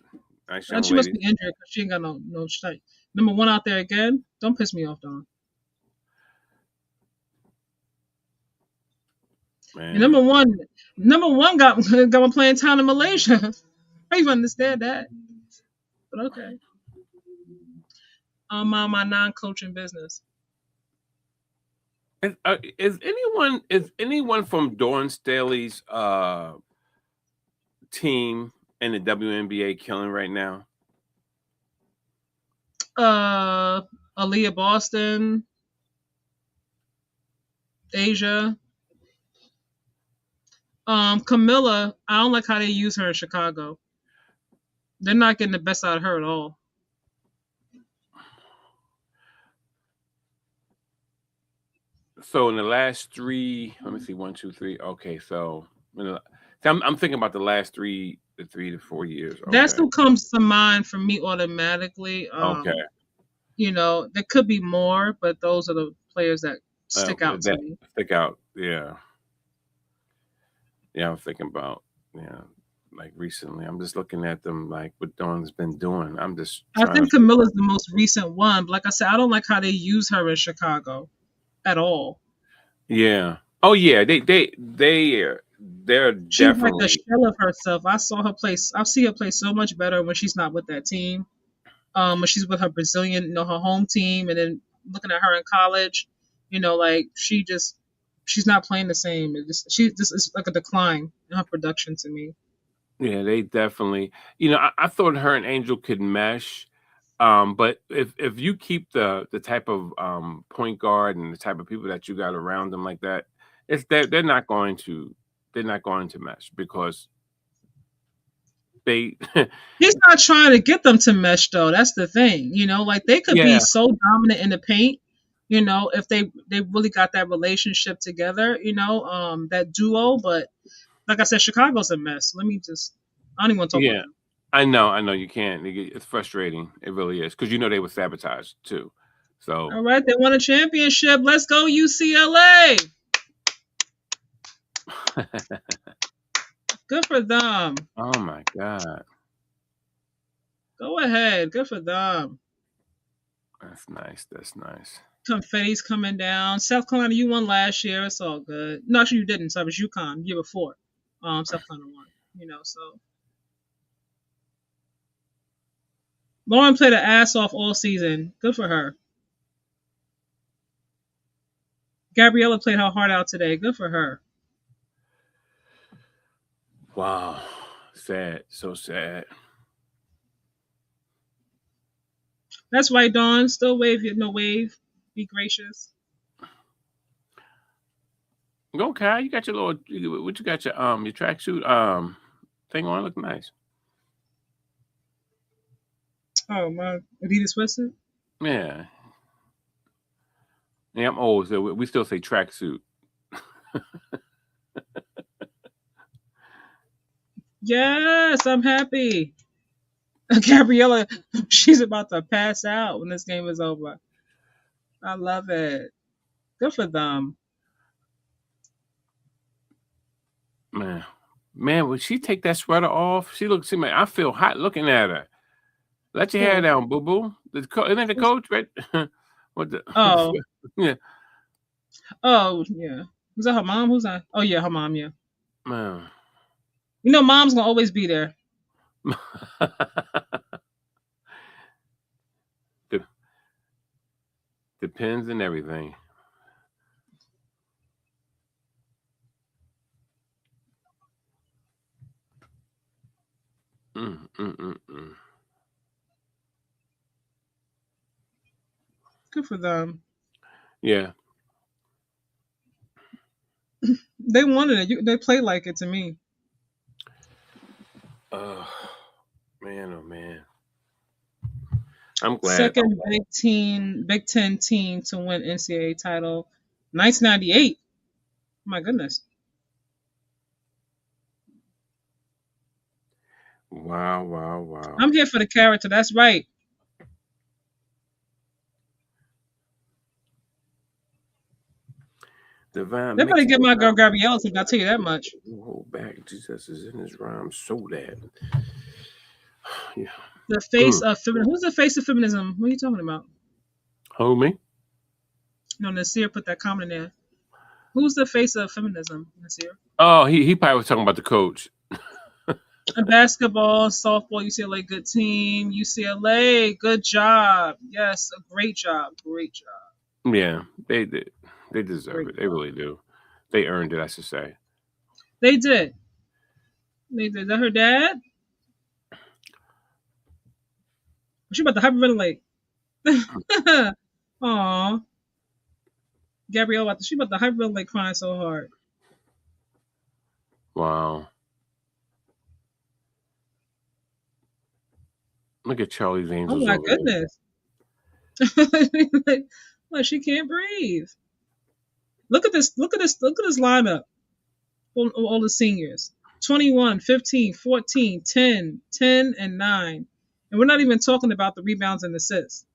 Nice young And she must ladies. be injured because she ain't got no strike. Number 1 out there again. Don't piss me off, Don. Man. And number one got one playing time in Malaysia. I even understand that, but okay. My non-coaching business. Is anyone from Dawn Staley's team in the WNBA killing right now? Aaliyah Boston, Asia. Camilla, I don't like how they use her in Chicago. They're not getting the best out of her at all. So in the last 3, let me see, 1, 2, 3. Okay, so I'm thinking about the last 3 to 4 years. Okay. That's who comes to mind for me automatically. Okay. There could be more, but those are the players that stick out to me. Stick out, yeah. Yeah, I'm thinking about, like recently. I'm just looking at them, like what Dawn's been doing. I think Camilla's the most recent one, but like I said, I don't like how they use her in Chicago at all. Yeah. Oh yeah, they're She's definitely like a shell of herself. I see her play so much better when she's not with that team. When she's with her Brazilian, her home team, and then looking at her in college, like she's not playing the same. It's like a decline in her production to me. Yeah, they definitely. I thought her and Angel could mesh, but if you keep the type of point guard and the type of people that you got around them like that, they're not going to mesh because they. He's not trying to get them to mesh though. That's the thing, like they could be so dominant in the paint, If they really got that relationship together, that duo. But like I said, Chicago's a mess. I don't even want to talk about Yeah, them. I know you can't. It's frustrating. It really is because they were sabotaged too. So, All right, they won a championship. Let's go UCLA. Good for them. oh my god, Go ahead. Good for them. that's nice. That's nice. Confetti's coming down. South Carolina, you won last year. It's all good. No, actually, you didn't. So it was UConn year before. South Carolina won. So Lauren played her ass off all season. Good for her. Gabriella played her heart out today. Good for her. Wow, sad. So sad. That's right, Dawn. Still wave. No wave. Be gracious. Go, Kai. You got your what you got your tracksuit thing on. Look nice. Oh, my Adidas sweatsuit. Yeah. Yeah, I'm old, so we still say tracksuit. Yes, I'm happy. Gabriella, she's about to pass out when this game is over. I love it. Good for them. Man, would she take that sweater off? She looks. See, man, I feel hot looking at her. Let your hair Who? down, boo boo. Isn't that the coach, right? What the? Oh, Yeah, oh, yeah. Was that her mom? Who's that? Oh, yeah, her mom. Yeah. man. Mom's gonna always be there. Depends and everything. Mm, mm, mm, mm. Good for them. Yeah. They wanted it. They played like it to me. Oh man, oh man. I'm glad. Second Big Ten team to win NCAA title, 1998. My goodness. Wow, wow, wow. I'm here for the character. That's right. Divine They better mixing get my girl rhyme. Gabrielle to. I'll tell you that much. Hold back. Jesus is in his rhyme so that. Yeah. The face of feminism. Who's the face of feminism? What are you talking about? Homie. No, Nasir put that comment in there. Who's the face of feminism, Nasir? Oh, he probably was talking about the coach. And basketball, softball, UCLA, good team. UCLA, good job. Yes, a great job. Great job. Yeah, they did. They deserve Great it. They really do. They earned it, I should say. They did. They did. Is that her dad? She about to hyperventilate. Aw. Gabrielle, she about to hyperventilate crying so hard. Wow. Look at Charlie's Oh Angels my over there. goodness. Like she can't breathe. Look at this lineup. All the seniors. 21, 15, 14, 10, 10, and 9. And we're not even talking about the rebounds and assists.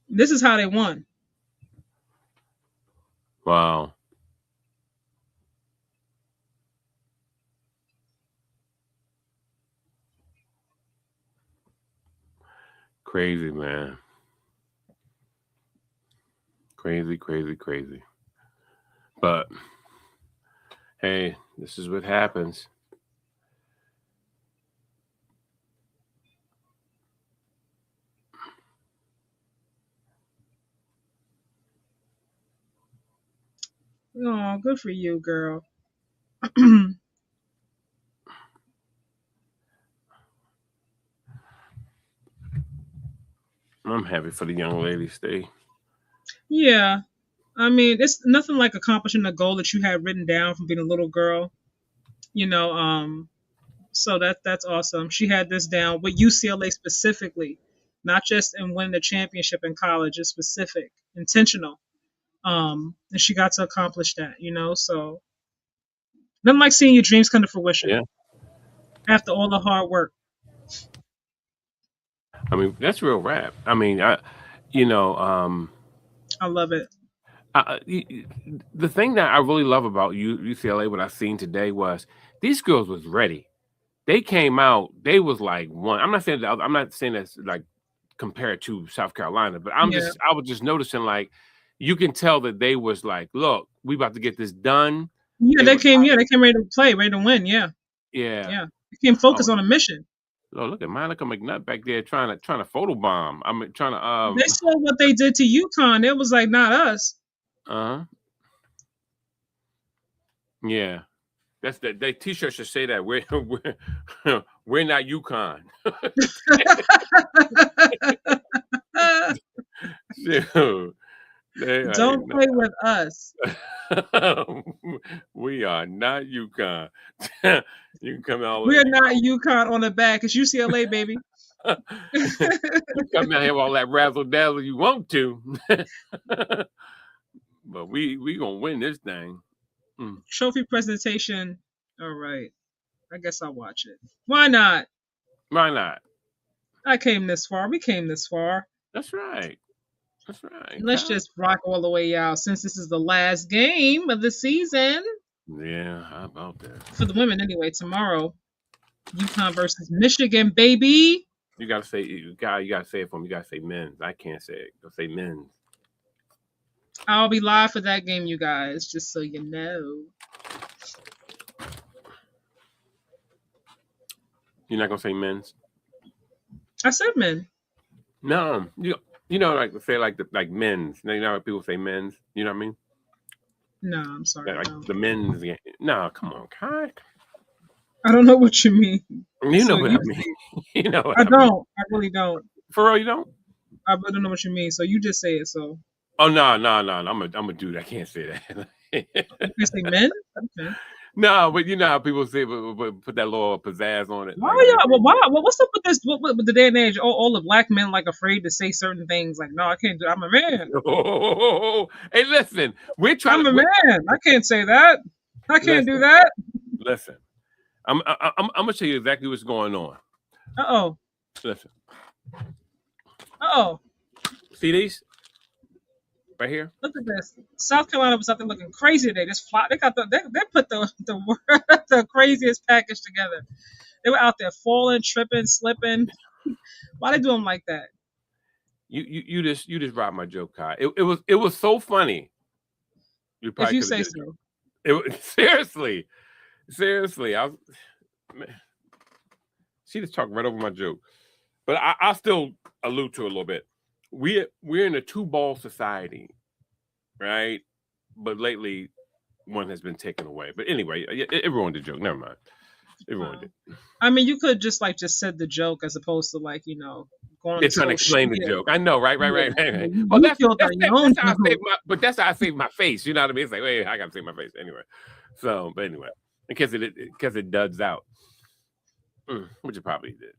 This is how they won. Wow. Crazy, man. Crazy, crazy, crazy. But hey, this is what happens. Oh, good for you, girl. I'm happy for the young lady. Stay. Yeah. I mean, it's nothing like accomplishing a goal that you had written down from being a little girl. So that's awesome. She had this down with UCLA specifically. not just in winning the championship in college. It's specific, intentional. And she got to accomplish that. So nothing like seeing your dreams come to fruition Yeah. after all the hard work. I mean, that's real rap. I mean, you know, I love it. the thing that I really love about UCLA, what I seen today was these girls was ready. They came out. They was like one. I'm not saying that's like compared to South Carolina, but I was just noticing like you can tell that they was like, look, we about to get this done. Yeah, they came ready to play, ready to win. Yeah. Yeah. They came focused on a mission. Oh, look at Monica McNutt back there trying to photobomb. I mean, trying to. They saw what they did to UConn. It was like, not us. Yeah. That's that. They T-shirt should say that we're not UConn. Don't play with us. We are not UConn. You can come out. We are not UConn on the back. It's UCLA, baby. You come out here with all that razzle dazzle you want to, but we gonna win this thing. Trophy presentation. All right. I guess I'll watch it. Why not? Why not? I came this far. We came this far. That's right. That's right. Let's just rock all the way out since this is the last game of the season. Yeah, how about that? For the women, anyway. Tomorrow, UConn versus Michigan, baby. You gotta say you gotta say it for me. You gotta say men's. I can't say it. Go say men's. I'll be live for that game, you guys, just so you know. You're not gonna say men's? I said men. No, you know, like say like men's. You know how people say men's. You know what I mean? No, I'm sorry. Like no. the men's. No, come on, Kai. I don't know what you mean. You know what I mean. You know what I don't. Mean. I really don't. For real, you don't? I really don't know what you mean. So you just say it. So. Oh no! I'm a dude. I can't say that. You can say men. Okay. No, but you know how people say, but put that little pizzazz on it. Why? What's up with this? With the day and age? All the black men like afraid to say certain things. Like, no, I can't do it. I'm a man. Hey, listen, we're trying. I'm a man. I can't say that. I can't do that. Listen, I'm gonna tell you exactly what's going on. Uh-oh. Listen. Uh-oh. See these? Right here. Look at this. South Carolina was something looking crazy today. They got they put the craziest package together. They were out there falling, tripping, slipping. Why they do them like that? You just robbed my joke, Kai. It was so funny. You probably if you say so. Seriously. She just talked right over my joke, but I still allude to it a little bit. We're in a two-ball society, right? But lately, one has been taken away. But anyway, it ruined the joke. Never mind. It ruined it. I mean, you could just said the joke as opposed to going. They're trying to explain the joke. I know, right? Well, that's how I save my face. You know what I mean? It's like, wait, I gotta save my face anyway. So, but anyway, because it duds out, which it probably did.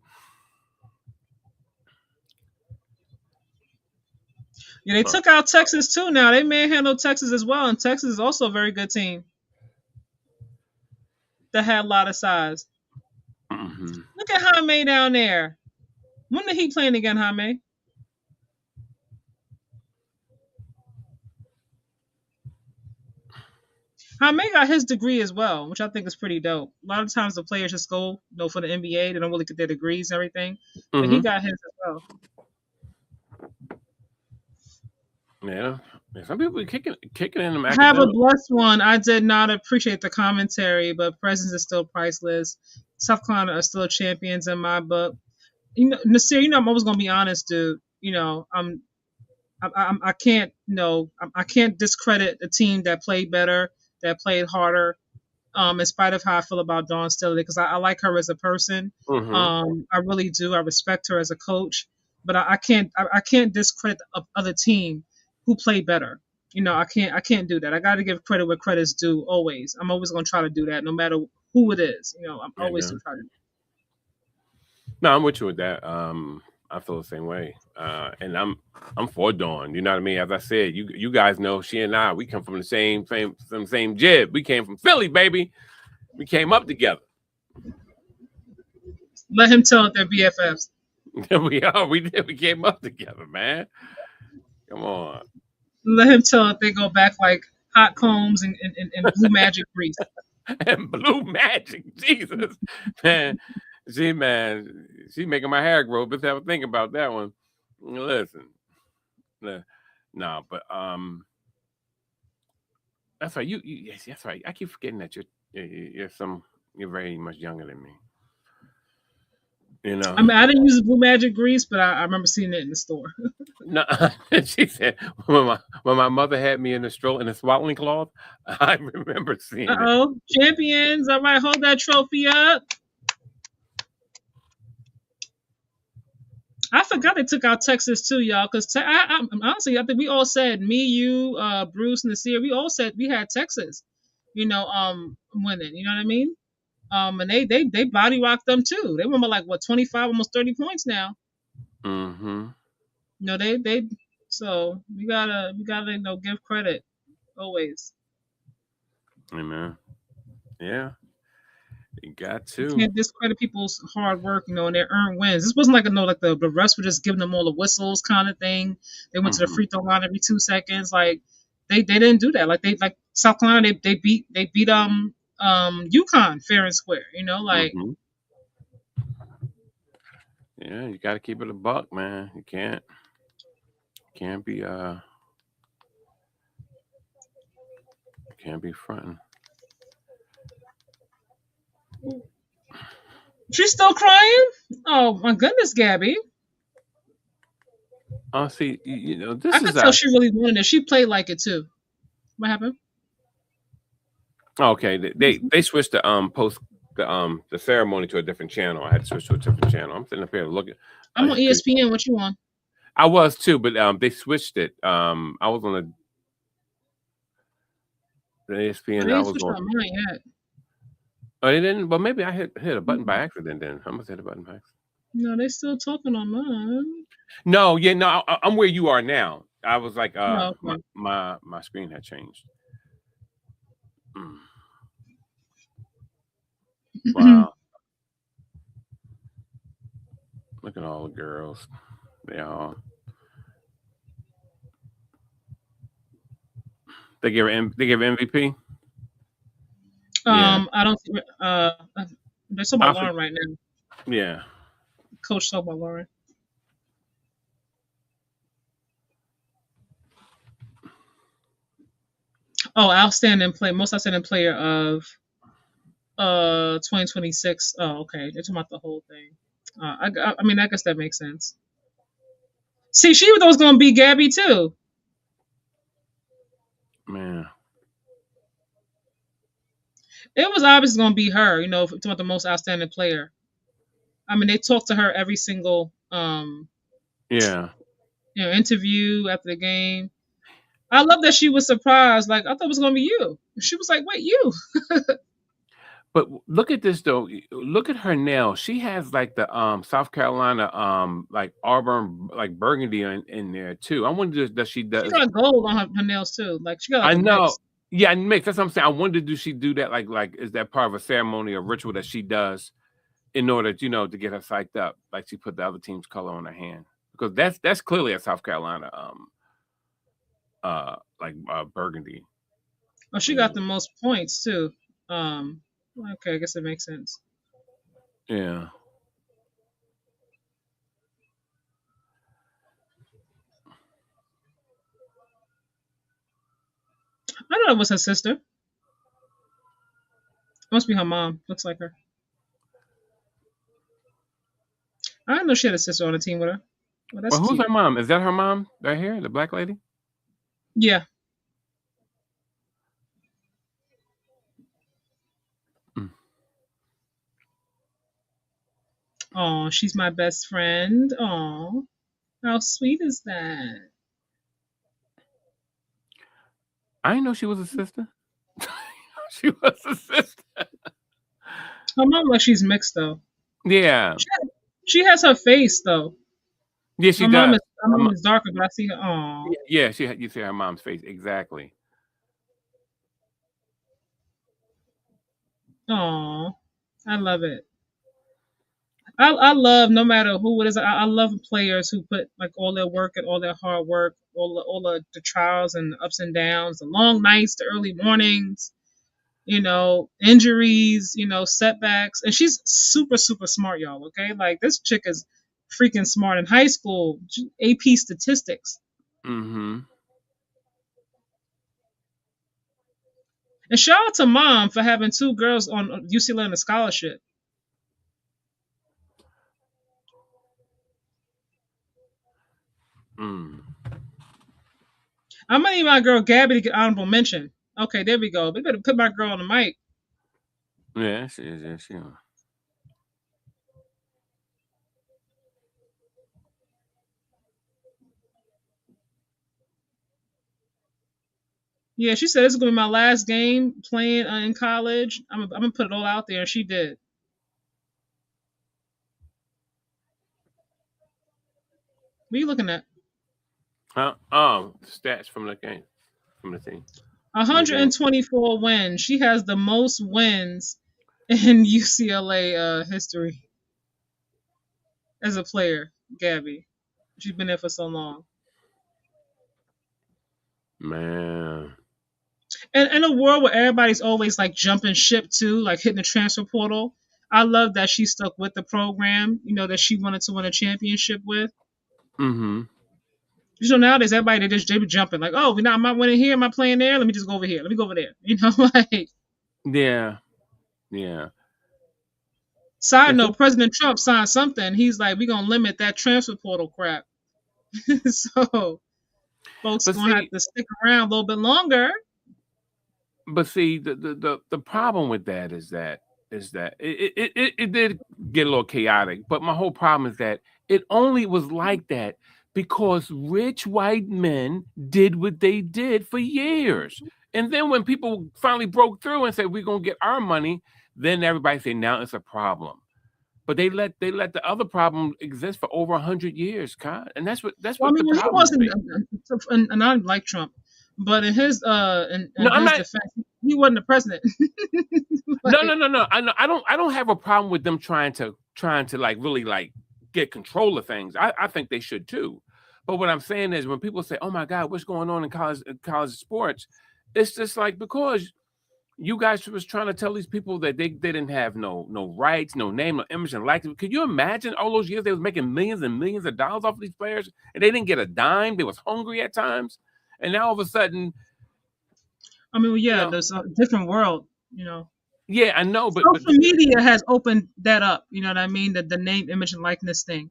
Yeah, they took out Texas too. Now they manhandled Texas as well, and Texas is also a very good team that had a lot of size. Mm-hmm. Look at Jaime down there. When did he playing again, Jaime? Jaime got his degree as well, which I think is pretty dope. A lot of times the players just go, for the NBA. They don't really get their degrees and everything, but he got his as well. Yeah, some people are kicking in them. Have a blessed one. I did not appreciate the commentary, but presence is still priceless. South Carolina are still champions in my book. Nasir, I'm always gonna be honest, dude. I can't, I can't discredit a team that played better, that played harder. In spite of how I feel about Dawn Staley, because I like her as a person. I really do. I respect her as a coach, but I can't discredit the other team who played better. I can't do that. I got to give credit where credit's due. Always, I'm always gonna try to do that, no matter who it is. I'm always gonna try to. No, I'm with you with that. I feel the same way. And I'm for Dawn. You know what I mean? As I said, you guys know she and I, we come from the same jib. We came from Philly, baby. We came up together. Let him tell it they're BFFs. We are. We did. We came up together, man. Come on. Let him tell it they go back like hot combs and blue magic grease. And blue magic, Jesus, man. She making my hair grow. But have a think about that one. Listen, no, but that's right. Yes, that's right. I keep forgetting that you're very much younger than me. You know, I mean, I didn't use blue magic grease, but I remember seeing it in the store. No, she said when my mother had me in the swaddling cloth, I remember seeing it. Uh-oh, champions! All right, hold that trophy up. I forgot they took out Texas too, y'all. Because honestly, I think we all said, me, you, Bruce, Nasir, we all said we had Texas, winning. You know what I mean? And they body rocked them too. They won by like what 25, almost 30 points now. Mm-hmm. No, they. So we gotta give credit always. Amen. Yeah. You got to. You can't discredit people's hard work, and their earned wins. This wasn't like the refs were just giving them all the whistles kind of thing. They went to the free throw line every 2 seconds. Like they didn't do that. Like South Carolina, they beat UConn fair and square. Mm-hmm. Yeah, you got to keep it a buck, man. You can't be fronting. She's still crying? Oh my goodness, Gabby. Oh, see, this I could tell she really wanted it. She played like it too. What happened? Okay, they switched the ceremony to a different channel. I had to switch to a different channel. I'm sitting up here looking. I'm on ESPN. What you on? I was too, but they switched it. I was on the ESPN. They didn't switch on mine yet. Oh, they didn't. Well, maybe I hit a button by accident. Then I must hit a button by accident. No, they still talking on mine. No, yeah, no. I'm where you are now. I was like, okay. my screen had changed. Wow. Look at all the girls. They give MVP. I don't. They're talking about Lauren right now. Yeah. Coach talking about Lauren. Oh, most outstanding player of 2026. Oh, okay. They're talking about the whole thing. I mean, I guess that makes sense. See, she was going to be Gabby too. Man. It was obviously going to be her, talking about the most outstanding player. I mean, they talked to her every single interview after the game. I love that she was surprised. Like, I thought it was going to be you. She was like, wait, you. But look at this though. Look at her nails. She has like the South Carolina like Auburn like burgundy in there too. I wonder does she does. She got gold on her nails too. Like she got. Like, I know. Mix. Yeah, mix. That's what I'm saying. I wonder does she do that like is that part of a ceremony or ritual that she does in order to get her psyched up? Like she put the other team's color on her hand because that's clearly a South Carolina burgundy. Oh, she got the most points too. Okay, I guess it makes sense. Yeah. I thought it was her sister. Must be her mom. Looks like her. I didn't know she had a sister on the team with her. Well, who's her mom? Is that her mom right here, the black lady? Yeah. Oh, she's my best friend. Oh, how sweet is that? I didn't know she was a sister. She was a sister. Her mom, like she's mixed though. Yeah. She has her face though. Yeah, she does. My mom is darker, but I see her. Oh, Yeah, you see her mom's face exactly. oh, I love it. I love no matter who it is. I love players who put like all their work and all their hard work, all the trials and the ups and downs, the long nights, the early mornings, injuries, setbacks. And she's super, super smart, y'all. Okay. Like this chick is freaking smart in high school, AP statistics. Mm-hmm. And shout out to mom for having two girls on UCLA on a scholarship. Mm. I'm gonna need my girl Gabby to get honorable mention. Okay, there we go. We better put my girl on the mic. Yeah, she is. Yeah, she is. Yeah, she said this is gonna be my last game playing in college. I'm gonna put it all out there, and she did. What are you looking at? Huh? Stats from the game, from the team, from the game. 124 wins. She has the most wins in UCLA history as a player. Gabby, she's been there for so long. Man. And in a world where everybody's always like jumping ship too, like hitting the transfer portal, I love that she stuck with the program. That she wanted to win a championship with. Mm-hmm. Nowadays everybody they be jumping like, oh, am I winning here? Am I playing there? Let me just go over here. Let me go over there. Like. Yeah. Yeah. Side note: President Trump signed something. He's like, we're gonna limit that transfer portal crap. So folks gonna have to stick around a little bit longer. But see, the problem with that is that it did get a little chaotic. But my whole problem is that it only was like that because rich white men did what they did for years. And then when people finally broke through and said we're gonna get our money, then everybody said now it's a problem. But they let the other problem exist for over 100 years, God, and that's what the problem he wasn't, and I like Trump, but in his defense, he wasn't the president. Like, no. I don't have a problem with them trying to like really like get control of things. I think they should too. But what I'm saying is when people say, "Oh my God, what's going on in college sports?" It's just like because you guys was trying to tell these people that they didn't have no rights, no name, no image, and likeness. Could you imagine all those years they was making millions and millions of dollars off of these players, and they didn't get a dime? They was hungry at times, and now all of a sudden, I mean, yeah, there's a different world, Yeah, I know, but social media has opened that up. You know what I mean? The name, image, and likeness thing.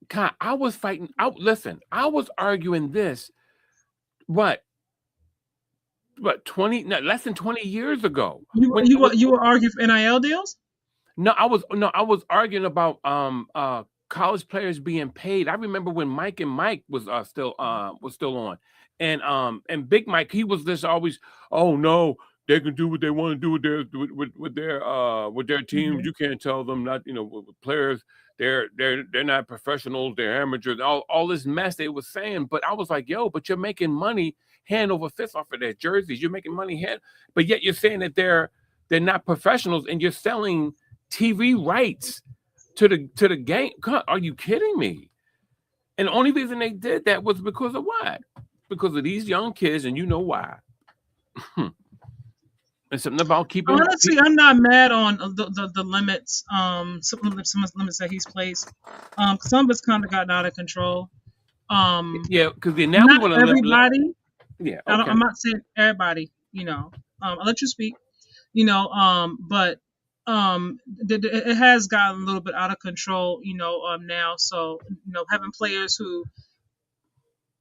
God, I was fighting. Listen, I was arguing this. What 20? No, less than 20 years ago. You were arguing for NIL deals? No, I was arguing about college players being paid. I remember when Mike and Mike was still on, and Big Mike, he was just always, oh no, they can do what they want to do with their teams. Mm-hmm. You can't tell them not, with players. They're not professionals. They're amateurs. All this mess they was saying, but I was like, yo, but you're making money hand over fist off of their jerseys. You're making money but yet you're saying that they're not professionals, and you're selling TV rights to the game. Are you kidding me? And the only reason they did that was because of what? Because of these young kids, and you know why. It's something about keeping. Honestly, I'm not mad on the limits. Some limits that he's placed. Some of it's kind of gotten out of control. Yeah, because now we want to everybody. Yeah, okay. I'm not saying everybody. I'll let you speak. But it has gotten a little bit out of control. Now, so having players who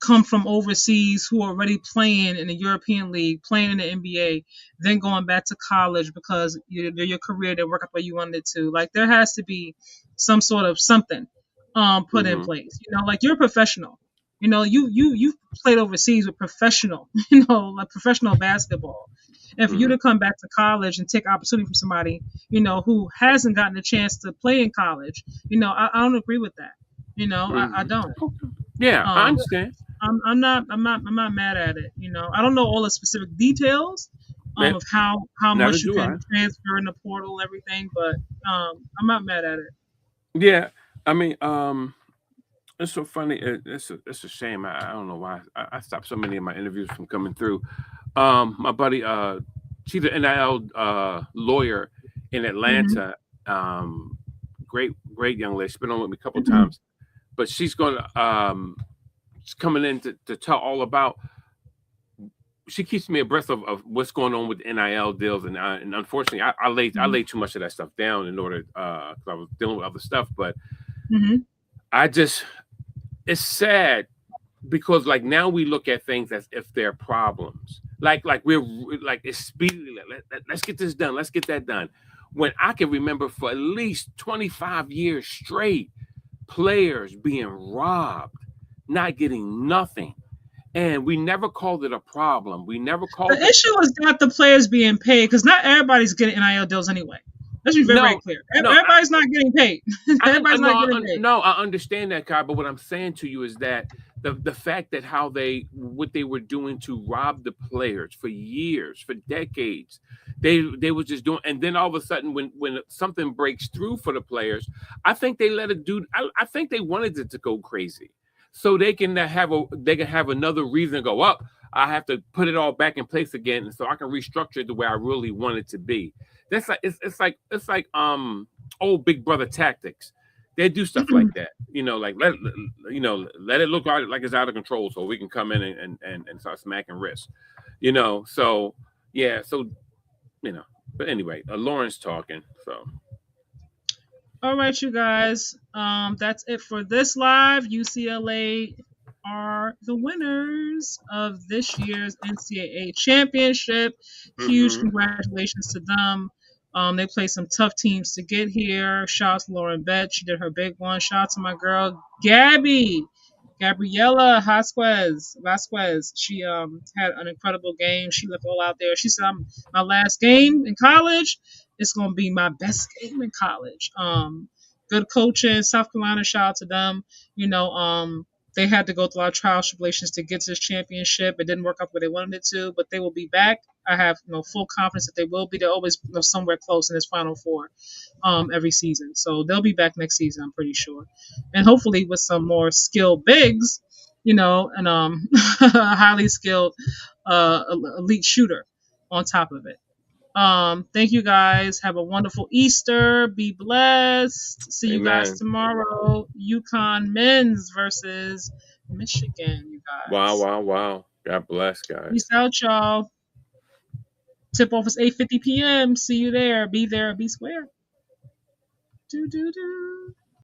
come from overseas who are already playing in the European League, playing in the NBA, then going back to college because your career didn't work out where you wanted to. Like there has to be some sort of something put in place. Like you're a professional. You played overseas with professional, like professional basketball. And for you to come back to college and take opportunity from somebody, who hasn't gotten a chance to play in college, I don't agree with that. I don't. Yeah, I Um, understand. I'm not mad at it. I don't know all the specific details Man, of how neither much you do I. can transfer in the portal and everything, but I'm not mad at it. Yeah, I mean, it's so funny. It's a shame. I don't know why I stopped so many of my interviews from coming through. My buddy, she's an NIL lawyer in Hmm. Atlanta. Great young lady. She's been on with me a couple of Hmm. times, but she's coming in to tell all about. She keeps me abreast of what's going on with NIL deals, and unfortunately, I laid too much of that stuff down in order because I was dealing with other stuff. But Hmm. I just it's sad because like now we look at things as if they're problems. Like we're like it's speedily. Let's get this done. Let's get that done. When I can remember for at least 25 years straight, players being robbed, not getting nothing. And we never called it a problem. We never The called it. issue is not the players being paid because not everybody's getting NIL deals anyway. Let's be very, very No, clear. no, Everybody's not getting paid. Everybody's not getting paid. no, I understand that, Kai. But what I'm saying to you is that the fact that what they were doing to rob the players for years, for decades, they were just doing, and then all of a sudden, when something breaks through for the players, I think they let it do. I think they wanted it to go crazy, so they can have another reason to go up. I have to put it all back in place again, and so I can restructure it the way I really want it to be. That's like it's like old Big Brother tactics. They do stuff like that, like let it look like it's out of control, so we can come in and start smacking wrists, So yeah, so but anyway, Lauren's talking, so. All right, you guys. That's it for this live. UCLA are the winners of this year's NCAA championship. Huge Mm-hmm. congratulations to them. They played some tough teams to get here. Shout out to Lauren Bett. She did her big one. Shout out to my girl Gabriela Vasquez. She had an incredible game. She left all out there. She said, my last game in college, it's gonna be my best game in college. Good coaching, South Carolina. Shout out to them. They had to go through a lot of trials, tribulations to get to this championship. It didn't work out the way they wanted it to, but they will be back. I have full confidence that they will be. They're always somewhere close in this Final Four every season. So they'll be back next season, I'm pretty sure. And hopefully with some more skilled bigs, and a highly skilled elite shooter on top of it. Thank you guys. Have a wonderful Easter. Be blessed. See you guys Amen. tomorrow. UConn men's versus Michigan, you Wow, guys. wow, wow. God bless, guys. Peace out, y'all. Tip off is 8:50 p.m. See you there. Be there. Be square. Do do do.